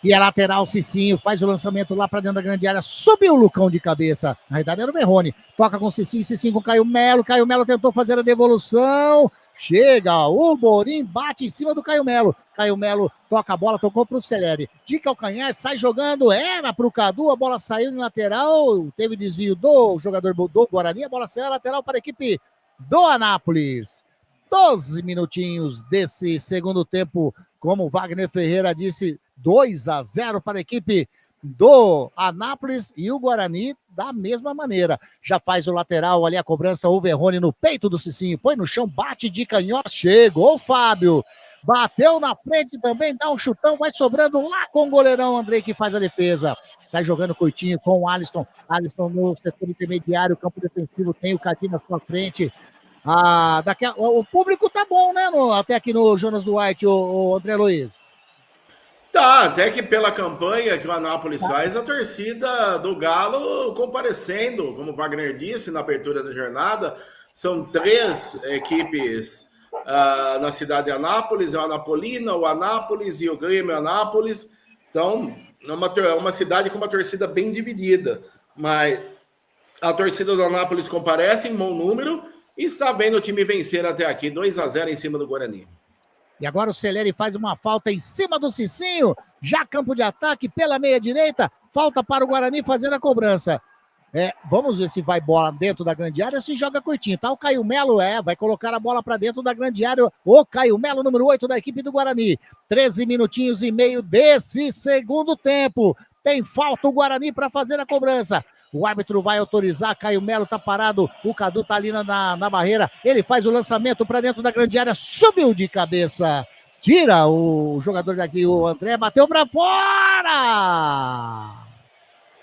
E a lateral, Cicinho, faz o lançamento lá para dentro da grande área. Subiu o Lucão de cabeça. Na verdade era o Verrone. Toca com o Cicinho, Cicinho com o Caio Melo. Caio Melo tentou fazer a devolução. Chega, o Borim bate em cima do Caio Melo. Caio Melo toca a bola, tocou para o Celeri. De calcanhar, sai jogando. Era para o Cadu, a bola saiu em lateral. Teve desvio do jogador do Guarani. A bola saiu lateral para a equipe do Anápolis. 12 minutinhos desse segundo tempo. Como o Wagner Ferreira disse, 2-0 para a equipe do Anápolis e o Guarani da mesma maneira. Já faz o lateral ali, a cobrança, o Verrone no peito do Cicinho, põe no chão, bate de canhota, chegou o Fábio. Bateu na frente também, dá um chutão, vai sobrando lá com o goleirão Andrei, que faz a defesa. Sai jogando curtinho com o Alisson. Alisson no setor intermediário, campo defensivo, tem o Cadinho na sua frente. O público tá bom, né? Até aqui no Jonas Duarte, o André Luiz. Tá, até que pela campanha que o Anápolis faz, a torcida do Galo comparecendo, como o Wagner disse na abertura da jornada, são 3 equipes na cidade de Anápolis, o Anapolina, o Anápolis e o Grêmio Anápolis. Então, é uma cidade com uma torcida bem dividida, mas a torcida do Anápolis comparece em bom número e está vendo o time vencer até aqui, 2-0 em cima do Guarani. E agora o Celeri faz uma falta em cima do Cicinho, já campo de ataque pela meia direita, falta para o Guarani fazer a cobrança. Vamos ver se vai bola dentro da grande área ou se joga curtinho, tá? O Caio Melo vai colocar a bola para dentro da grande área. O Caio Melo, número 8 da equipe do Guarani. 13 minutinhos e meio desse segundo tempo. Tem falta o Guarani para fazer a cobrança. O árbitro vai autorizar, Caio Melo tá parado, o Cadu tá ali na barreira. Ele faz o lançamento para dentro da grande área, subiu de cabeça. Tira o jogador daqui, o André, bateu para fora!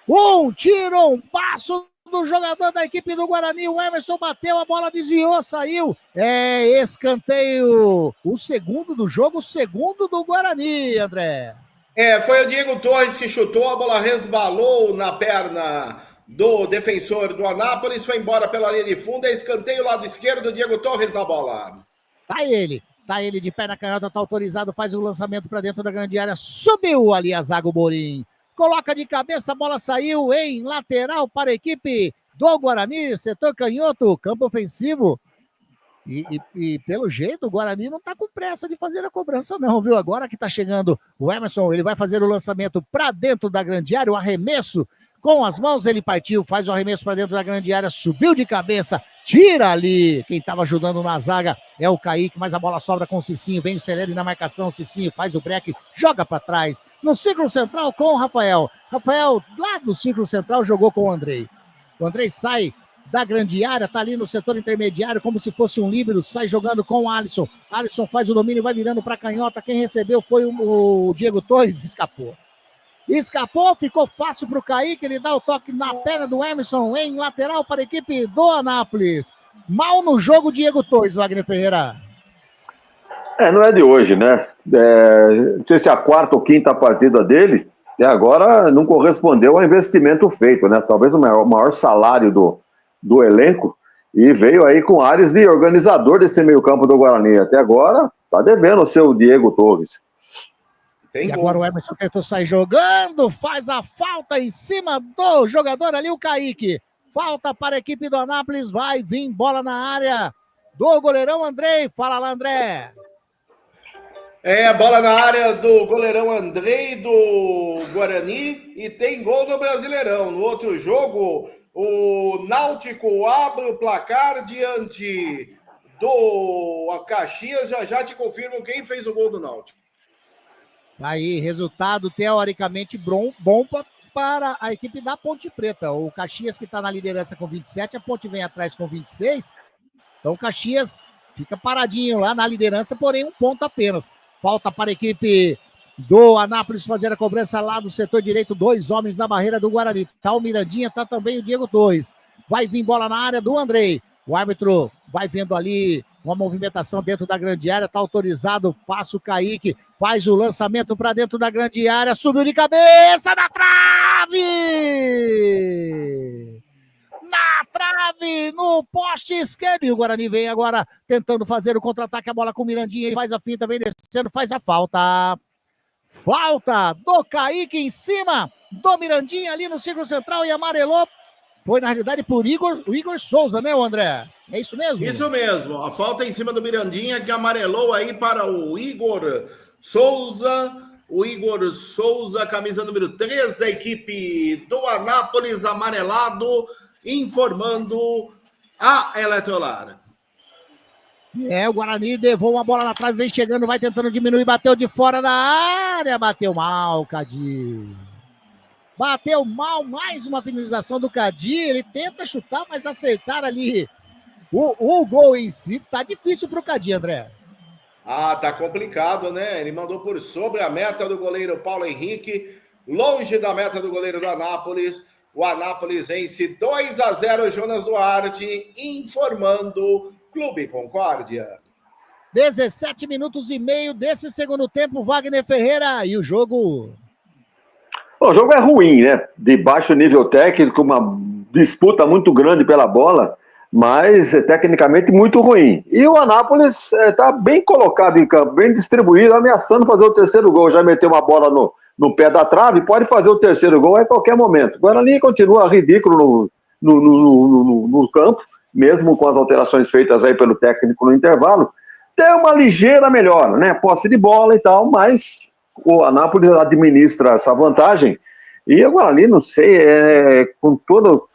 Um tiro, um passo do jogador da equipe do Guarani. O Emerson bateu, a bola desviou, saiu. Escanteio. O segundo do jogo, o segundo do Guarani, André. Foi o Diego Torres que chutou, a bola resbalou na perna do defensor do Anápolis, foi embora pela linha de fundo. Escanteio lado esquerdo, Diego Torres na bola. Tá ele de perna canhota, tá autorizado, faz o lançamento para dentro da grande área. Subiu ali a zaga o Borim. Coloca de cabeça, a bola saiu em lateral para a equipe do Guarani, setor canhoto, campo ofensivo. E pelo jeito, o Guarani não tá com pressa de fazer a cobrança não, viu? Agora que tá chegando o Emerson, ele vai fazer o lançamento para dentro da grande área, o arremesso com as mãos, ele partiu, faz o arremesso para dentro da grande área, subiu de cabeça, tira ali. Quem tava ajudando na zaga é o Kaique, mas a bola sobra com o Cicinho, vem o Celeri na marcação, o Cicinho faz o break, joga para trás, no círculo central com o Rafael. Rafael, lá do círculo central, jogou com o Andrei. O Andrei sai da grande área, tá ali no setor intermediário, como se fosse um líbero, sai jogando com o Alisson. Alisson faz o domínio, vai virando para canhota. Quem recebeu foi o Diego Torres, escapou. Ficou fácil para o Kaique, ele dá o toque na perna do Emerson, em lateral para a equipe do Anápolis. Mal no jogo, Diego Torres, Wagner Ferreira. Não é de hoje, né? Não sei se é a 4ª ou 5ª partida dele, e agora não correspondeu ao investimento feito, né? Talvez o maior salário do elenco, e veio aí com áreas de organizador desse meio-campo do Guarani. Até agora, tá devendo o seu Diego Torres. Agora o Emerson tentou sair jogando, faz a falta em cima do jogador ali, o Kaique. Falta para a equipe do Anápolis, vai vir bola na área do goleirão Andrei. Fala lá, André. Bola na área do goleirão Andrei do Guarani e tem gol do Brasileirão. No outro jogo, o Náutico abre o placar diante do Caxias. Já te confirmo quem fez o gol do Náutico. Aí, resultado teoricamente bom para a equipe da Ponte Preta. O Caxias que está na liderança com 27, a Ponte vem atrás com 26. Então o Caxias fica paradinho lá na liderança, porém 1 ponto apenas. Falta para a equipe do Anápolis fazer a cobrança lá do setor direito. 2 homens na barreira do Guarani. Tá o Mirandinha, tá também o Diego Torres. Vai vir bola na área do Andrei. O árbitro vai vendo ali uma movimentação dentro da grande área, tá autorizado, passa o Kaique, faz o lançamento para dentro da grande área, subiu de cabeça na trave! Na trave, no poste esquerdo, e o Guarani vem agora tentando fazer o contra-ataque, a bola com o Mirandinha, ele faz a finta, vem descendo, faz a falta. Falta do Kaique em cima do Mirandinha ali no círculo central e amarelou. Foi, na realidade, por o Igor Souza, né, André? É isso mesmo? Isso mesmo. A falta em cima do Mirandinha, que amarelou aí para o Igor Souza. O Igor Souza, camisa número 3 da equipe do Anápolis, amarelado, informando a Eletrolar. O Guarani levou uma bola na trave, vem chegando, vai tentando diminuir, bateu de fora da área, bateu mal, Cadir. Bateu mal, mais uma finalização do Cadir, ele tenta chutar, mas acertar ali o gol em si, tá difícil pro Cadir, André. Ah, tá complicado, né? Ele mandou por sobre a meta do goleiro Paulo Henrique, longe da meta do goleiro do Anápolis. O Anápolis vence 2-0, Jonas Duarte, informando Clube Concórdia. 17 minutos e meio desse segundo tempo, Wagner Ferreira, e o jogo... O jogo é ruim, né? De baixo nível técnico, uma disputa muito grande pela bola, mas tecnicamente muito ruim. E o Anápolis está bem colocado em campo, bem distribuído, ameaçando fazer o terceiro gol. Já meteu uma bola no pé da trave, pode fazer o terceiro gol a qualquer momento. O Guarani continua ridículo no campo, mesmo com as alterações feitas aí pelo técnico no intervalo. Tem uma ligeira melhora, né? Posse de bola e tal, mas o Anápolis administra essa vantagem. E o Guarani, não sei, com todo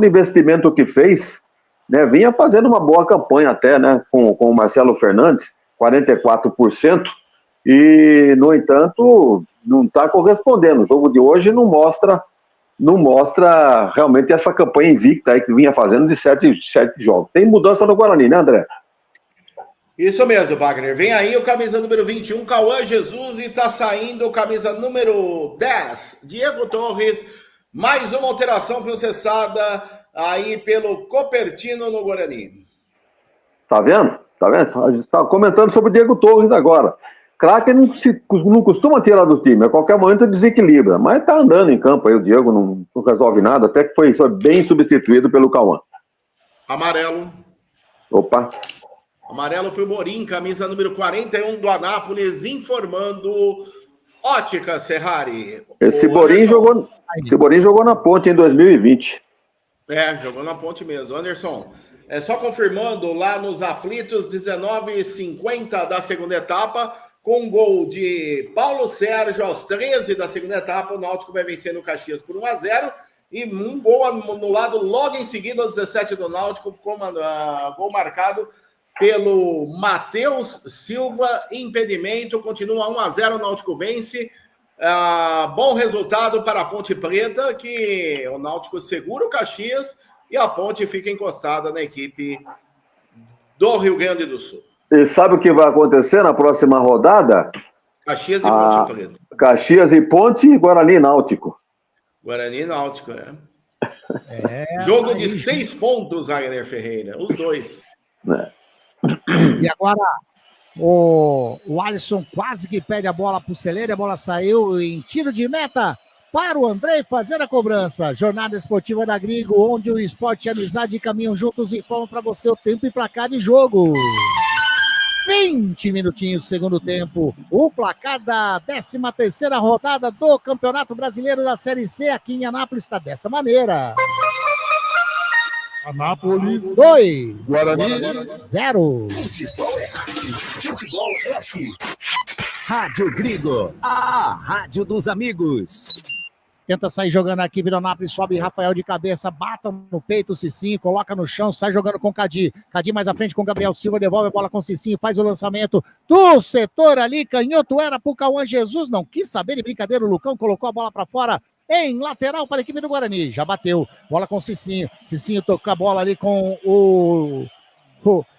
investimento que fez, né, vinha fazendo uma boa campanha até, né, com o Marcelo Fernandes, 44%, e, no entanto, não está correspondendo. O jogo de hoje não mostra realmente essa campanha invicta aí que vinha fazendo de 7 jogos. Tem mudança no Guarani, né, André? Isso mesmo, Wagner. Vem aí o camisa número 21, Cauã Jesus, e tá saindo o camisa número 10, Diego Torres. Mais uma alteração processada aí pelo Copertino no Guarani. Tá vendo? A gente tá comentando sobre o Diego Torres agora. Craque não costuma tirar do time, a qualquer momento desequilibra, mas tá andando em campo aí, o Diego não resolve nada, até que foi bem substituído pelo Cauã. Amarelo. Opa. Amarelo pro Morim, camisa número 41 do Anápolis, informando Ótica Ferrari. Esse Morim jogou na Ponte em 2020. Jogou na Ponte mesmo. Anderson, só confirmando, lá nos aflitos, 19h50 da segunda etapa, com um gol de Paulo Sérgio aos 13 da segunda etapa, o Náutico vai vencer no Caxias por 1-0, e um gol anulado logo em seguida, aos 17 do Náutico, com gol marcado pelo Matheus Silva, impedimento, continua 1-0, o Náutico vence. Bom resultado para a Ponte Preta, que o Náutico segura o Caxias e a Ponte fica encostada na equipe do Rio Grande do Sul. E sabe o que vai acontecer na próxima rodada? Caxias e Ponte Preta. Caxias e Ponte e Guarani e Náutico. Guarani e Náutico, Jogo de 6 pontos, Wagner Ferreira, os dois. E agora o Alisson quase que pede a bola para o Celeiro, a bola saiu em tiro de meta para o Andrei fazer a cobrança. Jornada Esportiva da Grigo, onde o esporte e a amizade caminham juntos, informam para você o tempo e placar de jogo. 20 minutinhos segundo tempo, o placar da 13ª rodada do Campeonato Brasileiro da Série C aqui em Anápolis está dessa maneira. Anápolis 2, Guarani 0. Futebol é aqui. Rádio Grigo, a rádio dos amigos. Tenta sair jogando aqui, Vironápolis, sobe Rafael de cabeça, bata no peito o Cicinho, coloca no chão, sai jogando com o Cadi. Cadi mais à frente com o Gabriel Silva, devolve a bola com o Cicinho, faz o lançamento do setor ali, canhoto era pro Cauã Jesus, não quis saber de brincadeira, o Lucão colocou a bola para fora, em lateral para a equipe do Guarani, já bateu, bola com o Cicinho, Cicinho tocou a bola ali com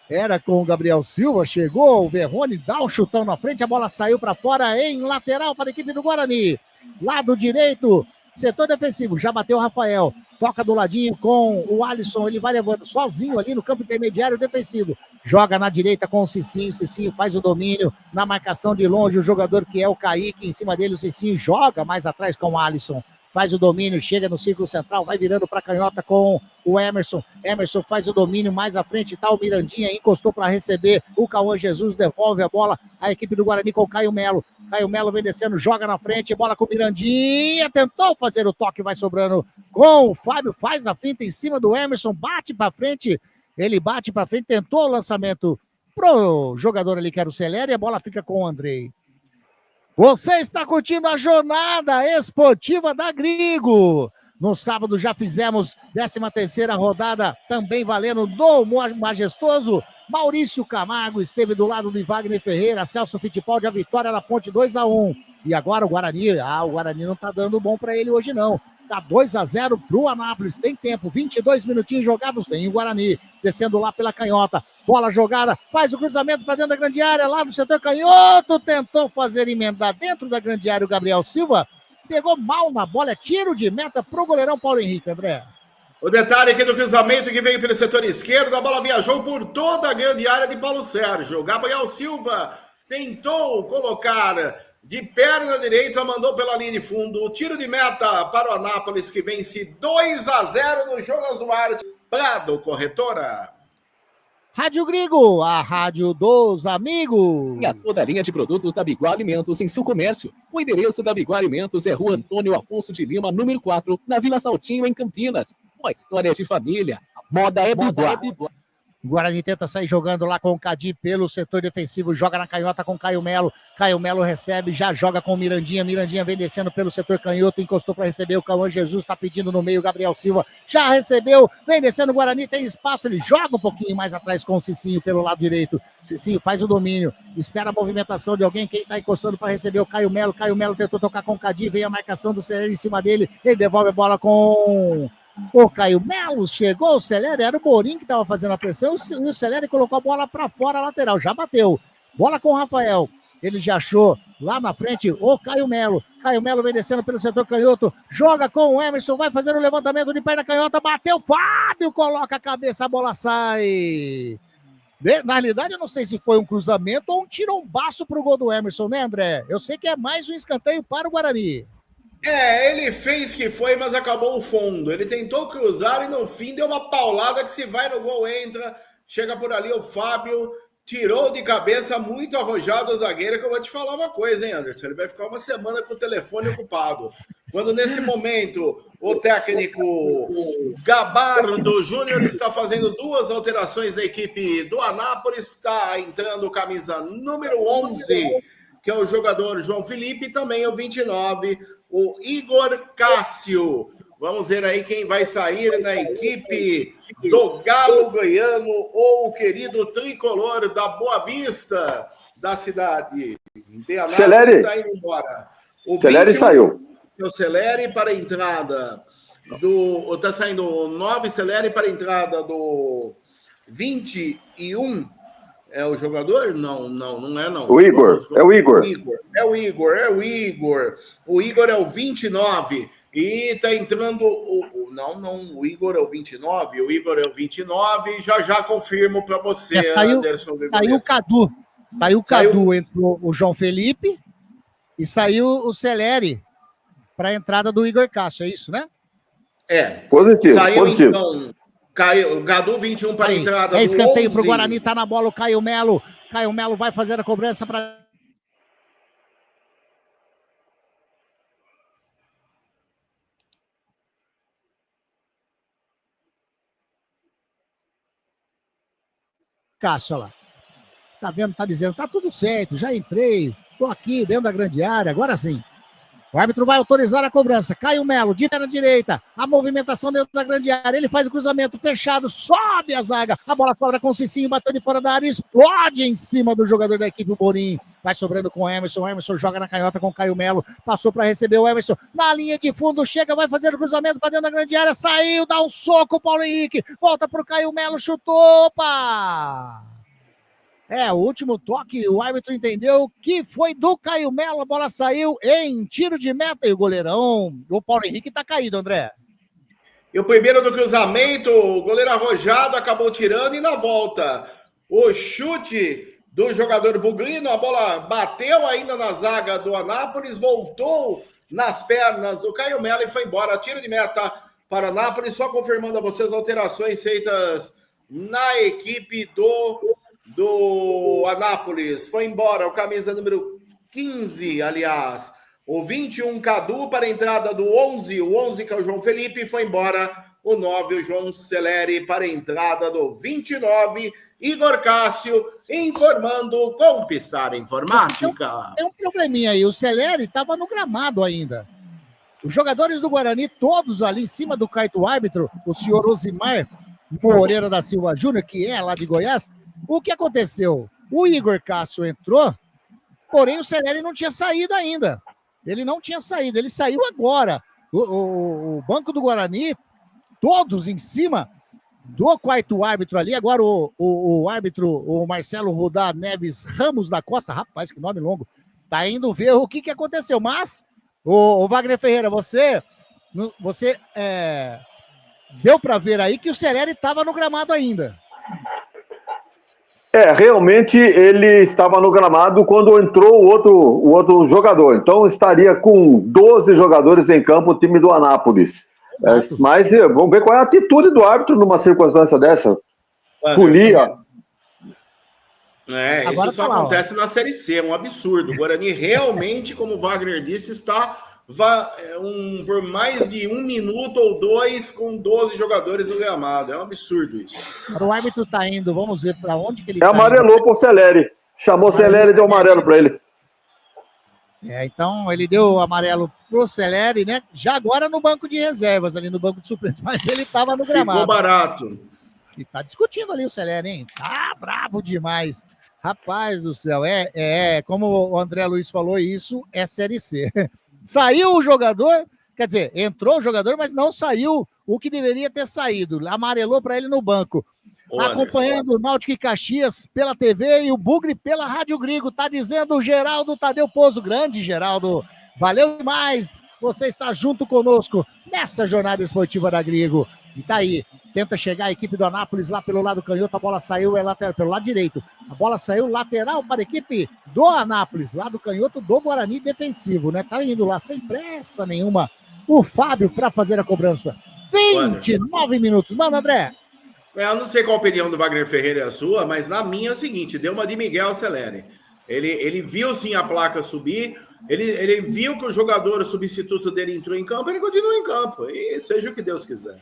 era com o Gabriel Silva, chegou o Verrone, dá um chutão na frente, a bola saiu para fora em lateral para a equipe do Guarani. Lado direito, setor defensivo, já bateu o Rafael, toca do ladinho com o Alisson, ele vai levando sozinho ali no campo intermediário defensivo, joga na direita com o Cicinho, Cicinho faz o domínio na marcação de longe, o jogador que é o Kaique, em cima dele o Cicinho joga mais atrás com o Alisson, faz o domínio, chega no círculo central, vai virando para a canhota com o Emerson. Emerson faz o domínio mais à frente, tá o Mirandinha, encostou para receber o Cauã Jesus, devolve a bola à equipe do Guarani com o Caio Melo. Caio Melo vem descendo, joga na frente, bola com o Mirandinha, tentou fazer o toque, vai sobrando com o Fábio, faz a finta em cima do Emerson, bate para frente, ele bate para frente, tentou o lançamento pro jogador ali que era o Celere e a bola fica com o Andrei. Você está curtindo a jornada esportiva da Grigo. No sábado já fizemos 13ª rodada, também valendo do majestoso. Maurício Camargo esteve do lado de Wagner Ferreira, Celso Fittipaldi, a vitória na Ponte 2-1. E agora o Guarani não está dando bom para ele hoje não. Tá 2-0 pro Anápolis. Tem tempo, 22 minutinhos jogados. Vem o Guarani, descendo lá pela canhota. Bola jogada, faz o cruzamento para dentro da grande área, lá no setor canhoto. Tentou fazer emendar dentro da grande área o Gabriel Silva. Pegou mal na bola, é tiro de meta pro goleirão Paulo Henrique, André. O detalhe aqui do cruzamento que veio pelo setor esquerdo, a bola viajou por toda a grande área de Paulo Sérgio. Gabriel Silva tentou colocar de perna direita, mandou pela linha de fundo. O tiro de meta para o Anápolis, que vence 2-0 no Jonas Duarte. Prado, corretora. Rádio Grigo, a rádio dos amigos. E a toda a linha de produtos da Biguá Alimentos em seu comércio. O endereço da Biguá Alimentos é Rua Antônio Afonso de Lima, número 4, na Vila Saltinho, em Campinas. Uma história de família. A moda é Biguá. O Guarani tenta sair jogando lá com o Cadi pelo setor defensivo, joga na canhota com Caio Melo. Caio Melo recebe, já joga com o Mirandinha. Mirandinha vem descendo pelo setor canhoto, encostou para receber. O Cauã Jesus está pedindo no meio. Gabriel Silva já recebeu, vem descendo. O Guarani tem espaço, ele joga um pouquinho mais atrás com o Cicinho pelo lado direito. O Cicinho faz o domínio, espera a movimentação de alguém. Quem está encostando para receber o Caio Melo. Caio Melo tentou tocar com o Cadi, vem a marcação do Celeri em cima dele. Ele devolve a bola com o Caio Melo. Chegou o Celeri, era o Borim que estava fazendo a pressão, e o Celeri colocou a bola para fora, lateral, já bateu. Bola com o Rafael, ele já achou lá na frente o Caio Melo. Caio Melo vem descendo pelo setor canhoto, joga com o Emerson, vai fazer o levantamento de perna canhota, bateu, Fábio coloca a cabeça, a bola sai. Na realidade, eu não sei se foi um cruzamento ou um tirombaço para o gol do Emerson, né, André? Eu sei que é mais um escanteio para o Guarani. Ele fez que foi, mas acabou o fundo. Ele tentou cruzar e no fim deu uma paulada que se vai no gol, entra. Chega por ali o Fábio, tirou de cabeça, muito arrojado o zagueiro, que eu vou te falar uma coisa, hein, Anderson? Ele vai ficar uma semana com o telefone ocupado. Quando nesse momento o técnico Gabardo Júnior está fazendo 2 alterações na equipe do Anápolis, está entrando camisa número 11, que é o jogador João Felipe, e também o 29, o Igor Cássio. Vamos ver aí quem vai sair na equipe do Galo Goiano, ou o querido tricolor da Boa Vista, da cidade de Anápolis, Celeri. está indo embora. O Celeri 21, saiu. O Celeri para a entrada do... Está saindo o 9 Celeri para a entrada do 21. É o jogador? Não é não. O Igor, é o Igor. É o Igor. O Igor é o 29. E tá entrando o Igor é o 29. O Igor é o 29. Já confirmo para você, Anderson. Saiu o Cadu. Saiu o Cadu, entrou o João Felipe e saiu o Celeri para a entrada do Igor Cássio, é isso, né? Positivo, Saiu, positivo. Então, o Gadu 21 para a entrada. É escanteio para o 11. Guarani, tá na bola o Caio Melo. Caio Melo vai fazer a cobrança para... Cássio, olha lá. Tá vendo, tá dizendo, tá tudo certo, já entrei, tô aqui dentro da grande área, agora sim. O árbitro vai autorizar a cobrança. Caio Melo, de perna direita, a movimentação dentro da grande área, ele faz o cruzamento fechado, sobe a zaga, a bola sobra com o Cicinho, bateu de fora da área, explode em cima do jogador da equipe, o Borim. Vai sobrando com o Emerson joga na canhota com o Caio Melo, passou para receber o Emerson, na linha de fundo, chega, vai fazer o cruzamento para dentro da grande área, saiu, dá um soco, Paulo Henrique, volta pro Caio Melo, chutou, opa! O último toque, o árbitro entendeu que foi do Caio Melo, a bola saiu em tiro de meta, e o goleirão, o Paulo Henrique tá caído, André. E o primeiro do cruzamento, o goleiro arrojado acabou tirando, e na volta, o chute do jogador Buglino, a bola bateu ainda na zaga do Anápolis, voltou nas pernas do Caio Melo e foi embora. Tiro de meta para o Anápolis, só confirmando a vocês as alterações feitas na equipe do Anápolis. Foi embora o camisa número 15, aliás, o 21 Cadu para a entrada do 11, o 11 que é o João Felipe, foi embora o 9, o João Celeri, para a entrada do 29, Igor Cássio, informando com Pistar Informática. Tem um probleminha aí, o Celeri estava no gramado ainda. Os jogadores do Guarani, todos ali em cima do cartão árbitro, o senhor Osimar Moreira da Silva Júnior, que é lá de Goiás. O que aconteceu? O Igor Cássio entrou, porém o Celeri não tinha saído ainda. Ele não tinha saído, ele saiu agora. O banco do Guarani, todos em cima do quarto árbitro ali. Agora o árbitro, o Marcelo Rudá Neves Ramos da Costa, rapaz, que nome longo, tá indo ver o que aconteceu. Mas, o Wagner Ferreira, você deu para ver aí que o Celeri estava no gramado ainda. Realmente ele estava no gramado quando entrou o outro jogador. Então estaria com 12 jogadores em campo o time do Anápolis. Mas vamos ver qual é a atitude do árbitro numa circunstância dessa. Polia. Isso só acontece na Série C, é um absurdo. O Guarani realmente, como o Wagner disse, está por mais de 1 minuto ou 2 com 12 jogadores no gramado. É um absurdo isso. O árbitro tá indo, vamos ver para onde que ele tá amarelou pro Celeri. Chamou o Celeri e deu amarelo para ele. Então ele deu amarelo pro Celeri, né? Já agora no banco de reservas, ali no banco de suplentes, mas ele tava no gramado. Ficou barato. E tá discutindo ali o Celeri, hein? Tá bravo demais. Rapaz do céu, como o André Luiz falou, isso é Série C. Saiu o jogador, quer dizer, entrou o jogador, mas não saiu o que deveria ter saído. Amarelou para ele no banco. Acompanhando o Náutico e Caxias pela TV e o Bugre pela Rádio Grigo. Tá dizendo o Geraldo Tadeu Pozo. Grande, Geraldo. Valeu demais. Você está junto conosco nessa jornada esportiva da Grigo. E tá aí. Tenta chegar a equipe do Anápolis lá pelo lado canhoto. A bola saiu lateral, pelo lado direito. A bola saiu lateral para a equipe do Anápolis. Lado canhoto do Guarani defensivo, né? Tá indo lá sem pressa nenhuma. O Fábio para fazer a cobrança. 29 minutos. Mano, André. Eu não sei qual a opinião do Wagner Ferreira é a sua, mas na minha é o seguinte, deu uma de Miguel Celeri. Ele viu sim a placa subir, ele viu que o jogador, o substituto dele entrou em campo, ele continua em campo, e seja o que Deus quiser.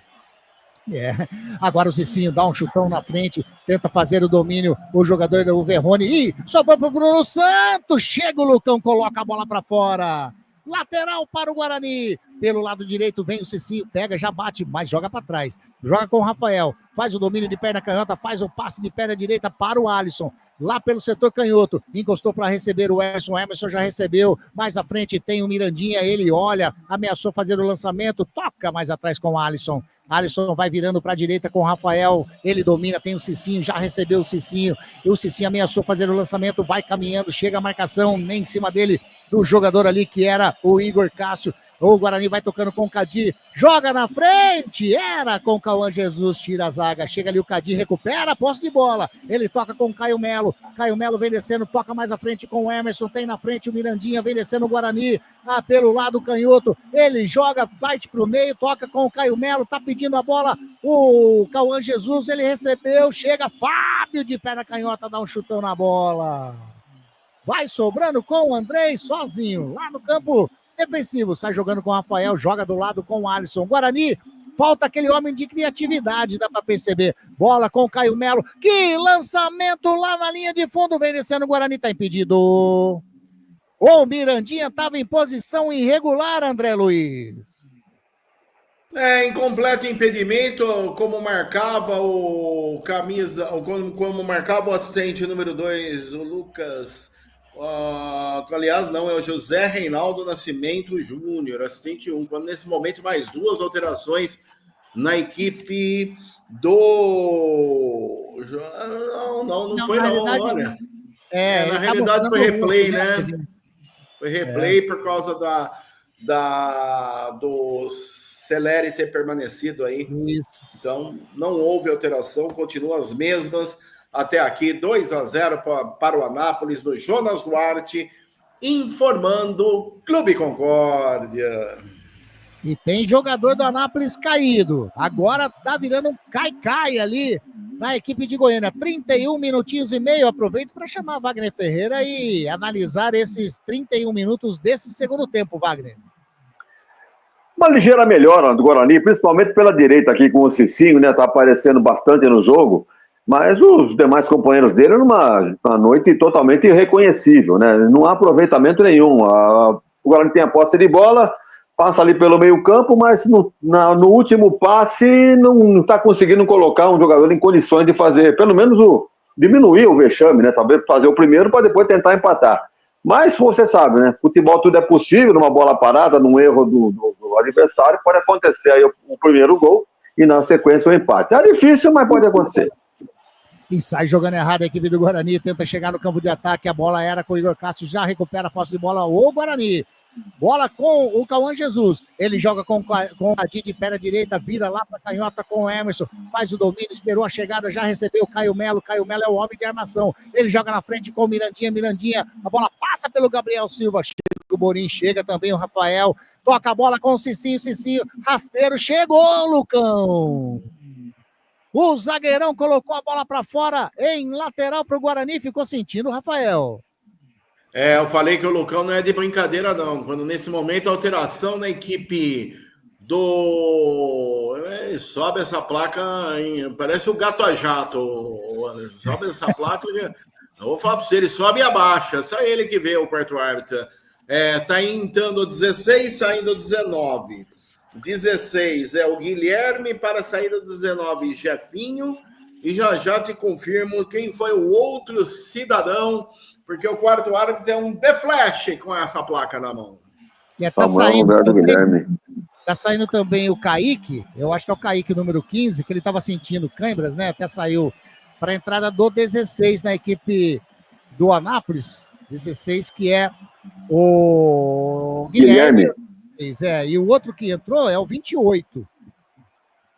Agora o Cicinho dá um chutão na frente, tenta fazer o domínio, o jogador do Verrone, sobrou pro Bruno Santos, chega o Lucão, coloca a bola para fora. Lateral para o Guarani. Pelo lado direito vem o Cicinho, pega, já bate, mas joga para trás. Joga com o Rafael, faz o domínio de perna canhota, faz o passe de perna direita para o Alisson. Lá pelo setor canhoto, encostou para receber o Emerson já recebeu. Mais à frente tem o Mirandinha, ele olha, ameaçou fazer o lançamento, toca mais atrás com o Alisson. Alisson vai virando para a direita com o Rafael, ele domina, tem o Cicinho, já recebeu o Cicinho, e o Cicinho ameaçou fazer o lançamento, vai caminhando, chega a marcação, nem em cima dele, do jogador ali que era o Igor Cássio. O Guarani vai tocando com o Cadi, joga na frente, era com o Cauã Jesus, tira a zaga, chega ali o Cadi, recupera a posse de bola, ele toca com o Caio Melo vem descendo, toca mais à frente com o Emerson, tem na frente o Mirandinha, vem descendo o Guarani, pelo lado canhoto, ele joga, parte pro meio, toca com o Caio Melo, tá pedindo a bola, o Cauã Jesus, ele recebeu, chega, Fábio de perna canhota, dá um chutão na bola, vai sobrando com o Andrei sozinho, lá no campo defensivo, sai jogando com o Rafael, joga do lado com o Alisson. Guarani, falta aquele homem de criatividade, dá para perceber. Bola com o Caio Melo, que lançamento lá na linha de fundo, vem descendo o Guarani, tá impedido. O Mirandinha estava em posição irregular, André Luiz. Incompleto impedimento, como marcava o camisa, como marcava o assistente número 2, o Lucas... aliás, não, é o José Reinaldo Nascimento Júnior, assistente 1, quando nesse momento mais 2 alterações na equipe do... Não foi não, olha. Na realidade foi replay, né? Foi replay por causa do Celeri ter permanecido aí. Isso. Então, não houve alteração, continuam as mesmas. Até aqui, 2-0 para o Anápolis, do Jonas Duarte, informando Clube Concórdia. E tem jogador do Anápolis caído. Agora tá virando um cai-cai ali na equipe de Goiânia. 31 minutinhos e meio. Aproveito para chamar Wagner Ferreira e analisar esses 31 minutos desse segundo tempo, Wagner. Uma ligeira melhora do Guarani, principalmente pela direita aqui com o Cicinho, né? Tá aparecendo bastante no jogo. Mas os demais companheiros dele numa noite totalmente irreconhecível, né? Não há aproveitamento nenhum. O Guarani tem a posse de bola, passa ali pelo meio campo, mas no último passe não está conseguindo colocar um jogador em condições de fazer, pelo menos diminuir o vexame, né? Talvez fazer o primeiro para depois tentar empatar. Mas você sabe, né? Futebol tudo é possível, numa bola parada, num erro do adversário, pode acontecer aí o primeiro gol e na sequência o empate. É difícil, mas pode acontecer. E sai jogando errado a equipe do Guarani, tenta chegar no campo de ataque, a bola era com o Igor Cássio, já recupera a posse de bola o Guarani. Bola com o Cauã Jesus, ele joga com o Adi de pé direita, vira lá para canhota com o Emerson, faz o domínio, esperou a chegada, já recebeu o Caio Melo é o homem de armação, ele joga na frente com o Mirandinha, a bola passa pelo Gabriel Silva, chega o Borim, chega também o Rafael, toca a bola com o Cicinho, rasteiro, chegou, Lucão! O zagueirão colocou a bola para fora, em lateral para o Guarani, ficou sentindo o Rafael. Eu falei que o Lucão não é de brincadeira, não. Quando nesse momento a alteração na equipe do... sobe essa placa, parece o gato a jato. Sobe essa placa, eu vou falar para você, ele sobe e abaixa. Só ele que vê o quarto árbitro. Tá entrando 16, saindo 19. 16 é o Guilherme, para a saída 19, Jefinho. E já te confirmo quem foi o outro cidadão, porque o quarto árbitro tem um The Flash com essa placa na mão. Tá saindo também o Kaique, eu acho que é o Kaique número 15, que ele estava sentindo câimbras, né? Até saiu para a entrada do 16 na equipe do Anápolis, 16 que é o Guilherme. E o outro que entrou é o 28.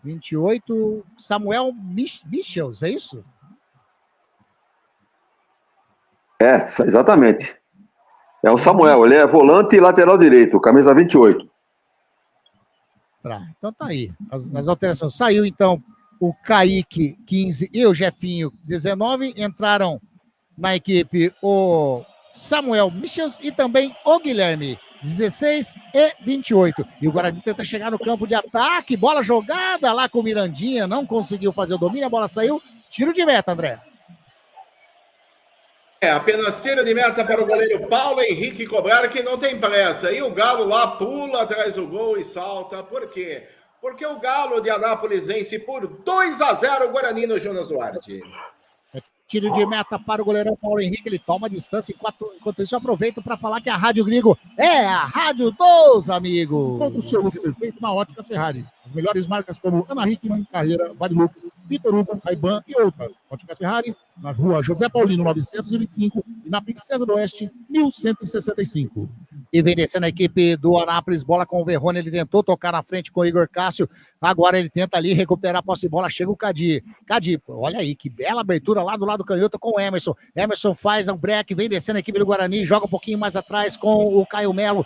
28, Samuel Michels, é isso? Exatamente. É o Samuel, ele é volante e lateral direito, camisa 28. Então tá aí, as alterações. Saiu então o Kaique, 15, e o Jefinho, 19. Entraram na equipe o Samuel Michels e também o Guilherme, 16 e 28. E o Guarani tenta chegar no campo de ataque, bola jogada lá com o Mirandinha, não conseguiu fazer o domínio, a bola saiu, tiro de meta, André. Apenas tiro de meta para o goleiro Paulo Henrique cobrar, que não tem pressa. E o Galo lá pula atrás do gol e salta. Por quê? Porque o Galo de Anápolis vence por 2-0 o Guarani no Jonas Duarte. Tiro de meta para o goleirão Paulo Henrique, ele toma distância. Enquanto isso, eu aproveito para falar que a Rádio Grigo é a rádio dos amigos. Todo o seu look perfeito na Ótica Ferrari. As melhores marcas como Ana Hickman, Carreira, Varilux, Vitor Hugo, Ray-Ban e outras. Ótica Ferrari, na rua José Paulino, 925 e na Princesa do Oeste, 1165. E vem descendo a equipe do Anápolis, bola com o Verrone, ele tentou tocar na frente com o Igor Cássio, agora ele tenta ali recuperar a posse de bola, chega o Cadi, olha aí, que bela abertura lá do lado canhoto com o Emerson faz um break, vem descendo a equipe do Guarani, joga um pouquinho mais atrás com o Caio Melo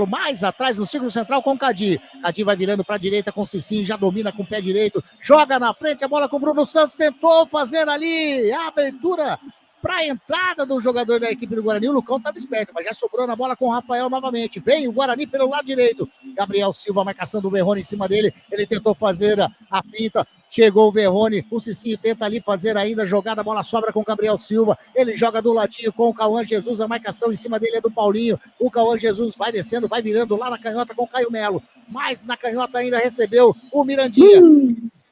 mais atrás no círculo central com o Cadi vai virando para a direita com o Cicinho, já domina com o pé direito, joga na frente a bola com o Bruno Santos, tentou fazer ali a abertura para a entrada do jogador da equipe do Guarani. O Lucão estava esperto, mas já sobrou na bola com o Rafael novamente. Vem o Guarani pelo lado direito. Gabriel Silva, a marcação do Verrone em cima dele. Ele tentou fazer a finta. Chegou o Verrone. O Cicinho tenta ali fazer ainda a jogada. A bola sobra com o Gabriel Silva. Ele joga do ladinho com o Cauã Jesus. A marcação em cima dele é do Paulinho. O Cauã Jesus vai descendo, vai virando lá na canhota com o Caio Melo. Mas na canhota ainda recebeu o Mirandinha.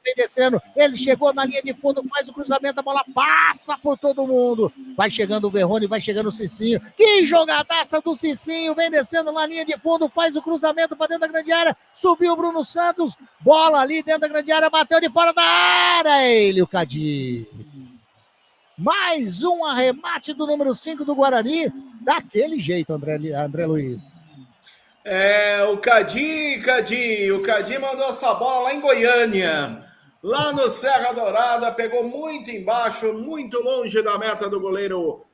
Vem descendo, ele chegou na linha de fundo, faz o cruzamento, a bola passa por todo mundo, vai chegando o Verrone, vai chegando o Cicinho, que jogadaça do Cicinho, vem descendo na linha de fundo, faz o cruzamento para dentro da grande área, subiu o Bruno Santos, bola ali dentro da grande área, bateu de fora da área, ele, o Cadi. Mais um arremate do número 5 do Guarani, daquele jeito, André Luiz. O Cadi mandou essa bola lá em Goiânia. Lá no Serra Dourada, pegou muito embaixo, muito longe da meta do goleiro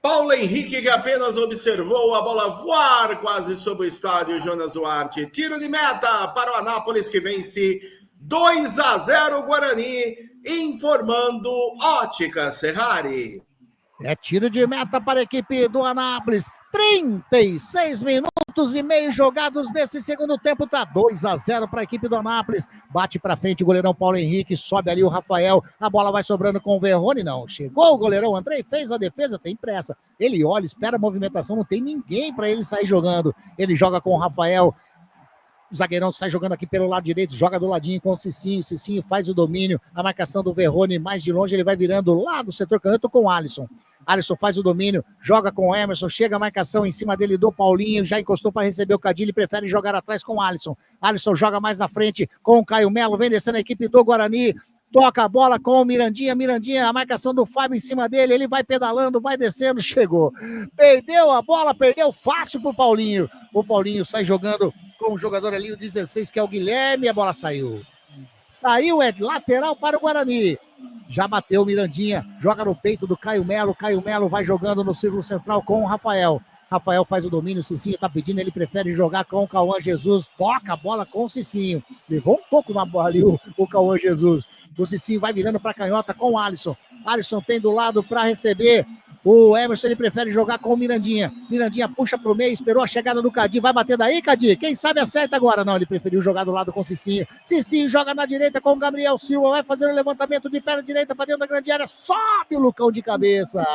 Paulo Henrique, que apenas observou a bola voar quase sobre o estádio Jonas Duarte. Tiro de meta para o Anápolis, que vence 2-0 o Guarani, informando Ótica Ferrari. Tiro de meta para a equipe do Anápolis. 36 minutos e meio jogados nesse segundo tempo, tá 2-0 para a equipe do Anápolis, bate para frente o goleirão Paulo Henrique, sobe ali o Rafael, a bola vai sobrando com o Verrone, não, chegou o goleirão André, fez a defesa, tem pressa, ele olha, espera a movimentação, não tem ninguém para ele sair jogando, ele joga com o Rafael, o zagueirão sai jogando aqui pelo lado direito, joga do ladinho com o Cicinho faz o domínio, a marcação do Verrone mais de longe, ele vai virando lá do setor canhoto com o Alisson. Alisson faz o domínio, joga com o Emerson, chega a marcação em cima dele do Paulinho, já encostou para receber o Cadilho, prefere jogar atrás com o Alisson. Alisson joga mais na frente com o Caio Melo, vem descendo a equipe do Guarani, toca a bola com o Mirandinha, a marcação do Fábio em cima dele, ele vai pedalando, vai descendo, chegou. Perdeu a bola, perdeu fácil pro Paulinho. O Paulinho sai jogando com o jogador ali, o 16, que é o Guilherme, a bola saiu. Saiu, é lateral para o Guarani. Já bateu o Mirandinha, joga no peito do Caio Melo vai jogando no círculo central com o Rafael. Rafael faz o domínio, o Cicinho tá pedindo, ele prefere jogar com o Cauã Jesus, toca a bola com o Cicinho. Levou um pouco na bola ali o Cauã Jesus. O Cicinho vai virando para canhota com o Alisson. Alisson tem do lado para receber. O Emerson, ele prefere jogar com o Mirandinha. Mirandinha puxa pro meio, esperou a chegada do Cadi. Vai bater daí, Cadi? Quem sabe acerta agora. Não, ele preferiu jogar do lado com o Cicinho. Cicinho joga na direita com o Gabriel Silva. Vai fazer o levantamento de perna direita para dentro da grande área. Sobe o Lucão de cabeça.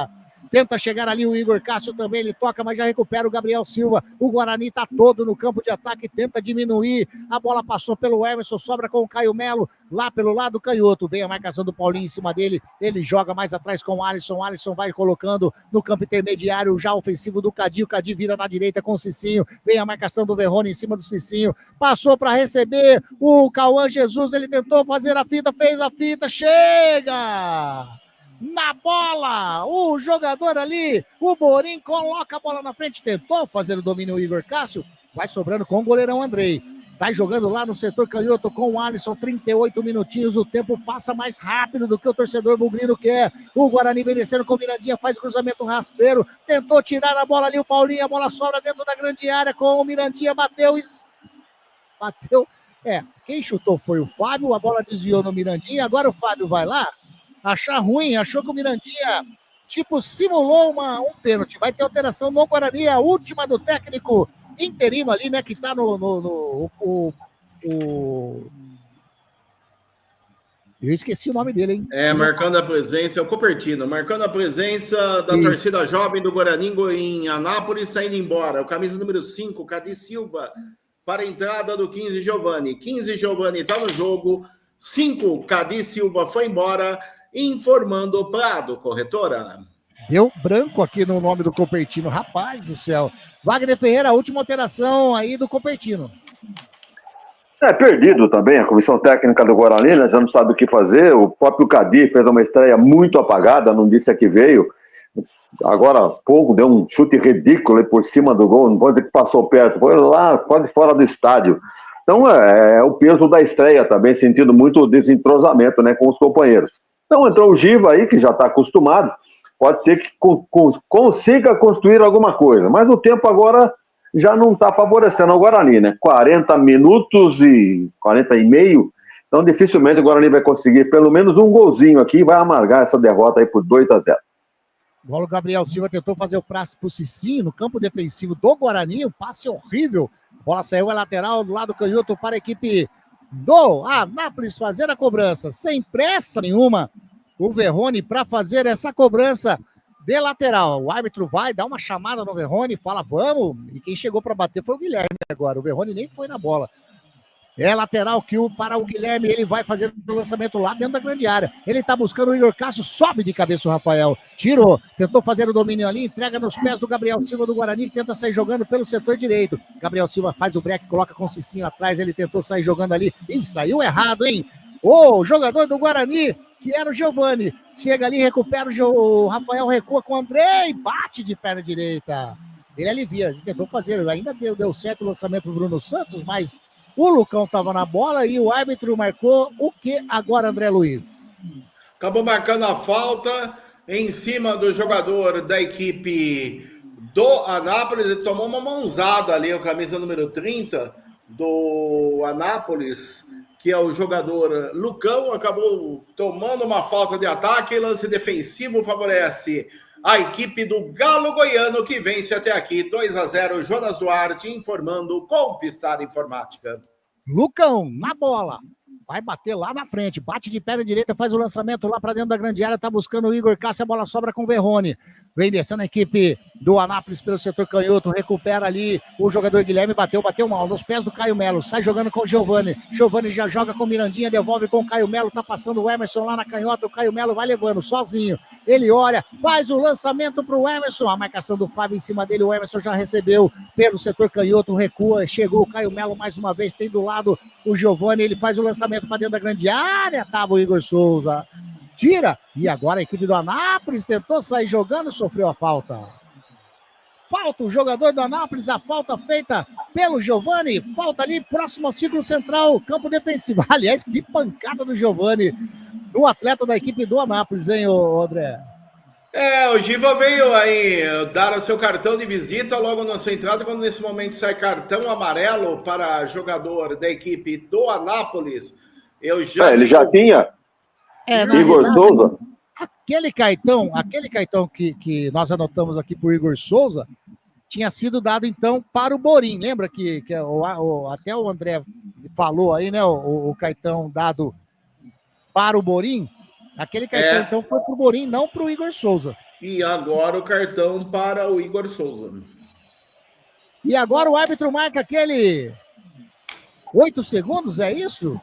Tenta chegar ali o Igor Cássio também, ele toca, mas já recupera o Gabriel Silva. O Guarani tá todo no campo de ataque, tenta diminuir. A bola passou pelo Emerson, sobra com o Caio Melo, lá pelo lado canhoto. Vem a marcação do Paulinho em cima dele, ele joga mais atrás com o Alisson. O Alisson vai colocando no campo intermediário, já ofensivo do Cadi. O Cadi vira na direita com o Cicinho. Vem a marcação do Verrone em cima do Cicinho. Passou para receber o Cauã Jesus, ele tentou fazer a fita, fez a fita, chega! Na bola, o jogador ali, o Borim coloca a bola na frente, tentou fazer o domínio o Igor Cássio, vai sobrando com o goleirão Andrei, sai jogando lá no setor canhoto com o Alisson, 38 minutinhos, o tempo passa mais rápido do que o torcedor bugrino quer. O Guarani vem descendo com o Mirandinha, faz cruzamento rasteiro, tentou tirar a bola ali o Paulinho, a bola sobra dentro da grande área com o Mirandinha, bateu, quem chutou foi o Fábio, a bola desviou no Mirandinha, agora o Fábio vai lá, achar ruim, achou que o Mirandinha, simulou um pênalti. Vai ter alteração no Guarani, a última do técnico interino ali, né, que tá Eu esqueci o nome dele, hein? Marcando a presença, é o Copertino, marcando a presença da torcida jovem do Guarani em Anápolis, está indo embora. O camisa número 5, Cadi Silva, para a entrada do 15, Giovani. 15, Giovani está no jogo. 5, Cadi Silva foi embora. Informando o Prado, corretora. Deu branco aqui no nome do Copertino, rapaz do céu. Wagner Ferreira, a última alteração aí do Copertino. Perdido também a comissão técnica do Guarani, né? Já não sabe o que fazer. O próprio Cadi fez uma estreia muito apagada, não disse a que veio. Agora há pouco deu um chute ridículo aí por cima do gol, não pode dizer que passou perto, foi lá quase fora do estádio. Então é o peso da estreia também, sentindo muito desentrosamento, né, com os companheiros. Então entrou o Giva aí, que já está acostumado, pode ser que consiga construir alguma coisa, mas o tempo agora já não está favorecendo o Guarani, né? 40 minutos e 40 e meio, então dificilmente o Guarani vai conseguir pelo menos um golzinho aqui e vai amargar essa derrota aí por 2-0. O Gabriel Silva tentou fazer o passe pro Cicinho no campo defensivo do Guarani, um passe horrível. A bola saiu a lateral do lado canhoto para a equipe do Anápolis fazer a cobrança. Sem pressa nenhuma, o Verrone para fazer essa cobrança de lateral. O árbitro vai dar uma chamada no Verrone, fala vamos, e quem chegou para bater foi o Guilherme agora. O Verrone nem foi na bola. É lateral para o Guilherme, ele vai fazer o lançamento lá dentro da grande área. Ele tá buscando o Igor Cássio, sobe de cabeça o Rafael. Tirou, tentou fazer o domínio ali, entrega nos pés do Gabriel Silva do Guarani, que tenta sair jogando pelo setor direito. Gabriel Silva faz o break, coloca com o Cicinho atrás, ele tentou sair jogando ali. Ih, saiu errado, hein? O jogador do Guarani, que era o Giovani, chega ali, recupera o Rafael, recua com o André e bate de perna direita. Ele alivia, ele tentou fazer, ainda deu certo o lançamento do Bruno Santos, mas o Lucão estava na bola e o árbitro marcou o que agora, André Luiz? Acabou marcando a falta em cima do jogador da equipe do Anápolis. Ele tomou uma mãozada ali, o camisa número 30 do Anápolis, que é o jogador Lucão. Acabou tomando uma falta de ataque. Lance defensivo favorece a equipe do Galo Goiano, que vence até aqui 2-0. Jonas Duarte informando com Pistar Informática. Lucão, na bola. Vai bater lá na frente. Bate de perna direita, faz o lançamento lá para dentro da grande área. Tá buscando o Igor Cássio, a bola sobra com o Verrone. Vem descendo a equipe do Anápolis pelo setor canhoto. Recupera ali o jogador Guilherme. Bateu mal nos pés do Caio Melo. Sai jogando com o Giovani. Giovani já joga com o Mirandinha, devolve com o Caio Melo. Tá passando o Emerson lá na canhota. O Caio Melo vai levando sozinho. Ele olha, faz o lançamento para o Emerson. A marcação do Fábio em cima dele. O Emerson já recebeu pelo setor canhoto, recua. Chegou o Caio Melo mais uma vez. Tem do lado o Giovani. Ele faz o lançamento para dentro da grande área. Tava o Igor Souza. Tira. E agora a equipe do Anápolis tentou sair jogando, sofreu a falta. Falta o jogador do Anápolis, a falta feita pelo Giovani. Falta ali próximo ao círculo central, campo defensivo. Aliás, que pancada do Giovani, do atleta da equipe do Anápolis, hein, André? O Giva veio aí dar o seu cartão de visita logo na sua entrada, quando nesse momento sai cartão amarelo para jogador da equipe do Anápolis. Ele já tinha. Igor Souza. Aquele Caetão que nós anotamos aqui por Igor Souza tinha sido dado então para o Borim. Lembra que até o André falou aí, né? O Caetão dado para o Borim. Aquele Caetão então foi para o Borim, não para o Igor Souza. E agora o cartão para o Igor Souza. E agora o árbitro marca aquele 8 segundos, é isso?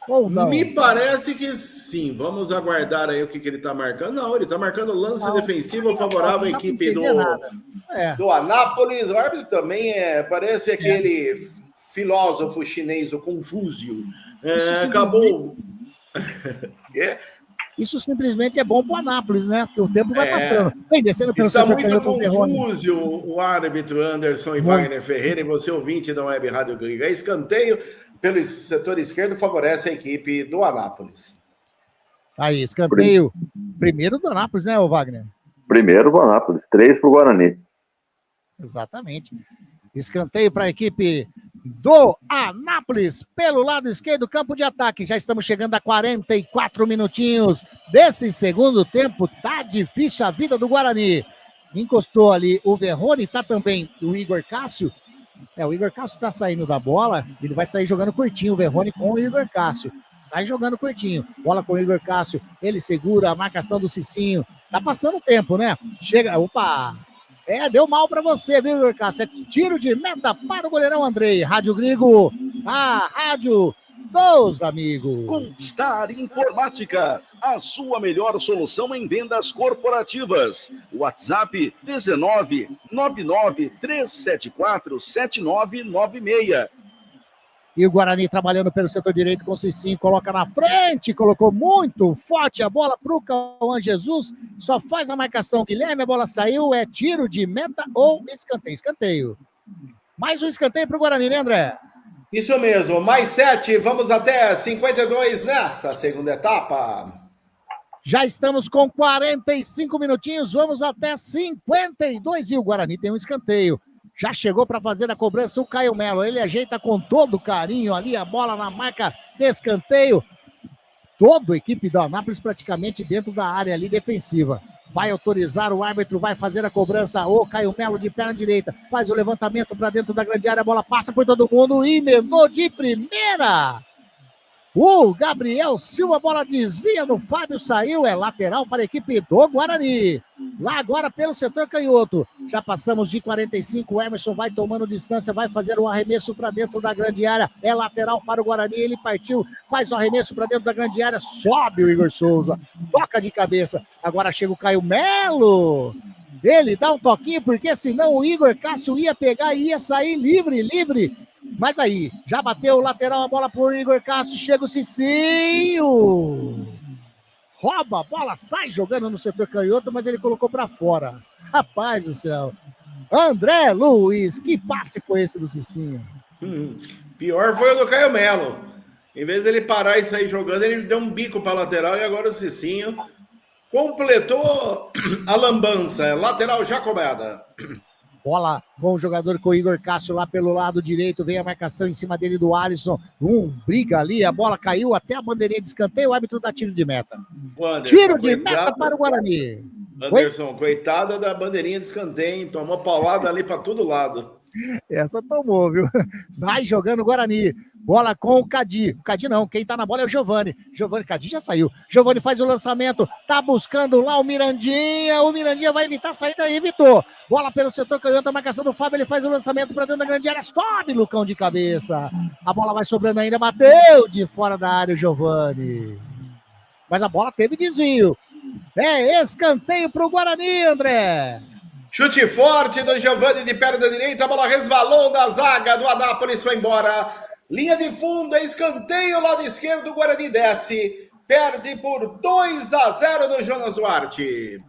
Ou não? Me parece que sim. Vamos aguardar aí o que ele está marcando. Não, ele está marcando lance defensivo favorável à equipe do Anápolis. O árbitro também parece aquele filósofo chinês, o Confúcio. Acabou. Isso simplesmente é bom para o Anápolis, né? Porque o tempo vai passando. Vem descendo pelo Está muito confuso o árbitro Anderson e Wagner Ferreira, e você ouvinte da Web Rádio Gringo. É escanteio pelo setor esquerdo, favorece a equipe do Anápolis. Aí, escanteio. Primeiro do Anápolis, né, Wagner? Primeiro do Anápolis, 3 para o Guarani. Exatamente. Escanteio para a equipe do Anápolis, pelo lado esquerdo, campo de ataque. Já estamos chegando a 44 minutinhos desse segundo tempo. Tá difícil a vida do Guarani. Encostou ali o Verrone, tá também o Igor Cássio. O Igor Cássio tá saindo da bola, ele vai sair jogando curtinho, o Verrone com o Igor Cássio. Sai jogando curtinho, bola com o Igor Cássio, ele segura a marcação do Cicinho. Tá passando o tempo, né? Chega, opa! Deu mal pra você, viu, Igor Cássio? É tiro de meta para o goleirão Andrei. Rádio Gringo, a rádio dos amigos. Constar Informática, a sua melhor solução em vendas corporativas. WhatsApp 19-99-374-7996. E o Guarani trabalhando pelo setor direito com o Cicinho, coloca na frente, colocou muito forte a bola para o Cauã Jesus, só faz a marcação, Guilherme, a bola saiu, é tiro de meta ou escanteio. Mais um escanteio para o Guarani, né, André? Isso mesmo, mais 7, vamos até 52 nesta segunda etapa. Já estamos com 45 minutinhos, vamos até 52 e o Guarani tem um escanteio. Já chegou para fazer a cobrança o Caio Melo. Ele ajeita com todo carinho ali a bola na marca de escanteio. Toda a equipe do Anápolis praticamente dentro da área ali defensiva. Vai autorizar o árbitro, vai fazer a cobrança. O Caio Melo de perna direita. Faz o levantamento para dentro da grande área. A bola passa por todo mundo e emendou de primeira. O Gabriel Silva, a bola desvia no Fábio, saiu, é lateral para a equipe do Guarani. Lá agora pelo setor canhoto. Já passamos de 45, o Emerson vai tomando distância, vai fazer o arremesso para dentro da grande área. É lateral para o Guarani, ele partiu, faz o arremesso para dentro da grande área, sobe o Igor Souza, toca de cabeça. Agora chega o Caio Melo. Ele dá um toquinho, porque senão o Igor Cássio ia pegar e ia sair livre. Mas aí, já bateu o lateral, a bola por Igor Cássio, chega o Cicinho. Rouba a bola, sai jogando no setor canhoto, mas ele colocou para fora. Rapaz do céu. André Luiz, que passe foi esse do Cicinho? Pior foi o do Caio Melo. Em vez dele parar e sair jogando, ele deu um bico para lateral e agora o Cicinho completou a lambança. Lateral já cobrada. Bola com o jogador, com o Igor Cássio lá pelo lado direito, vem a marcação em cima dele do Alisson, briga ali, a bola caiu até a bandeirinha de escanteio, o árbitro dá tiro de meta. Anderson, tiro de meta para o Guarani. Anderson, coitada da bandeirinha de escanteio, tomou paulada ali para todo lado. Essa tomou, viu? Sai jogando o Guarani. Bola com o Cadi. O Cadi não, quem tá na bola é o Giovani. Cadi já saiu. Giovani faz o lançamento, tá buscando lá o Mirandinha. O Mirandinha vai evitar a saída, evitou. Bola pelo setor canhoto, a marcação do Fábio, ele faz o lançamento pra dentro da grande área, sobe Lucão de cabeça. A bola vai sobrando ainda, bateu de fora da área o Giovani. Mas a bola teve desvio. É escanteio para o Guarani, André. Chute forte do Giovani de perna direita, a bola resvalou da zaga do Anápolis, foi embora. Linha de fundo, escanteio, lado esquerdo, o Guarani desce. Perde por 2-0 no Jonas Duarte.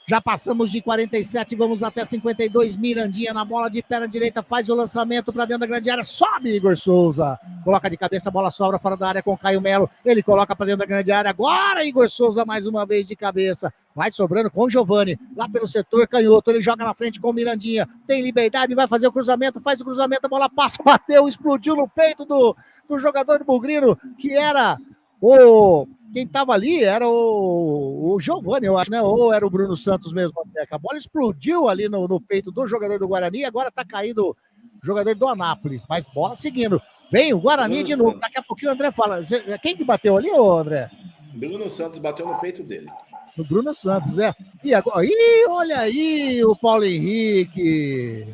Já passamos de 47, vamos até 52. Mirandinha na bola de perna direita, faz o lançamento para dentro da grande área, sobe Igor Souza. Coloca de cabeça, a bola sobra fora da área com o Caio Melo. Ele coloca para dentro da grande área. Agora Igor Souza mais uma vez de cabeça. Vai sobrando com o Giovani, lá pelo setor canhoto. Ele joga na frente com o Mirandinha. Tem liberdade, vai fazer o cruzamento, faz o cruzamento, a bola passa, bateu, explodiu no peito do jogador do Bugrino, que era o... Quem estava ali era o Giovani, eu acho, né? Ou era o Bruno Santos mesmo. A bola explodiu ali no peito do jogador do Guarani, agora está caído o jogador do Anápolis, mas bola seguindo. Vem o Guarani de novo, daqui a pouquinho o André fala. Quem que bateu ali, ô André? Bruno Santos bateu no peito dele. O Bruno Santos, é. E agora, olha aí o Paulo Henrique.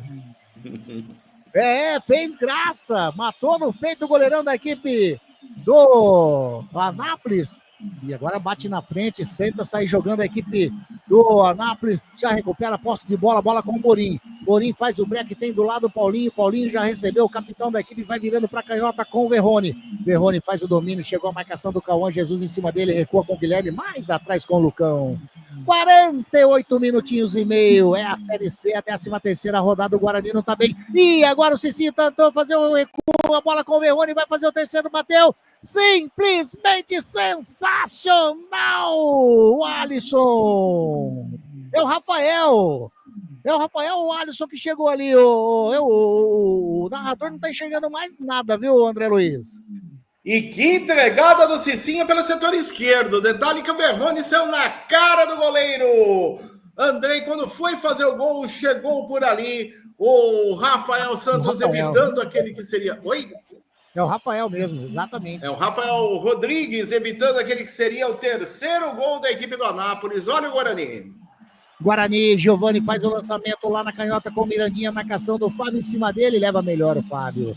Fez graça, matou no peito o goleirão da equipe do Anápolis. E agora bate na frente, senta, sai jogando a equipe do Anápolis, já recupera a posse de bola, bola com o Morim. Morim faz o break, tem do lado o Paulinho. Paulinho já recebeu, o capitão da equipe vai virando para canhota com o Verrone. Verrone faz o domínio, chegou a marcação do Cauã Jesus em cima dele, recua com o Guilherme, mais atrás com o Lucão. 48 minutinhos e meio, é a Série C, até a 13ª rodada, o Guarani não tá bem. E agora o Cicinho tentou fazer o recuo, a bola com o Verrone, vai fazer o terceiro, bateu. Simplesmente sensacional, o Alisson. É o Rafael, o Alisson que chegou ali. O narrador não tá enxergando mais nada, viu, André Luiz? E que entregada do Cicinho pelo setor esquerdo. Detalhe que o Verrone saiu na cara do goleiro. Andrei, quando foi fazer o gol, chegou por ali. O Rafael Santos evitando aquele que seria... Oi? É o Rafael mesmo, exatamente. É o Rafael Rodrigues evitando aquele que seria o terceiro gol da equipe do Anápolis. Olha o Guarani. Guarani, Giovani faz o lançamento lá na canhota com o Mirandinha, marcação do Fábio em cima dele, leva melhor o Fábio.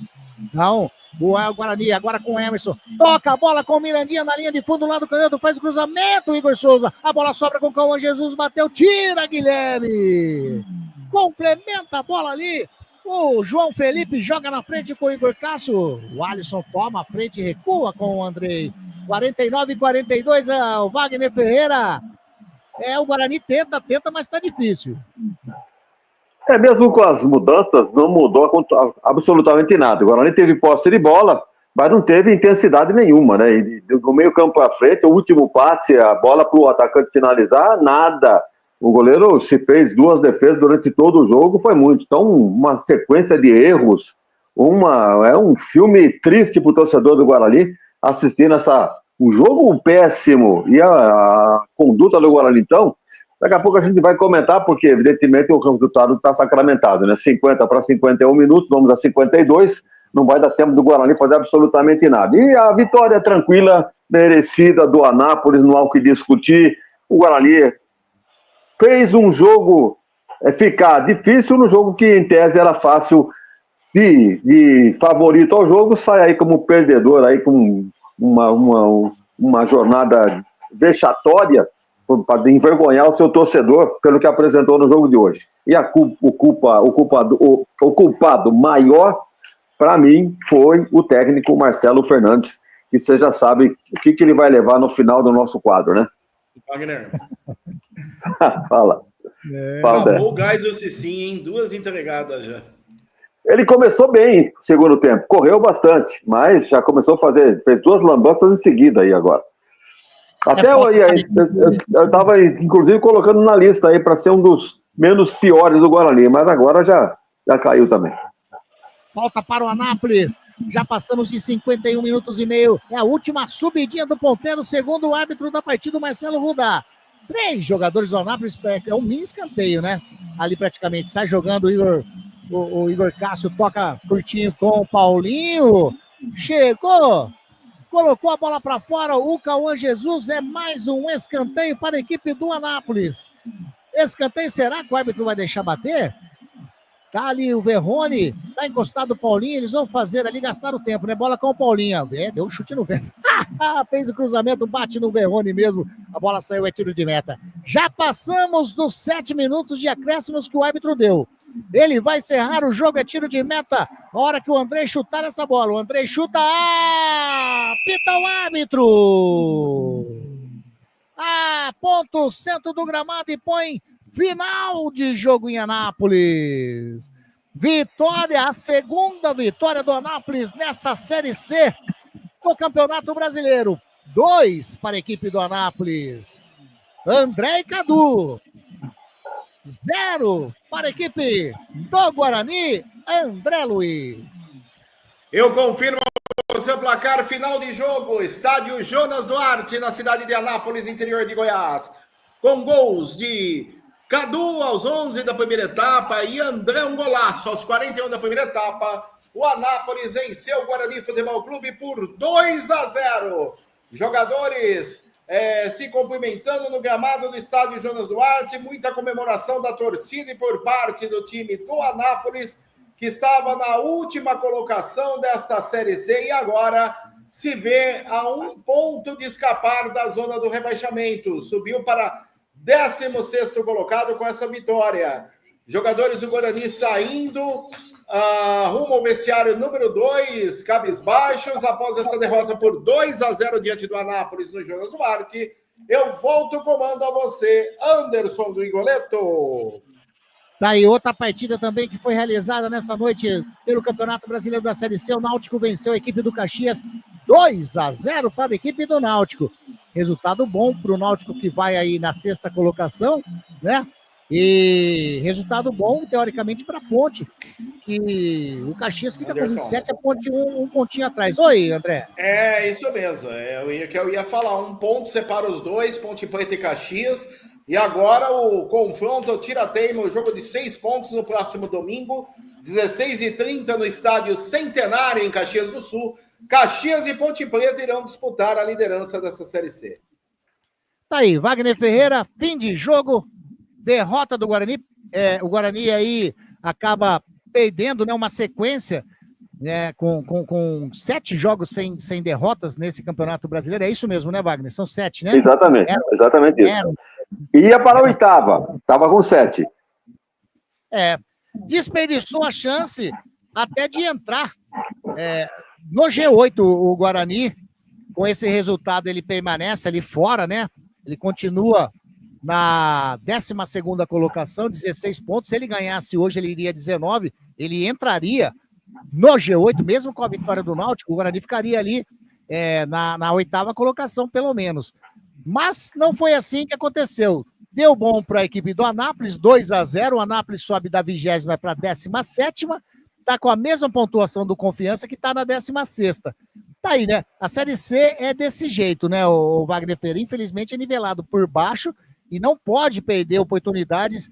Não, o Guarani agora com o Emerson. Toca a bola com o Mirandinha na linha de fundo lá do canhoto, faz o cruzamento, Igor Souza. A bola sobra com o Cauã Jesus, bateu, tira Guilherme. Complementa a bola ali. O João Felipe joga na frente com o Igor Cássio. O Alisson toma a frente e recua com o Andrei. 49-42, o Wagner Ferreira. O Guarani tenta, mas tá difícil. Mesmo com as mudanças, não mudou absolutamente nada. O Guarani teve posse de bola, mas não teve intensidade nenhuma, né? E do meio campo para frente, o último passe, a bola para o atacante finalizar, nada. O goleiro se fez 2 defesas durante todo o jogo, foi muito. Então, uma sequência de erros, é um filme triste para o torcedor do Guarani assistindo um jogo péssimo e a conduta do Guarani. Então, daqui a pouco a gente vai comentar, porque evidentemente o resultado está sacramentado, né? 50 para 51 minutos, vamos a 52, não vai dar tempo do Guarani fazer absolutamente nada. E a vitória tranquila, merecida do Anápolis, não há o que discutir. O Guarani fez um jogo ficar difícil no jogo que, em tese, era fácil de favorito ao jogo, sai aí como perdedor, aí com uma jornada vexatória para envergonhar o seu torcedor pelo que apresentou no jogo de hoje. E o culpado maior, para mim, foi o técnico Marcelo Fernandes, que você já sabe o que ele vai levar no final do nosso quadro, né? Wagner. Fala. Acabou o gás do Cicinho, hein? 2 entregadas já. Ele começou bem no segundo tempo, correu bastante, mas já começou a fez 2 lambanças em seguida aí agora. Até eu estava, inclusive, colocando na lista aí para ser um dos menos piores do Guarani, mas agora já caiu também. Falta para o Anápolis. Já passamos de 51 minutos e meio. É a última subidinha do ponteiro, segundo o árbitro da partida, Marcelo Rudá. 3 jogadores do Anápolis, é um mini escanteio, né? Ali praticamente sai jogando o Igor Cássio, toca curtinho com o Paulinho. Chegou, colocou a bola para fora. O Cauã Jesus, é mais um escanteio para a equipe do Anápolis. Escanteio, será que o árbitro vai deixar bater? Tá ali o Verrone, tá encostado o Paulinho, eles vão fazer ali, gastar o tempo, né? Bola com o Paulinho. Deu um chute no vento. Fez o cruzamento, bate no Verrone mesmo. A bola saiu, é tiro de meta. Já passamos dos 7 minutos de acréscimos que o árbitro deu. Ele vai encerrar o jogo, é tiro de meta. Na hora que o André chutar essa bola. O André chuta. Pita o árbitro. Ponto centro do gramado e põe final de jogo em Anápolis. Vitória, a segunda vitória do Anápolis nessa Série C do Campeonato Brasileiro. 2 para a equipe do Anápolis. André e Cadu. 0 para a equipe do Guarani, André Luiz. Eu confirmo o seu placar final de jogo. Estádio Jonas Duarte, na cidade de Anápolis, interior de Goiás. Com gols de Cadu aos 11 da primeira etapa e André um golaço aos 41 da primeira etapa. O Anápolis venceu o Guarani Futebol Clube por 2-0. Jogadores se cumprimentando no gramado do estádio Jonas Duarte. Muita comemoração da torcida e por parte do time do Anápolis, que estava na última colocação desta Série C e agora se vê a 1 ponto de escapar da zona do rebaixamento. Subiu para 16º colocado com essa vitória. Jogadores do Guarani saindo rumo ao vestiário número 2, cabisbaixos, após essa derrota por 2-0 diante do Anápolis no Jonas Duarte. Eu volto o comando a você, Anderson do Igoleto. Tá aí outra partida também que foi realizada nessa noite pelo Campeonato Brasileiro da Série C. O Náutico venceu a equipe do Caxias 2-0 para a equipe do Náutico. Resultado bom para o Náutico, que vai aí na 6ª colocação, né? E resultado bom, teoricamente, para a Ponte, que o Caxias fica com 27, a Ponte um pontinho atrás. Oi, André. É, isso mesmo. Eu ia falar, 1 ponto separa os dois, Ponte Preta e Caxias. E agora o confronto, o tira-teima, o jogo de 6 pontos no próximo domingo, 16h30 no estádio Centenário, em Caxias do Sul. Caxias e Ponte Preta irão disputar a liderança dessa Série C. Tá aí, Wagner Ferreira, fim de jogo. Derrota do Guarani, o Guarani aí acaba perdendo, né, uma sequência, né, com 7 jogos sem derrotas nesse Campeonato Brasileiro. É isso mesmo, né, Wagner? São 7, né? Exatamente, exatamente isso. Ia para a 8ª, estava com 7. Desperdiçou a chance até de entrar no G8 o Guarani. Com esse resultado ele permanece ali fora, né? Ele continua na 12ª colocação, 16 pontos. Se ele ganhasse hoje, ele iria 19. Ele entraria no G8, mesmo com a vitória do Náutico. O Guarani ficaria ali na 8ª colocação, pelo menos. Mas não foi assim que aconteceu. Deu bom para a equipe do Anápolis, 2-0. O Anápolis sobe da 20ª para a 17ª. Está com a mesma pontuação do Confiança, que está na 16ª. Tá aí, né? A Série C é desse jeito, né, o Wagner Ferreira? Infelizmente é nivelado por baixo e não pode perder oportunidades,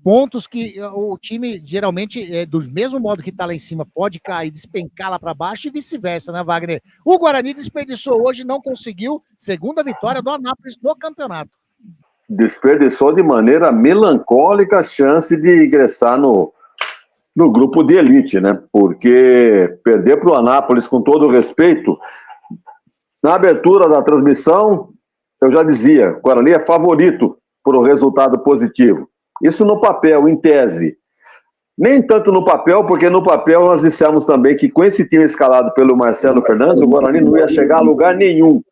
pontos que o time, geralmente, do mesmo modo que está lá em cima, pode cair, despencar lá para baixo e vice-versa, né, Wagner? O Guarani desperdiçou hoje, não conseguiu, 2ª vitória do Anápolis no campeonato. Desperdiçou de maneira melancólica a chance de ingressar no grupo de elite, né? Porque perder para o Anápolis, com todo o respeito, na abertura da transmissão, eu já dizia, o Guarani é favorito por um resultado positivo. Isso no papel, em tese. Nem tanto no papel, porque no papel nós dissemos também que com esse time escalado pelo Marcelo Fernandes, o Guarani não ia chegar a lugar nenhum.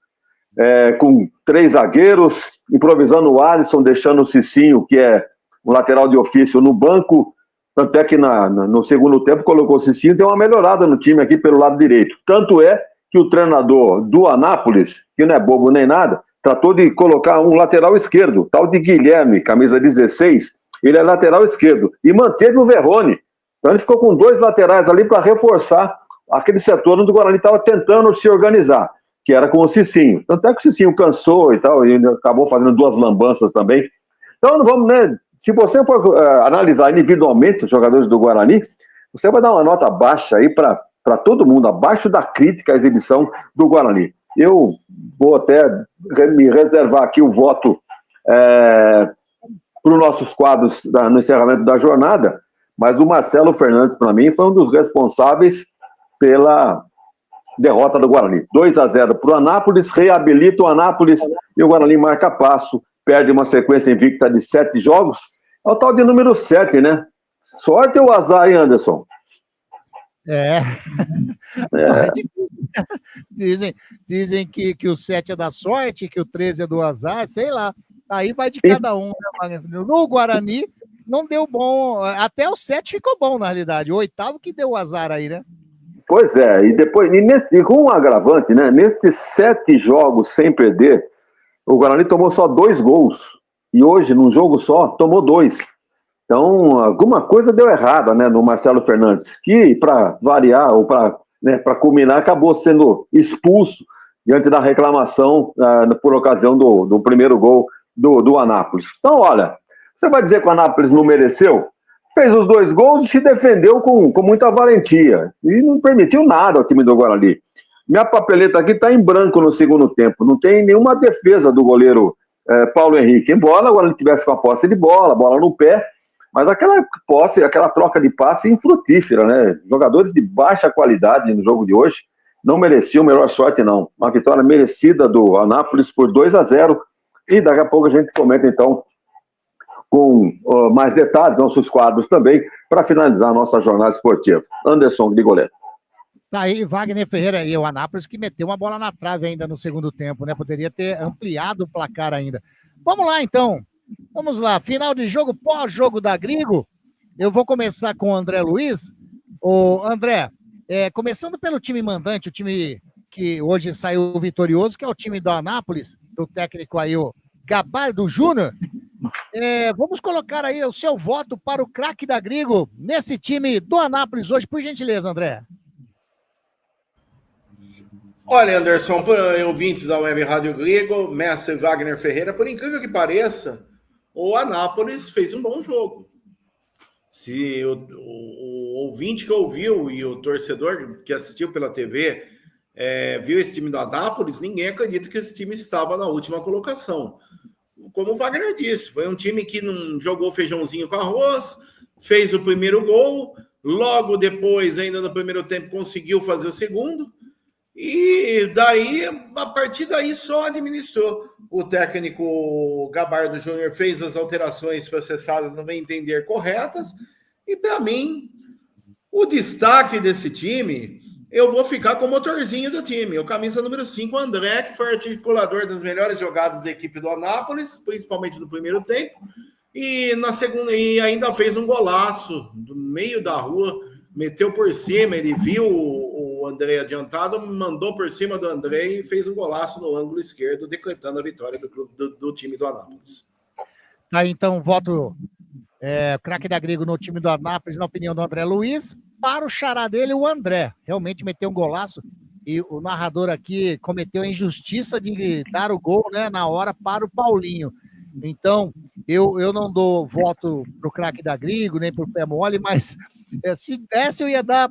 Com 3 zagueiros, improvisando o Alisson, deixando o Cicinho, que é um lateral de ofício, no banco. Tanto é que no segundo tempo colocou o Cicinho, deu uma melhorada no time aqui pelo lado direito. Tanto é que o treinador do Anápolis, que não é bobo nem nada, tratou de colocar um lateral esquerdo, tal de Guilherme, camisa 16, ele é lateral esquerdo, e manteve o Verrone. Então ele ficou com 2 laterais ali para reforçar aquele setor onde o Guarani estava tentando se organizar, que era com o Cicinho. Tanto é que o Cicinho cansou e tal, e acabou fazendo 2 lambanças também. Então não vamos, né? Se você for analisar individualmente os jogadores do Guarani, você vai dar uma nota baixa aí para todo mundo, abaixo da crítica à exibição do Guarani. Eu vou até me reservar aqui o voto para os nossos quadros no encerramento da jornada, mas o Marcelo Fernandes, para mim, foi um dos responsáveis pela derrota do Guarani. 2-0 para o Anápolis, reabilita o Anápolis e o Guarani marca passo, perde uma sequência invicta de 7 jogos. É o tal de número 7, né? Sorte ou azar, hein, Anderson? É difícil. Dizem que o 7 é da sorte, que o 13 é do azar, sei lá. Aí vai de cada um, né? No Guarani não deu bom, até o 7 ficou bom, na realidade. O 8º que deu o azar aí, né? Pois é, e depois, com um agravante, né? Nesses 7 jogos sem perder, o Guarani tomou só 2 gols. E hoje, num jogo só, tomou 2. Então, alguma coisa deu errada, né, no Marcelo Fernandes, que, para variar, ou para culminar, acabou sendo expulso diante da reclamação por ocasião do primeiro gol do Anápolis. Então, olha, você vai dizer que o Anápolis não mereceu? Fez os 2 gols e se defendeu com muita valentia. E não permitiu nada ao time do Guarani. Minha papeleta aqui está em branco no segundo tempo. Não tem nenhuma defesa do goleiro Paulo Henrique. Embora o Guarani tivesse com a posse de bola no pé, mas aquela troca de passe infrutífera, né? Jogadores de baixa qualidade no jogo de hoje não mereciam melhor sorte, não. Uma vitória merecida do Anápolis por 2-0. E daqui a pouco a gente comenta, então, com mais detalhes, nossos quadros também, para finalizar a nossa jornada esportiva. Anderson Grigoletto. Tá aí, Wagner Ferreira e o Anápolis que meteu uma bola na trave ainda no segundo tempo, né? Poderia ter ampliado o placar ainda. Vamos lá, então. Vamos lá. Final de jogo, pós-jogo da Grigo. Eu vou começar com o André Luiz. O André, começando pelo time mandante, o time que hoje saiu vitorioso, que é o time do Anápolis, do técnico aí, o Gabardo Júnior. Vamos colocar aí o seu voto para o craque da Grigo nesse time do Anápolis hoje, por gentileza, André. Olha, Anderson, ouvintes da Web Rádio Grigo, mestre Wagner Ferreira, por incrível que pareça, o Anápolis fez um bom jogo. Se o ouvinte que ouviu e o torcedor que assistiu pela TV viu esse time do Anápolis, ninguém acredita que esse time estava na última colocação. Como o Wagner disse, foi um time que não jogou feijãozinho com arroz, fez o primeiro gol, logo depois, ainda no primeiro tempo, conseguiu fazer o segundo, e daí, a partir daí, só administrou. O técnico Gabardo Júnior fez as alterações processadas, no meu entender, corretas, e para mim, o destaque desse time, eu vou ficar com o motorzinho do time, o camisa número 5, o André, que foi articulador das melhores jogadas da equipe do Anápolis, principalmente no primeiro tempo, e na segunda, e ainda fez um golaço do meio da rua, meteu por cima, ele viu o André adiantado, mandou por cima do André e fez um golaço no ângulo esquerdo, decretando a vitória do time do Anápolis. Tá, então, voto craque da Grigo no time do Anápolis, na opinião do André Luiz. Para o xará dele, o André. Realmente meteu um golaço e o narrador aqui cometeu a injustiça de dar o gol, né, na hora para o Paulinho. Então, eu não dou voto pro craque da Grigo, nem pro pé mole, mas se desse eu ia dar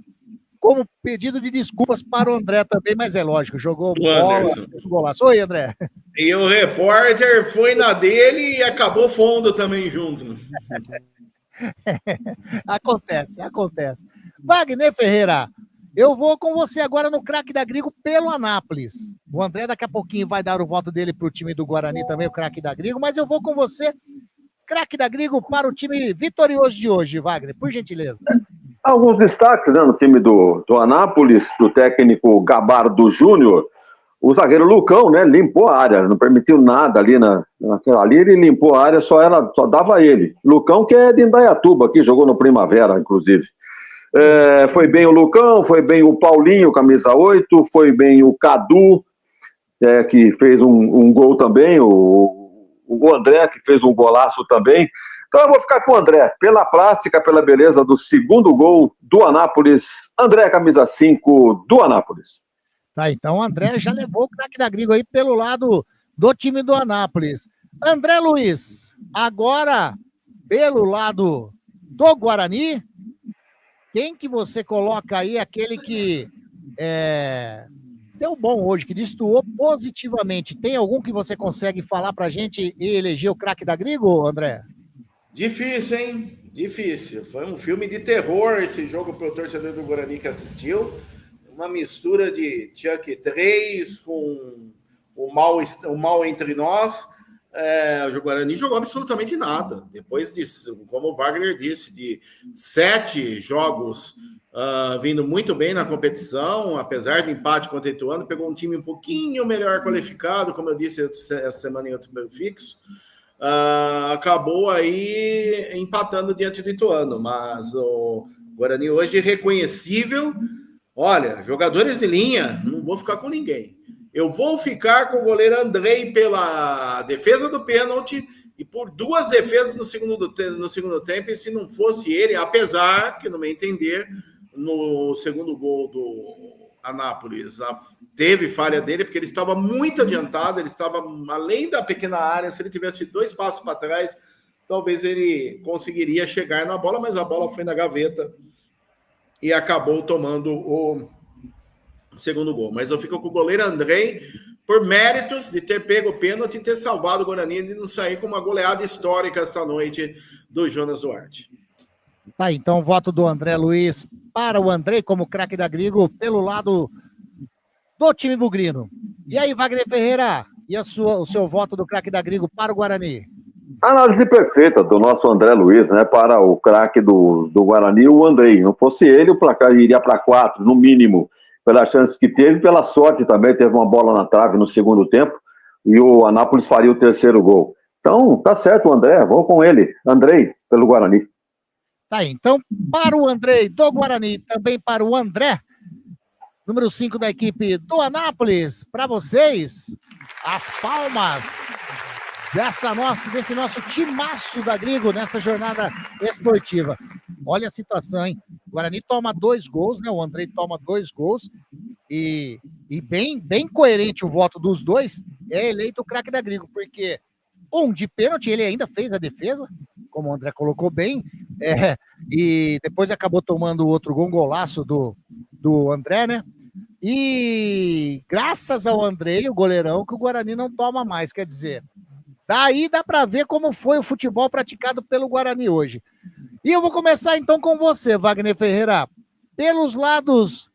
como pedido de desculpas para o André também, mas é lógico, jogou bola, fez um golaço. Oi, André. E o repórter foi na dele e acabou fundo também junto. Acontece. Wagner Ferreira, eu vou com você agora no craque da Grigo pelo Anápolis. O André daqui a pouquinho vai dar o voto dele para o time do Guarani também, o craque da Grigo, mas eu vou com você, craque da Grigo, para o time vitorioso de hoje, Wagner, por gentileza. Alguns destaques, né, no time do Anápolis, do técnico Gabardo Júnior. O zagueiro Lucão, né, limpou a área, não permitiu nada ali naquela ali, ele limpou a área, só dava ele. Lucão, que é de Indaiatuba, que jogou no Primavera, inclusive. Foi bem o Lucão, foi bem o Paulinho, camisa 8, foi bem o Cadu, que fez um gol também, o André, que fez um golaço também. Então eu vou ficar com o André, pela plástica, pela beleza do segundo gol do Anápolis. André, camisa 5 do Anápolis. Tá, então o André já levou o craque da Grigo aí pelo lado do time do Anápolis. André Luiz, agora pelo lado do Guarani, quem que você coloca aí, aquele que deu bom hoje, que destoou positivamente? Tem algum que você consegue falar pra gente e eleger o craque da Grigo, André? Difícil, hein? Difícil. Foi um filme de terror esse jogo para o torcedor do Guarani que assistiu. uma mistura de Chuck 3 com o mal entre nós. O Guarani jogou absolutamente nada. Depois de, como o Wagner disse, de 7 jogos vindo muito bem na competição, apesar do empate contra o Ituano, pegou um time um pouquinho melhor qualificado, como eu disse essa semana em outro fixo. Acabou aí empatando diante do Ituano, mas o Guarani hoje é reconhecível. Olha, jogadores de linha, não vou ficar com ninguém. Eu vou ficar com o goleiro Andrei pela defesa do pênalti e por 2 defesas no segundo tempo, e se não fosse ele, apesar que, no meu entender, no segundo gol do Anápolis, teve falha dele, porque ele estava muito adiantado, ele estava além da pequena área. Se ele tivesse 2 passos para trás, talvez ele conseguiria chegar na bola, mas a bola foi na gaveta e acabou tomando o segundo gol. Mas eu fico com o goleiro Andrei por méritos de ter pego o pênalti e ter salvado o Guarani de não sair com uma goleada histórica esta noite do Jonas Duarte. Tá, então o voto do André Luiz para o Andrei como craque da Grigo pelo lado do time bugrino. E aí, Wagner Ferreira, e o seu voto do craque da Grigo para o Guarani? Análise perfeita do nosso André Luiz, né? Para o craque do Guarani, o Andrei. Não fosse ele, o placar iria para 4, no mínimo, pelas chances que teve, pela sorte também. Teve uma bola na trave no segundo tempo e o Anápolis faria o 3º gol. Então, tá certo o André, vou com ele. Andrei, pelo Guarani. Tá aí, então, para o Andrei do Guarani, também para o André, número 5 da equipe do Anápolis, para vocês, as palmas desse nosso timaço da Grigo nessa jornada esportiva. Olha a situação, hein? O Guarani toma 2 gols, né? O Andrei toma 2 gols e bem coerente o voto dos dois, é eleito o craque da Grigo, porque de pênalti, ele ainda fez a defesa, como o André colocou bem, e depois acabou tomando outro gol, um golaço do André, né? E graças ao Andrei, o goleirão, que o Guarani não toma mais, quer dizer, daí dá para ver como foi o futebol praticado pelo Guarani hoje. E eu vou começar então com você, Wagner Ferreira, pelos lados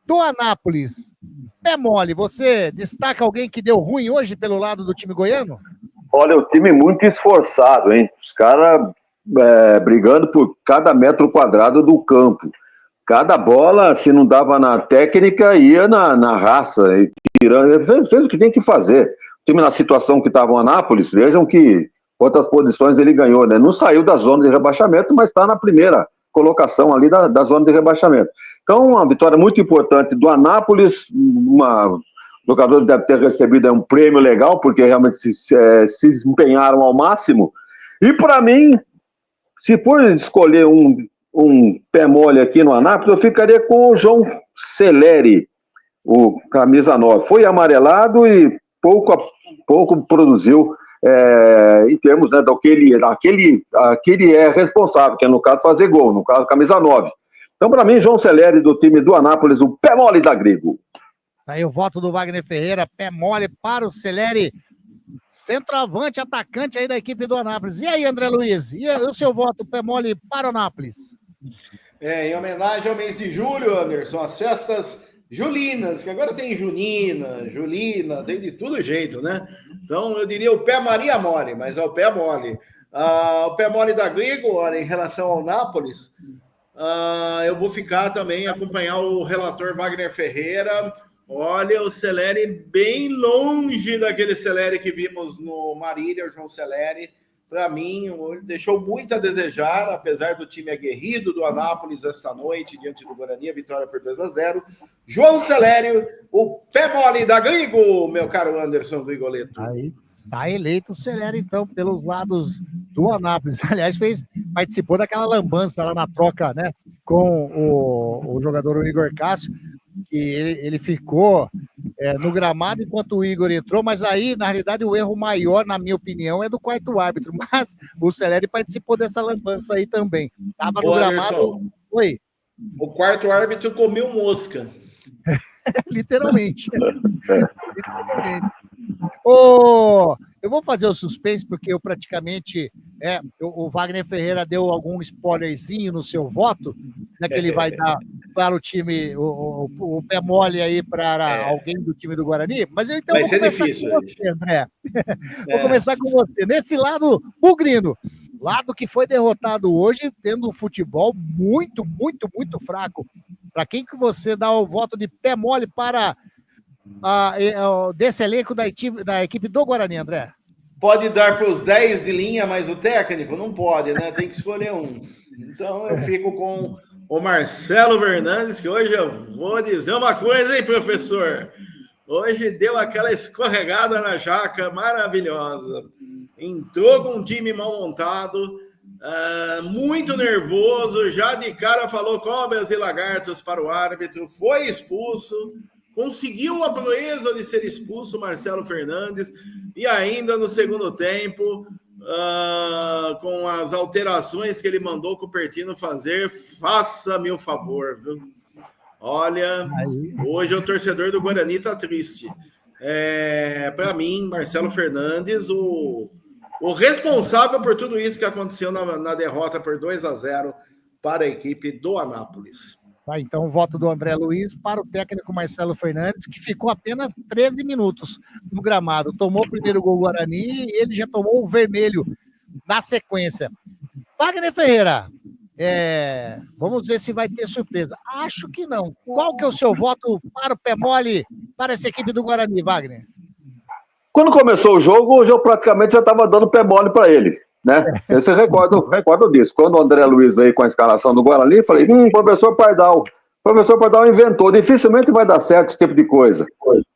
do Anápolis. Pé mole, você destaca alguém que deu ruim hoje pelo lado do time goiano? Olha, o time muito esforçado, hein? Os caras brigando por cada metro quadrado do campo. Cada bola, se não dava na técnica, ia na raça. E tirando, fez o que tem que fazer. O time na situação que estava o Anápolis, vejam que quantas posições ele ganhou, né? Não saiu da zona de rebaixamento, mas está na primeira colocação ali da zona de rebaixamento. Então, uma vitória muito importante do Anápolis, o jogador deve ter recebido um prêmio legal, porque realmente se empenharam ao máximo. E, para mim, se for escolher um pé mole aqui no Anápolis, eu ficaria com o João Celeri, o camisa 9. Foi amarelado e pouco a pouco produziu em termos, né, daquele é responsável, que é, no caso, fazer gol, no caso, camisa 9. Então, para mim, João Celeri, do time do Anápolis, o pé mole da Grigo. Aí o voto do Wagner Ferreira, pé mole para o Celeri, centroavante, atacante aí da equipe do Anápolis. E aí, André Luiz, e o seu voto, pé mole para o Anápolis? Em homenagem ao mês de julho, Anderson, as festas julinas, que agora tem julina, tem de todo jeito, né? Então, eu diria o pé Maria mole, mas é o pé mole. O pé mole da Grigo, olha, em relação ao Nápoles, eu vou ficar também, acompanhar o relator Wagner Ferreira. Olha, o Celeri bem longe daquele Celeri que vimos no Marília, o João Celeri. Para mim, deixou muito a desejar, apesar do time aguerrido do Anápolis esta noite, diante do Guarani, a vitória foi 2-0. João Celeri, o pé mole da Grigo, meu caro Anderson Grigoleto. Aí, tá eleito o Celeri, então, pelos lados do Anápolis. Aliás, participou daquela lambança lá na troca, né, com o jogador Igor Cássio, que ele ficou no gramado enquanto o Igor entrou, mas aí, na realidade, o erro maior, na minha opinião, é do quarto árbitro, mas o Celeri participou dessa lambança aí também. Tava no gramado... Anderson, oi. O quarto árbitro comeu mosca. Literalmente. Eu vou fazer o suspense, porque eu praticamente... o Wagner Ferreira deu algum spoilerzinho no seu voto, né, que ele vai para o time, o pé mole aí para alguém do time do Guarani, mas então Vai vou ser começar difícil, com você, André. Vou começar com você. Nesse lado, bugrino, lado que foi derrotado hoje, tendo um futebol muito, muito, muito fraco. Para quem que você dá o voto de pé mole para desse elenco da equipe do Guarani, André? Pode dar para os 10 de linha, mas o técnico não pode, né? Tem que escolher um. Então eu fico com o Marcelo Fernandes, que hoje eu vou dizer uma coisa, hein, professor? Hoje deu aquela escorregada na jaca maravilhosa. Entrou com um time mal montado, muito nervoso, já de cara falou cobras e lagartos para o árbitro, foi expulso, conseguiu a proeza de ser expulso, Marcelo Fernandes, e ainda no segundo tempo, com as alterações que ele mandou o Cupertino fazer, faça-me o favor, viu? Olha, hoje o torcedor do Guarani tá triste. Para mim, Marcelo Fernandes, o responsável por tudo isso que aconteceu na derrota por 2-0 para a equipe do Anápolis. Tá, então o voto do André Luiz para o técnico Marcelo Fernandes, que ficou apenas 13 minutos no gramado. Tomou o primeiro gol Guarani e ele já tomou o vermelho na sequência. Wagner Ferreira, vamos ver se vai ter surpresa. Acho que não. Qual que é o seu voto para o pé mole, para essa equipe do Guarani, Wagner? Quando começou o jogo, eu praticamente já estava dando pé mole para ele, né? Você recorda disso. Quando o André Luiz veio com a escalação do Guarani, eu falei, professor Pardal. O professor Pardal inventou. Dificilmente vai dar certo esse tipo de coisa.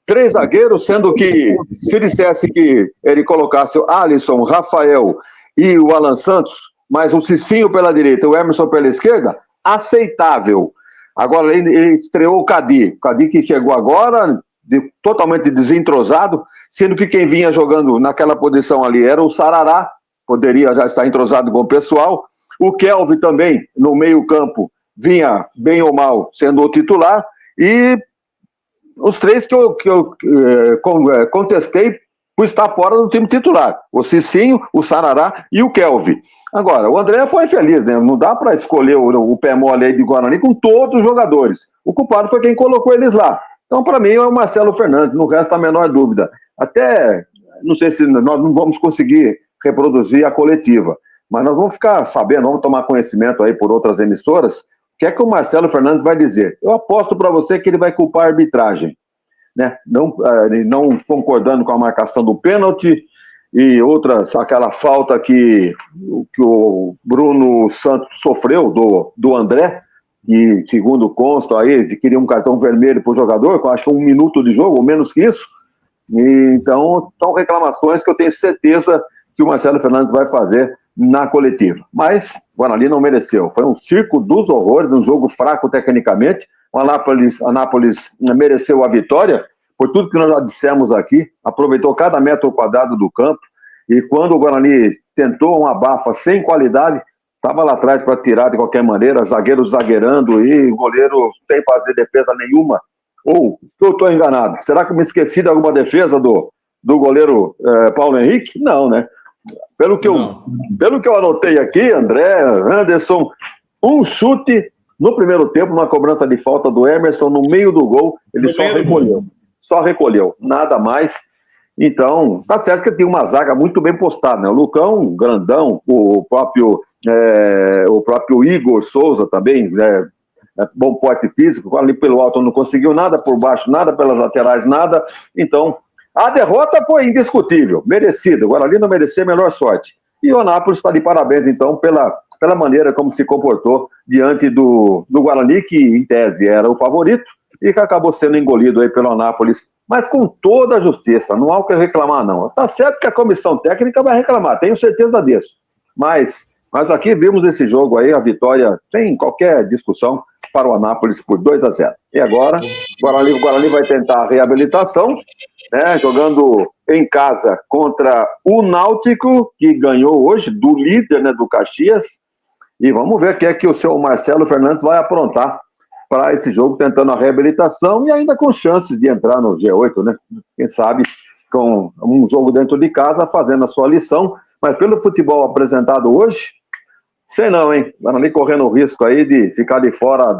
3 zagueiros, sendo que, se dissesse que ele colocasse o Alisson, o Rafael e o Alan Santos, mais um Cicinho pela direita e o Emerson pela esquerda, aceitável. Agora, ele estreou o Cadi. O Cadi que chegou agora, totalmente desentrosado, sendo que quem vinha jogando naquela posição ali era o Sarará, poderia já estar entrosado com o pessoal. O Kelvin também, no meio-campo, vinha bem ou mal sendo o titular. E os 3 que eu contestei por estar fora do time titular: o Cicinho, o Sarará e o Kelvin. Agora, o André foi feliz, né? Não dá para escolher o pé mole aí de Guarani com todos os jogadores. O culpado foi quem colocou eles lá. Então, para mim, é o Marcelo Fernandes, não resta a menor dúvida. Até, não sei se nós não vamos conseguir reproduzir a coletiva, mas nós vamos ficar sabendo, vamos tomar conhecimento aí por outras emissoras, o que é que o Marcelo Fernandes vai dizer. Eu aposto para você que ele vai culpar a arbitragem, né? Não concordando com a marcação do pênalti e outras, aquela falta que o Bruno Santos sofreu do André, e segundo consta aí, queria um cartão vermelho para o jogador, com acho que 1 minuto de jogo, ou menos que isso. E, então, são reclamações que eu tenho certeza que o Marcelo Fernandes vai fazer na coletiva. Mas o Guarani não mereceu. Foi um circo dos horrores, um jogo fraco tecnicamente. O Anápolis mereceu a vitória, por tudo que nós já dissemos aqui, aproveitou cada metro quadrado do campo, e quando o Guarani tentou uma abafa sem qualidade, estava lá atrás para tirar de qualquer maneira, zagueiro zagueirando e o goleiro sem fazer defesa nenhuma. Ou eu estou enganado? Será que eu me esqueci de alguma defesa do goleiro Paulo Henrique? Não, né? Pelo que eu anotei aqui, André, Anderson, um chute no primeiro tempo, uma cobrança de falta do Emerson no meio do gol, ele só recolheu, nada mais. Então, tá certo que tem uma zaga muito bem postada, né? O Lucão, grandão, o próprio Igor Souza também, né? Bom porte físico, ali pelo alto não conseguiu nada, por baixo nada, pelas laterais nada. Então, a derrota foi indiscutível, merecida. O Guarani não merecia a melhor sorte. E o Anápolis está de parabéns, então, pela maneira como se comportou diante do Guarani, que em tese era o favorito, e que acabou sendo engolido aí pelo Anápolis, mas com toda a justiça, não há o que reclamar, não. Tá certo que a comissão técnica vai reclamar, tenho certeza disso. Mas aqui vimos esse jogo aí, a vitória, sem qualquer discussão, para o Anápolis por 2-0. E agora, o Guarani vai tentar a reabilitação, né, jogando em casa contra o Náutico, que ganhou hoje do líder, né, do Caxias. E vamos ver o que é que o seu Marcelo Fernandes vai aprontar para esse jogo, tentando a reabilitação e ainda com chances de entrar no G8, né? Quem sabe com um jogo dentro de casa, fazendo a sua lição. Mas pelo futebol apresentado hoje, sei não, hein? Guarani correndo o risco aí de ficar de fora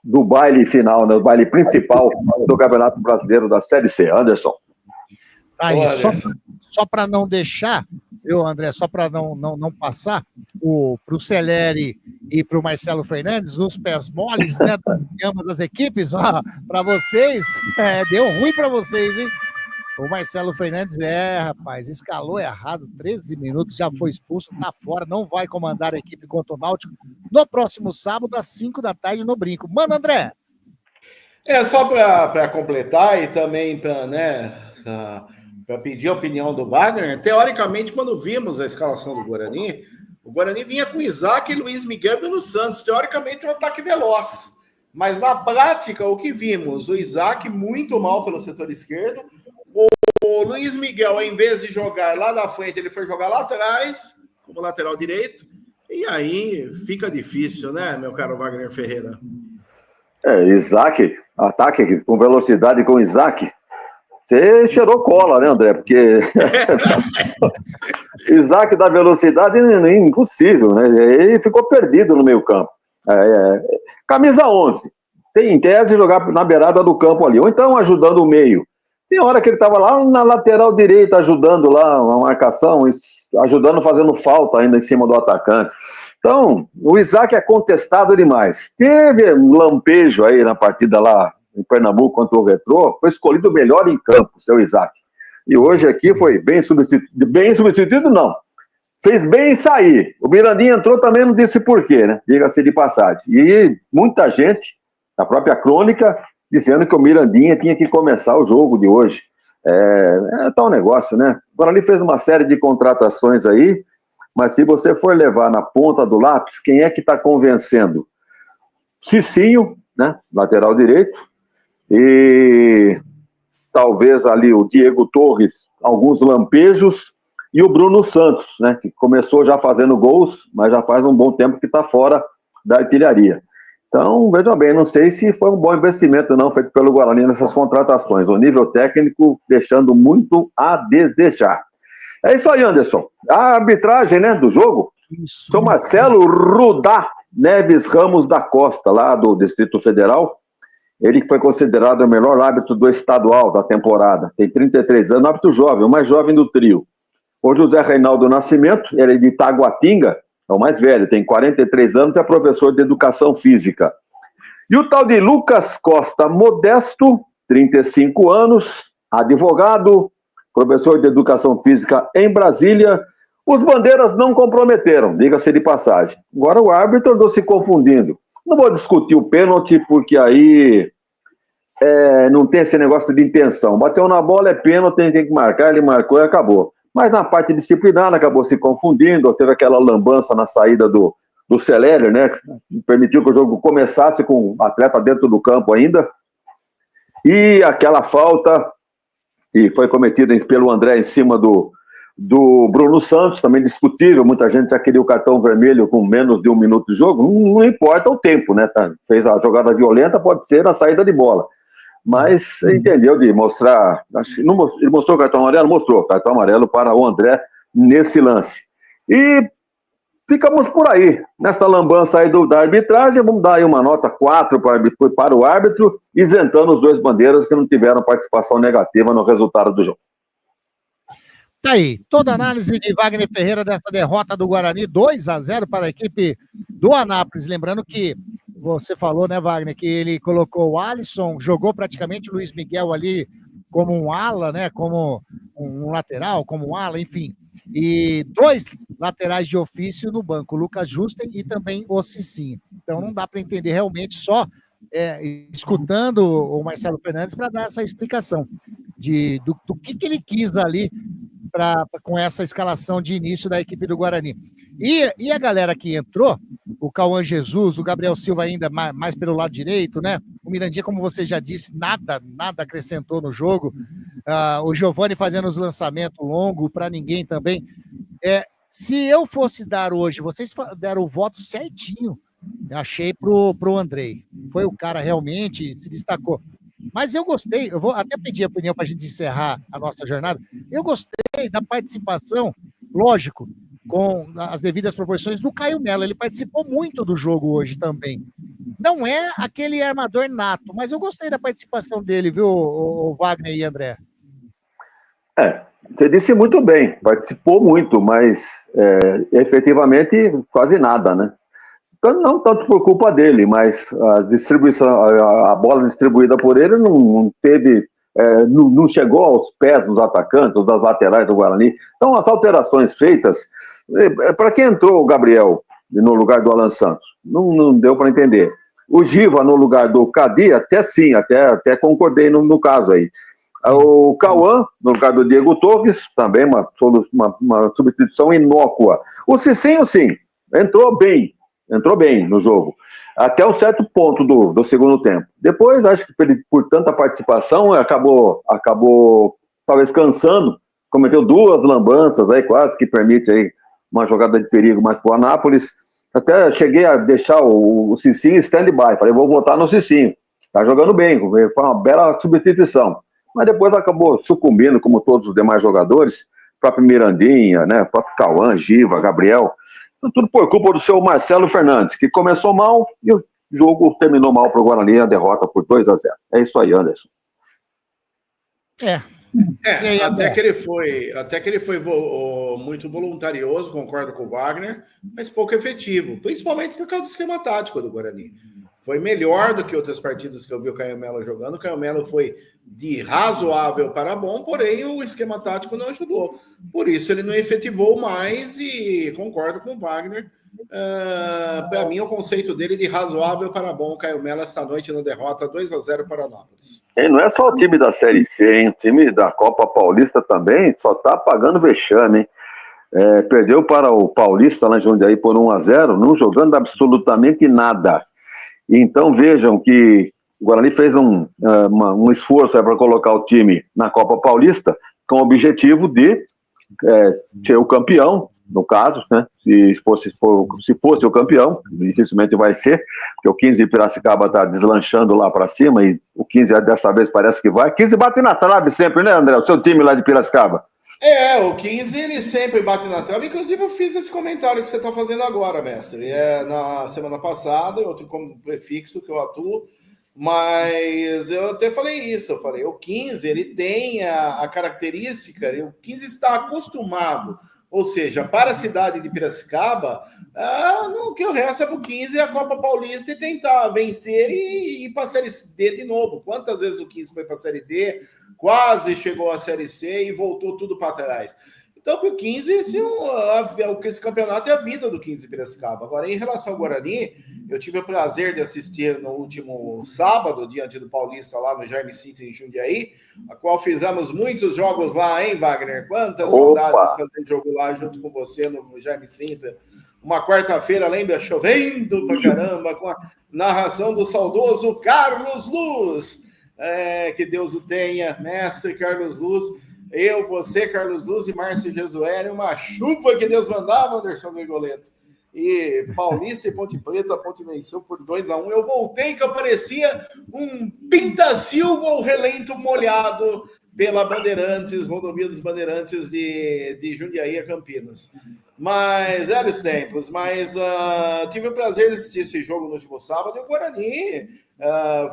do baile final, né? O baile principal do Campeonato Brasileiro da Série C. Anderson. Aí, só para não deixar, André, só para não passar para o Celeri e para o Marcelo Fernandes, os pés moles, né, de ambas as equipes, para vocês, deu ruim para vocês, hein? O Marcelo Fernandes, rapaz, escalou errado, 13 minutos, já foi expulso, tá fora, não vai comandar a equipe contra o Náutico no próximo sábado, às 5 da tarde, no Brinco. Mano, André! Só para completar e também para pedir a opinião do Wagner, teoricamente, quando vimos a escalação do Guarani, o Guarani vinha com Isaac, Luiz Miguel e Bruno Santos, teoricamente um ataque veloz. Mas na prática, o que vimos? O Isaac muito mal pelo setor esquerdo, o Luiz Miguel, em vez de jogar lá na frente, ele foi jogar lá atrás, como lateral direito, e aí fica difícil, né, meu caro Wagner Ferreira? Isaac, ataque com velocidade com Isaac. Você cheirou cola, né, André? Porque Isaac da velocidade é impossível, né? Ele ficou perdido no meio campo. Camisa 11. Tem em tese jogar na beirada do campo ali, ou então ajudando o meio. Tem hora que ele estava lá na lateral direita, ajudando lá a marcação, ajudando, fazendo falta ainda em cima do atacante. Então, o Isaac é contestado demais. Teve um lampejo aí na partida lá em Pernambuco contra o Retrô, foi escolhido o melhor em campo, o seu Isaac. E hoje aqui foi bem substituído, não. Fez bem em sair. O Mirandinha entrou também, não disse por quê, né? Diga-se de passagem. E muita gente, a própria crônica, dizendo que o Mirandinha tinha que começar o jogo de hoje. Tá um negócio, né? Agora ele fez uma série de contratações aí, mas se você for levar na ponta do lápis, quem é que está convencendo? Cicinho, né? Lateral direito, e talvez ali o Diego Torres, alguns lampejos, e o Bruno Santos, né? Que começou já fazendo gols, mas já faz um bom tempo que está fora da artilharia. Então, veja bem, não sei se foi um bom investimento não feito pelo Guarani nessas contratações. O nível técnico deixando muito a desejar. É isso aí, Anderson. A arbitragem, né, do jogo, São Marcelo Rudá Neves Ramos da Costa, lá do Distrito Federal. Ele foi considerado o melhor árbitro do estadual da temporada. Tem 33 anos, árbitro jovem, o mais jovem do trio. O José Reinaldo Nascimento, ele é de Itaguatinga, é o mais velho, tem 43 anos, é professor de educação física. E o tal de Lucas Costa Modesto, 35 anos, advogado, professor de educação física em Brasília. Os bandeiras não comprometeram, diga-se de passagem. Agora o árbitro andou se confundindo. Não vou discutir o pênalti, porque aí não tem esse negócio de intenção. Bateu na bola, é pênalti, tem que marcar, ele marcou e acabou. Mas na parte disciplinar, acabou se confundindo, teve aquela lambança na saída do Celeri, né? Permitiu que o jogo começasse com o atleta dentro do campo ainda. E aquela falta que foi cometida pelo André em cima do Bruno Santos, também discutível. Muita gente já queria o cartão vermelho com menos de 1 minuto de jogo. Não importa o tempo, né? Fez a jogada violenta, pode ser a saída de bola. Mas entendeu de mostrar. Ele mostrou o cartão amarelo? Mostrou o cartão amarelo para o André nesse lance. E ficamos por aí, nessa lambança aí da arbitragem. Vamos dar aí uma nota 4 para o árbitro, isentando os dois bandeiras que não tiveram participação negativa no resultado do jogo. Tá aí, toda a análise de Wagner Ferreira dessa derrota do Guarani, 2-0 para a equipe do Anápolis. Lembrando que você falou, né, Wagner, que ele colocou o Alisson, jogou praticamente o Luiz Miguel ali como um ala, né, como um lateral, como um ala, enfim. E 2 laterais de ofício no banco, o Lucas Justen e também o Cicinho. Então não dá para entender realmente só escutando o Marcelo Fernandes para dar essa explicação do que ele quis ali com essa escalação de início da equipe do Guarani. E a galera que entrou, o Cauã Jesus, o Gabriel Silva ainda mais pelo lado direito, né? O Mirandinha, como você já disse, nada acrescentou no jogo. O Giovani fazendo os lançamentos longos para ninguém também. Se eu fosse dar hoje, vocês deram o voto certinho, achei pro Andrei. Foi o cara realmente, se destacou. Mas eu gostei, eu vou até pedir a opinião para a gente encerrar a nossa jornada. Eu gostei da participação, lógico, com as devidas proporções do Caio Melo. Ele participou muito do jogo hoje também. Não é aquele armador nato, mas eu gostei da participação dele, viu, o Wagner e André? Você disse muito bem, participou muito, mas efetivamente quase nada, né? Então, não tanto por culpa dele, mas a bola distribuída por ele não teve, não chegou aos pés dos atacantes, ou das laterais do Guarani. Então, as alterações feitas, para quem entrou o Gabriel no lugar do Alan Santos, não deu para entender. O Giva no lugar do Cadi, até sim, até concordei no caso aí. O Cauã, no lugar do Diego Torres, também uma substituição inócua. O Cicinho, sim, entrou bem no jogo, até um certo ponto do segundo tempo. Depois, acho que por tanta participação, acabou talvez cansando, cometeu 2 lambanças aí, quase que permite aí uma jogada de perigo mais para o Anápolis. Até cheguei a deixar o Cicinho em stand-by, falei, vou votar no Cicinho, tá jogando bem, foi uma bela substituição. Mas depois acabou sucumbindo, como todos os demais jogadores, o próprio Mirandinha, né, o próprio Cauã, Giva, Gabriel, tudo por culpa do seu Marcelo Fernandes, que começou mal e o jogo terminou mal para o Guarani, a derrota por 2-0. É isso aí, Anderson. Até que ele foi muito voluntarioso, concordo com o Wagner, mas pouco efetivo, principalmente por causa do esquema tático do Guarani. Foi melhor do que outras partidas que eu vi o Caio Melo jogando. O Caio Melo foi de razoável para bom, porém o esquema tático não ajudou. Por isso ele não efetivou mais e concordo com o Wagner. Para mim, o conceito dele de razoável para bom, Caio Melo, esta noite na derrota 2-0 para Anápolis. E não é só o time da Série C, hein? O time da Copa Paulista também só está pagando vexame, hein? Perdeu para o Paulista lá em Jundiaí por 1-0, não jogando absolutamente nada. Então vejam que o Guarani fez um esforço para colocar o time na Copa Paulista com o objetivo de ser o campeão, no caso, né? Se fosse o campeão, dificilmente vai ser, porque o 15 de Piracicaba está deslanchando lá para cima e o 15 dessa vez parece que vai. 15 bate na trave sempre, né, André? O seu time lá de Piracicaba. O 15 ele sempre bate na trave. Inclusive eu fiz esse comentário que você está fazendo agora, mestre. Na semana passada, outro como prefixo que eu atuo, mas eu até falei isso. Eu falei, o 15 ele tem a característica, o 15 está acostumado, ou seja, para a cidade de Piracicaba, o que o resto é para o 15 a Copa Paulista e tentar vencer e ir para a Série D de novo. Quantas vezes o 15 foi para a Série D, quase chegou à Série C e voltou tudo para trás. Então, para o 15, esse campeonato é a vida do 15 Piracicaba. Agora, em relação ao Guarani, eu tive o prazer de assistir no último sábado, diante do Paulista, lá no Jaime Sintra, em Jundiaí, a qual fizemos muitos jogos lá, hein, Wagner? Quantas saudades fazer jogo lá junto com você no Jaime Sintra. Uma quarta-feira, lembra? Chovendo pra caramba, com a narração do saudoso Carlos Luz. Que Deus o tenha, mestre Carlos Luz. Eu, você, Carlos Luz e Márcio Jesué, uma chuva que Deus mandava, Anderson Grigoleto. E Paulista e Ponte Preta, a Ponte venceu por 2-1. Eu voltei que eu parecia um pintacilgo ou relento molhado pela Bandeirantes, rodovia dos Bandeirantes de Jundiaí a Campinas. Mas, velhos tempos, tive o prazer de assistir esse jogo no último sábado e o Guarani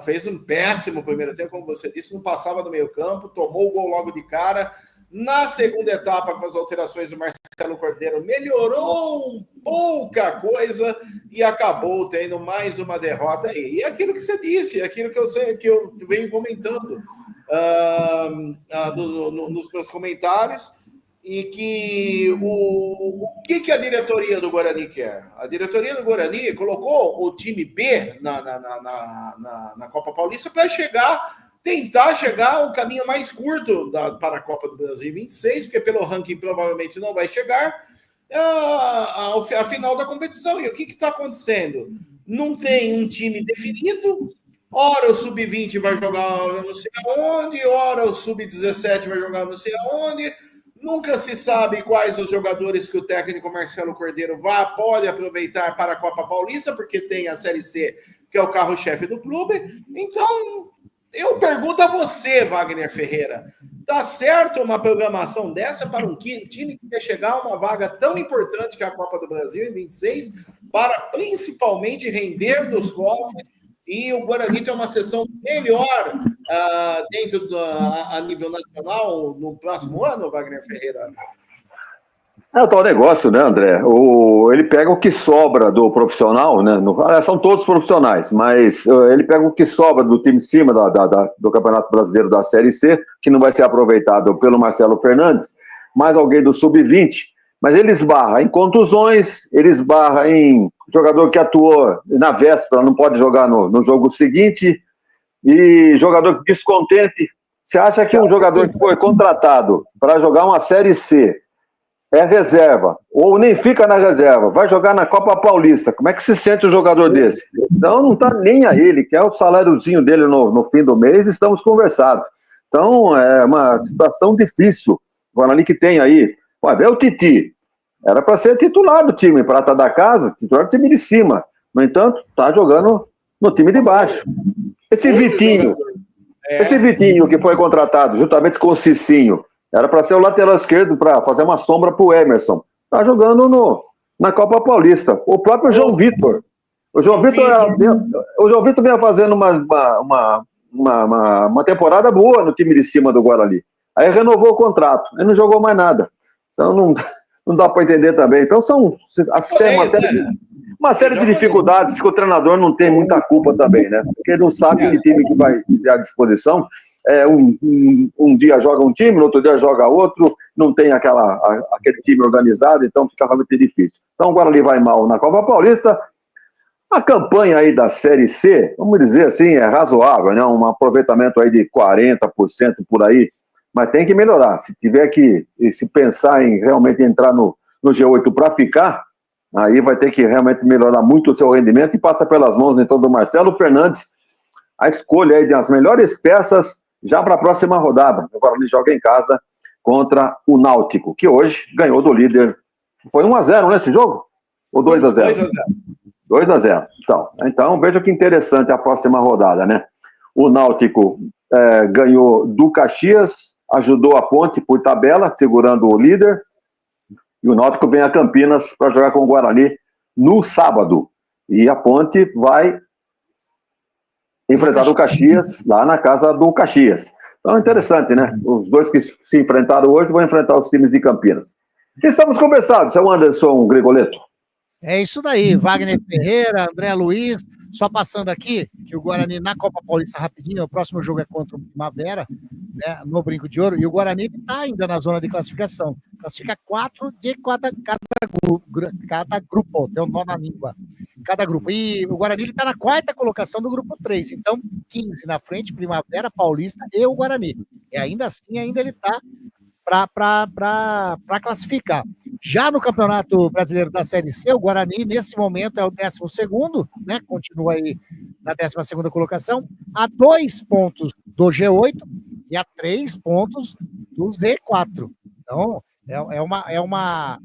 fez um péssimo primeiro tempo, como você disse, não passava do meio campo, tomou o gol logo de cara. Na segunda etapa, com as alterações do Marcelo Cordeiro, melhorou pouca coisa e acabou tendo mais uma derrota aí. E aquilo que você disse, aquilo que eu venho comentando nos meus comentários, e que o que a diretoria do Guarani quer? A diretoria do Guarani colocou o time B na Copa Paulista para tentar chegar o caminho mais curto para a Copa do Brasil 26, porque pelo ranking provavelmente não vai chegar a final da competição. E o que está acontecendo? Não tem um time definido. Ora o Sub-20 vai jogar não sei aonde, ora o Sub-17 vai jogar não sei aonde. Nunca se sabe quais os jogadores que o técnico Marcelo Cordeiro pode aproveitar para a Copa Paulista, porque tem a Série C, que é o carro-chefe do clube. Então, eu pergunto a você, Wagner Ferreira, tá certo uma programação dessa para um time que quer chegar a uma vaga tão importante que é a Copa do Brasil em 26, para principalmente render dos cofres e o Guarani tem uma sessão melhor a nível nacional no próximo ano, Wagner Ferreira? É o tal negócio, né, André? Ele pega o que sobra do profissional, né? São todos profissionais, mas ele pega o que sobra do time de cima do Campeonato Brasileiro da Série C, que não vai ser aproveitado pelo Marcelo Fernandes, mais alguém do Sub-20, mas ele esbarra em contusões, ele esbarra em jogador que atuou na véspera, não pode jogar no jogo seguinte, e jogador descontente. Você acha que um jogador que foi contratado para jogar uma Série C é reserva, ou nem fica na reserva, vai jogar na Copa Paulista, como é que se sente o jogador desse? Então não está nem a ele, que é o saláriozinho dele no fim do mês, estamos conversados. Então é uma situação difícil. O Guarani que tem aí, vai ver o Titi, era para ser titular do time, prata da casa, titular do time de cima, no entanto, está jogando no time de baixo. Esse Vitinho que foi contratado, juntamente com o Cicinho, era para ser o lateral esquerdo, para fazer uma sombra para o Emerson. Está jogando na Copa Paulista. O próprio João Vitor. O João Vitor vinha fazendo uma temporada boa no time de cima do Guarani. Aí renovou o contrato. Aí não jogou mais nada. Então não dá para entender também. Então são uma série de dificuldades que o treinador não tem muita culpa também, né? Porque ele não sabe que time que vai ter à disposição. Um dia joga um time, no outro dia joga outro, não tem aquele time organizado, então fica realmente difícil. Então o Guarani vai mal na Copa Paulista. A campanha aí da Série C, vamos dizer assim, é razoável, né? Um aproveitamento aí de 40% por aí, mas tem que melhorar. Se pensar em realmente entrar no G8 para ficar, aí vai ter que realmente melhorar muito o seu rendimento e passa pelas mãos então do Marcelo Fernandes a escolha aí das melhores peças já para a próxima rodada. O Guarani joga em casa contra o Náutico, que hoje ganhou do líder. Foi 1-0 nesse jogo? Ou 2-0? 2-0. Então, veja que interessante a próxima rodada, né? O Náutico ganhou do Caxias, ajudou a Ponte por tabela, segurando o líder, e o Náutico vem a Campinas para jogar com o Guarani no sábado. E a Ponte vai enfrentar o Caxias lá na casa do Caxias. Então é interessante, né? Os dois que se enfrentaram hoje vão enfrentar os times de Campinas. Estamos conversados, seu Anderson Grigoletto. É isso daí, Wagner Ferreira, André Luiz, só passando aqui, que o Guarani na Copa Paulista rapidinho, o próximo jogo é contra o Primavera, né, no Brinco de Ouro, e o Guarani está ainda na zona de classificação. Classifica 4 de cada grupo, tem um nó na língua, cada grupo. E o Guarani está na 4ª colocação do grupo 3, então 15 na frente, Primavera, Paulista e o Guarani. E ainda assim, ele está para classificar. Já no Campeonato Brasileiro da Série C, o Guarani, nesse momento, é o 12º, né? Continua aí na 12ª colocação, a 2 pontos do G8 e a 3 pontos do Z4. Então, é uma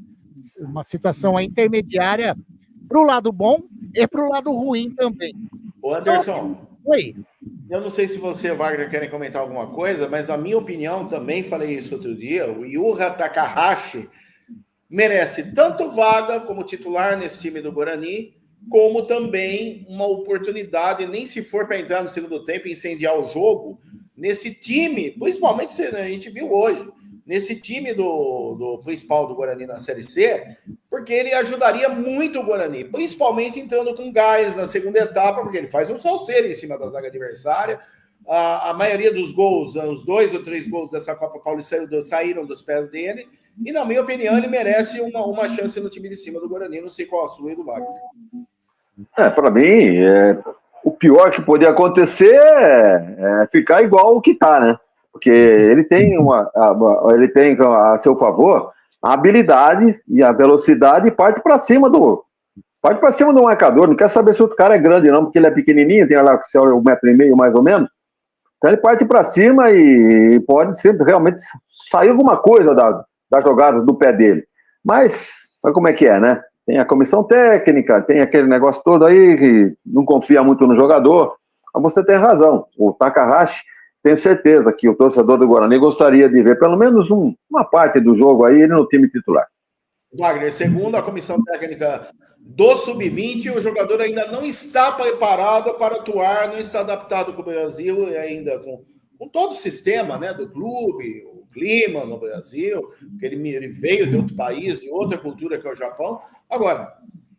situação intermediária para o lado bom e para o lado ruim também. Ô Anderson, oi. Eu não sei se você, Wagner, querem comentar alguma coisa, mas a minha opinião, também falei isso outro dia, o Yuha Takahashi merece tanto vaga como titular nesse time do Guarani, como também uma oportunidade, nem se for para entrar no segundo tempo e incendiar o jogo, nesse time, principalmente a gente viu hoje, nesse time do principal do Guarani na Série C, porque ele ajudaria muito o Guarani, principalmente entrando com gás na segunda etapa, porque ele faz um salseiro em cima da zaga adversária. A maioria dos gols, os 2 ou 3 gols dessa Copa Paulista saíram dos pés dele, e na minha opinião ele merece uma chance no time de cima do Guarani. Não sei qual a sua e do Wagner. Para mim, o pior que poderia acontecer é ficar igual o que está, né? Porque ele tem a seu favor a habilidade e a velocidade, e parte para cima do marcador. Não quer saber se o cara é grande, não, porque ele é pequenininho, tem lá 1,5 m mais ou menos. Então ele parte para cima e pode ser realmente sair alguma coisa das jogadas do pé dele. Mas sabe como é que é, né? Tem a comissão técnica, tem aquele negócio todo aí que não confia muito no jogador. Mas você tem razão. O Takahashi, tenho certeza que o torcedor do Guarani gostaria de ver pelo menos uma parte do jogo aí ele no time titular. Wagner, segundo a comissão técnica do sub-20, o jogador ainda não está preparado para atuar, não está adaptado com o Brasil, ainda com todo o sistema, né, do clube, o clima no Brasil, porque ele veio de outro país, de outra cultura que é o Japão. Agora,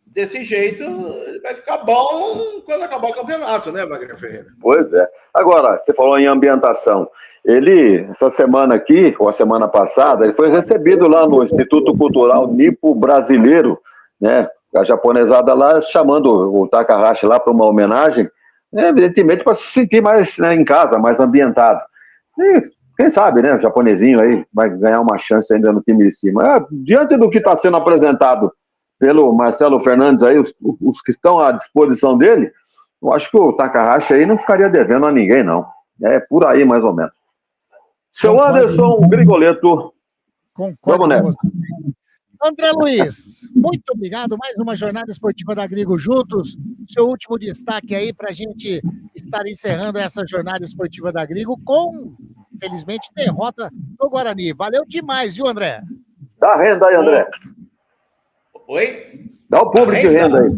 desse jeito, ele vai ficar bom quando acabar o campeonato, né, Wagner Ferreira? Pois é. Agora, você falou em ambientação. Ele, essa semana aqui, ou a semana passada, ele foi recebido lá no Instituto Cultural Nipo Brasileiro, né? A japonesada lá chamando o Takahashi lá para uma homenagem, evidentemente para se sentir mais, né, em casa, mais ambientado. E quem sabe, né, o japonesinho aí vai ganhar uma chance ainda no time de cima. Diante do que está sendo apresentado pelo Marcelo Fernandes aí, os que estão à disposição dele, eu acho que o Takahashi aí não ficaria devendo a ninguém, não. É por aí, mais ou menos. Seu Anderson Grigoleto, vamos nessa. André Luiz, muito obrigado. Mais uma jornada esportiva da Grigo juntos. Seu último destaque aí para a gente estar encerrando essa jornada esportiva da Grigo com, infelizmente, derrota do Guarani. Valeu demais, viu, André? Dá renda aí, André. Oi? Dá o público de renda aí.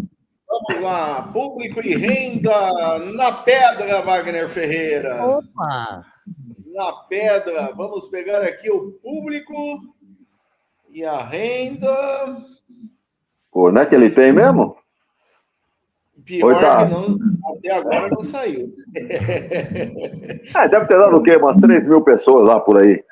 Vamos lá, público e renda na pedra, Wagner Ferreira. Opa! Na pedra, vamos pegar aqui o público e a renda. Pô, não é que ele tem mesmo? Pior que não, até agora não saiu. Deve ter dado o quê? Umas 3 mil pessoas lá por aí.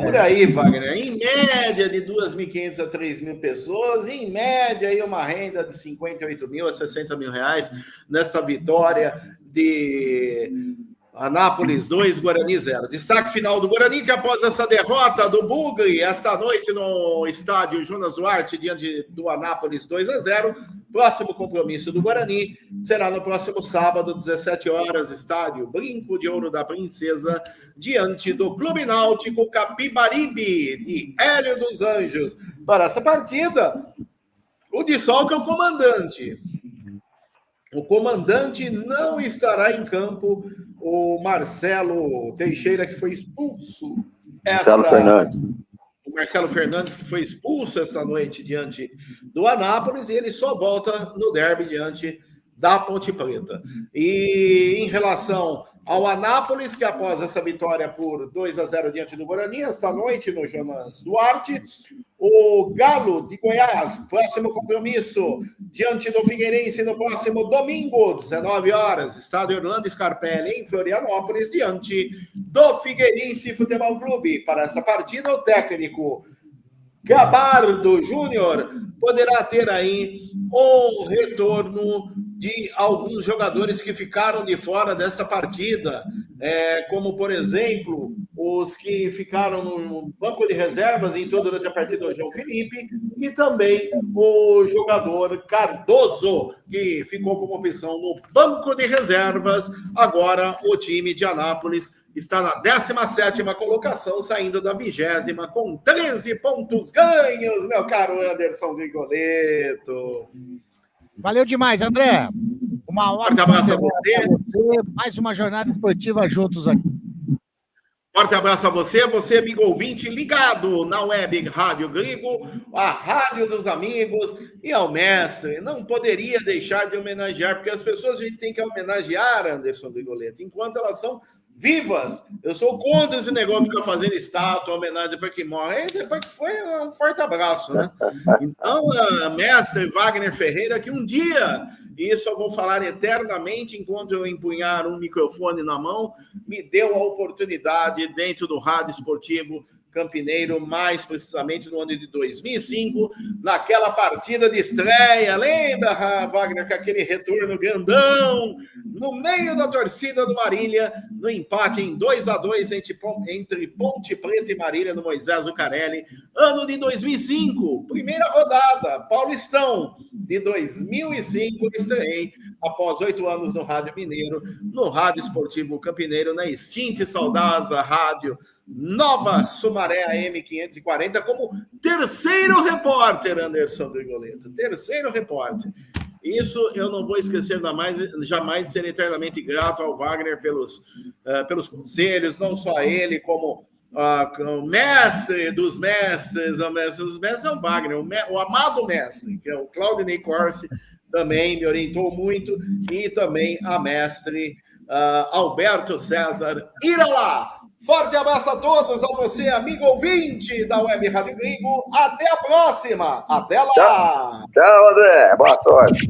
Por aí, Wagner. Em média, de 2.500 a 3.000 pessoas. Em média, aí uma renda de 58 mil a 60 mil reais nesta vitória de Anápolis 2, Guarani 0. Destaque final do Guarani, que após essa derrota do Bugre, esta noite no estádio Jonas Duarte, diante do Anápolis 2-0, próximo compromisso do Guarani será no próximo sábado, 17 horas, estádio Brinco de Ouro da Princesa, diante do Clube Náutico Capibaribe, de Hélio dos Anjos. Para essa partida, o de Sol que é o comandante. O comandante não estará em campo, o Marcelo Teixeira, que foi expulso. O Marcelo Fernandes, que foi expulso essa noite diante do Anápolis, e ele só volta no derby diante da Ponte Preta. E em relação ao Anápolis, que após essa vitória por 2-0 diante do Guarani, esta noite no Jonas Duarte, o Galo de Goiás, próximo compromisso, diante do Figueirense no próximo domingo, 19 horas, estádio Orlando Scarpelli, em Florianópolis, diante do Figueirense Futebol Clube. Para essa partida, o técnico Gabardo Júnior poderá ter aí o retorno de alguns jogadores que ficaram de fora dessa partida, como, por exemplo, os que ficaram no banco de reservas em toda durante a partida do João Felipe, e também o jogador Cardoso, que ficou como opção no banco de reservas. Agora o time de Anápolis está na 17ª colocação, saindo da 20ª, com 13 pontos ganhos, meu caro Anderson Grigoleto. Valeu demais, André. Uma ótima abraço a você. Mais uma jornada esportiva juntos aqui. Forte abraço a você, amigo ouvinte, ligado na Web Rádio Grigo, a rádio dos amigos, e ao mestre. Não poderia deixar de homenagear, porque as pessoas a gente tem que homenagear, Anderson Grigoleto, enquanto elas são vivas. Eu sou contra esse negócio de ficar fazendo estátua, homenagem depois que morre. Depois que foi, um forte abraço, né? Então, mestre Wagner Ferreira, que um dia, e isso eu vou falar eternamente enquanto eu empunhar um microfone na mão, me deu a oportunidade dentro do Rádio Esportivo Campineiro, mais precisamente no ano de 2005, naquela partida de estreia. Lembra, Wagner, que aquele retorno grandão no meio da torcida do Marília, no empate em 2-2 entre Ponte Preta e Marília, no Moisés Zucarelli, ano de 2005, primeira rodada, Paulistão de 2005, estreiei após 8 anos no Rádio Mineiro, no Rádio Esportivo Campineiro, na extinta e saudosa Rádio Nova Sumaré AM 540, como terceiro repórter, Anderson Grigoleto. Terceiro repórter. Isso eu não vou esquecer jamais ser eternamente grato ao Wagner pelos conselhos, não só a ele, como o mestre dos mestres, o mestre dos mestres é o Wagner, o amado mestre, que é o Claudinei Corsi, também me orientou muito, e também a mestre Alberto César Iralá. Forte abraço a todos, a você, amigo ouvinte da Web Rádio Gringo. Até a próxima. Até lá. Tchau, André. Boa sorte.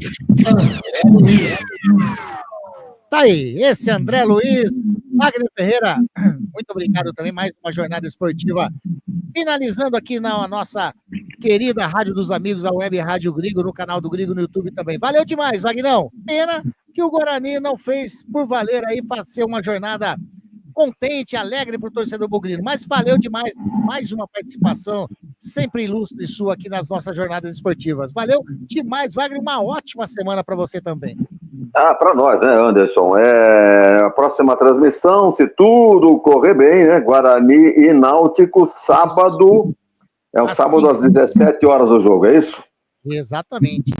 Tá aí, esse André Luiz, Wagner Ferreira, muito obrigado também, mais uma jornada esportiva, finalizando aqui na nossa querida Rádio dos Amigos, a Web Rádio Gringo, no canal do Gringo no YouTube também. Valeu demais, Wagnão. Pena que o Guarani não fez por valer aí para ser uma jornada contente, alegre para o torcedor bugrino, mas valeu demais, mais uma participação sempre ilustre sua aqui nas nossas jornadas esportivas. Valeu demais, Wagner, uma ótima semana para você também. Para nós, né, Anderson? A próxima transmissão, se tudo correr bem, né? Guarani e Náutico, sábado. Sábado às 17 horas o jogo, é isso? Exatamente.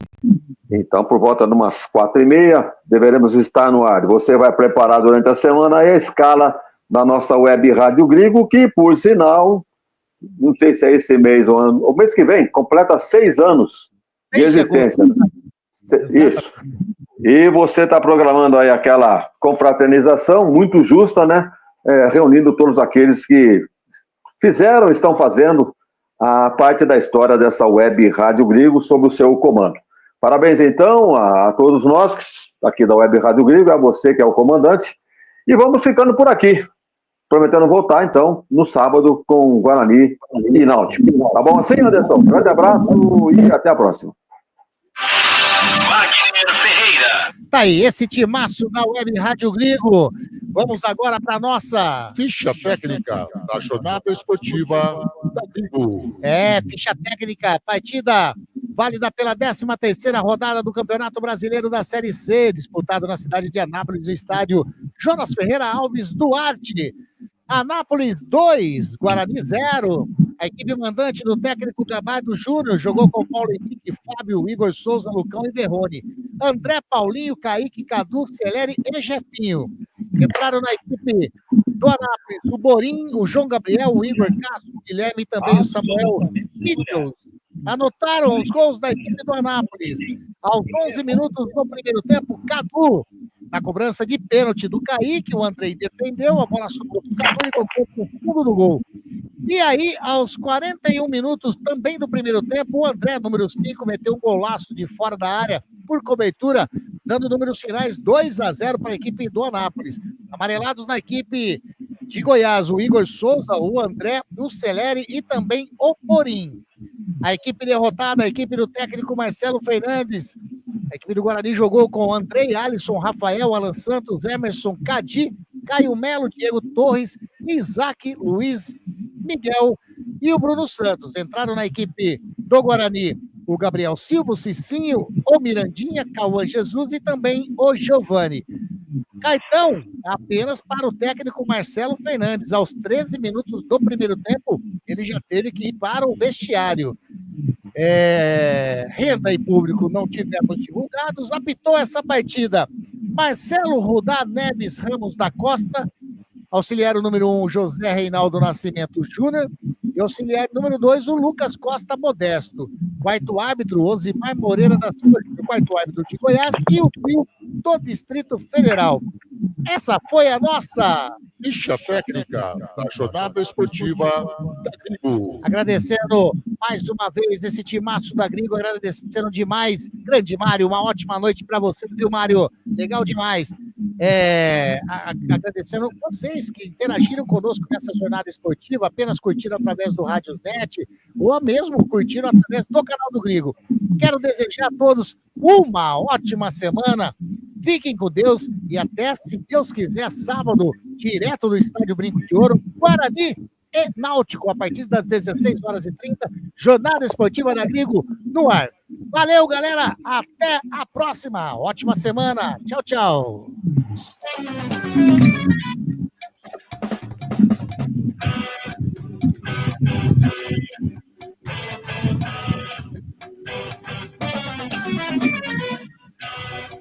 Então, por volta de umas 4h30, deveremos estar no ar. Você vai preparar durante a semana aí a escala da nossa Web Rádio Gringo, que, por sinal, não sei se é esse mês ou o mês que vem, completa 6 anos de existência. Isso. E você está programando aí aquela confraternização muito justa, né? Reunindo todos aqueles que fizeram, estão fazendo a parte da história dessa Web Rádio Gringo sob o seu comando. Parabéns, então, a todos nós aqui da Web Rádio Gringo, a você que é o comandante. E vamos ficando por aqui, prometendo voltar, então, no sábado com Guarani e Náutico. Tá bom assim, Anderson? Um grande abraço e até a próxima. Wagner Ferreira. Tá aí, esse timaço da Web Rádio Gringo. Vamos agora para nossa ficha técnica da jornada esportiva da Gringo. Ficha técnica, partida válida pela 13ª rodada do Campeonato Brasileiro da Série C, disputado na cidade de Anápolis, no estádio Jonas Ferreira Alves Duarte. Anápolis 2, Guarani 0. A equipe mandante do técnico Gabardo Júnior jogou com Paulo Henrique, Fábio, Igor Souza, Lucão e Verrone. André, Paulinho, Kaique, Cadu, Celeri e Jefinho. Entraram na equipe do Anápolis o Borim, o João Gabriel, o Igor Castro, o Guilherme e também o Samuel Mitchell. Anotaram os gols da equipe do Anápolis. Aos 11 minutos do primeiro tempo, Cadu, na cobrança de pênalti do Kaique, o Andrei defendeu, a bola sobrou para o Cadu e colocou para o fundo do gol. E aí, aos 41 minutos também do primeiro tempo, o André, número 5, meteu um golaço de fora da área por cobertura, dando números finais 2-0 para a equipe do Anápolis. Amarelados na equipe de Goiás, o Igor Souza, o André, o Celeri e também o Porim. A equipe derrotada, a equipe do técnico Marcelo Fernandes. A equipe do Guarani jogou com Andrei, Alisson, Rafael, Alan Santos, Emerson, Cadi, Caio Melo, Diego Torres, Isaac, Luiz Miguel e o Bruno Santos. Entraram na equipe do Guarani o Gabriel Silva, o Cicinho, o Mirandinha, Cauã Jesus e também o Giovani. Cartão apenas para o técnico Marcelo Fernandes. Aos 13 minutos do primeiro tempo, ele já teve que ir para o vestiário. Renda e público não tivemos divulgados. Apitou essa partida Marcelo Rudá Neves Ramos da Costa, auxiliar número 1, José Reinaldo Nascimento Júnior, e auxiliar número 2, o Lucas Costa Modesto. Quarto árbitro, Osimar Moreira da Silva, o quarto árbitro de Goiás, e o trio do Distrito Federal. Essa foi a nossa ficha técnica da jornada esportiva da Gringo. Agradecendo mais uma vez esse timaço da Gringo, agradecendo demais. Grande Mário, uma ótima noite para você, viu, Mário? Legal demais. Agradecendo vocês que interagiram conosco nessa jornada esportiva, apenas curtiram através do Radiosnet, ou mesmo curtiram através do canal do Gringo. Quero desejar a todos uma ótima semana. Fiquem com Deus e até, se Deus quiser, sábado, direto do Estádio Brinco de Ouro, Guarani e Náutico, a partir das 16h30, jornada esportiva da Gringo no ar. Valeu, galera, até a próxima, ótima semana, tchau, tchau.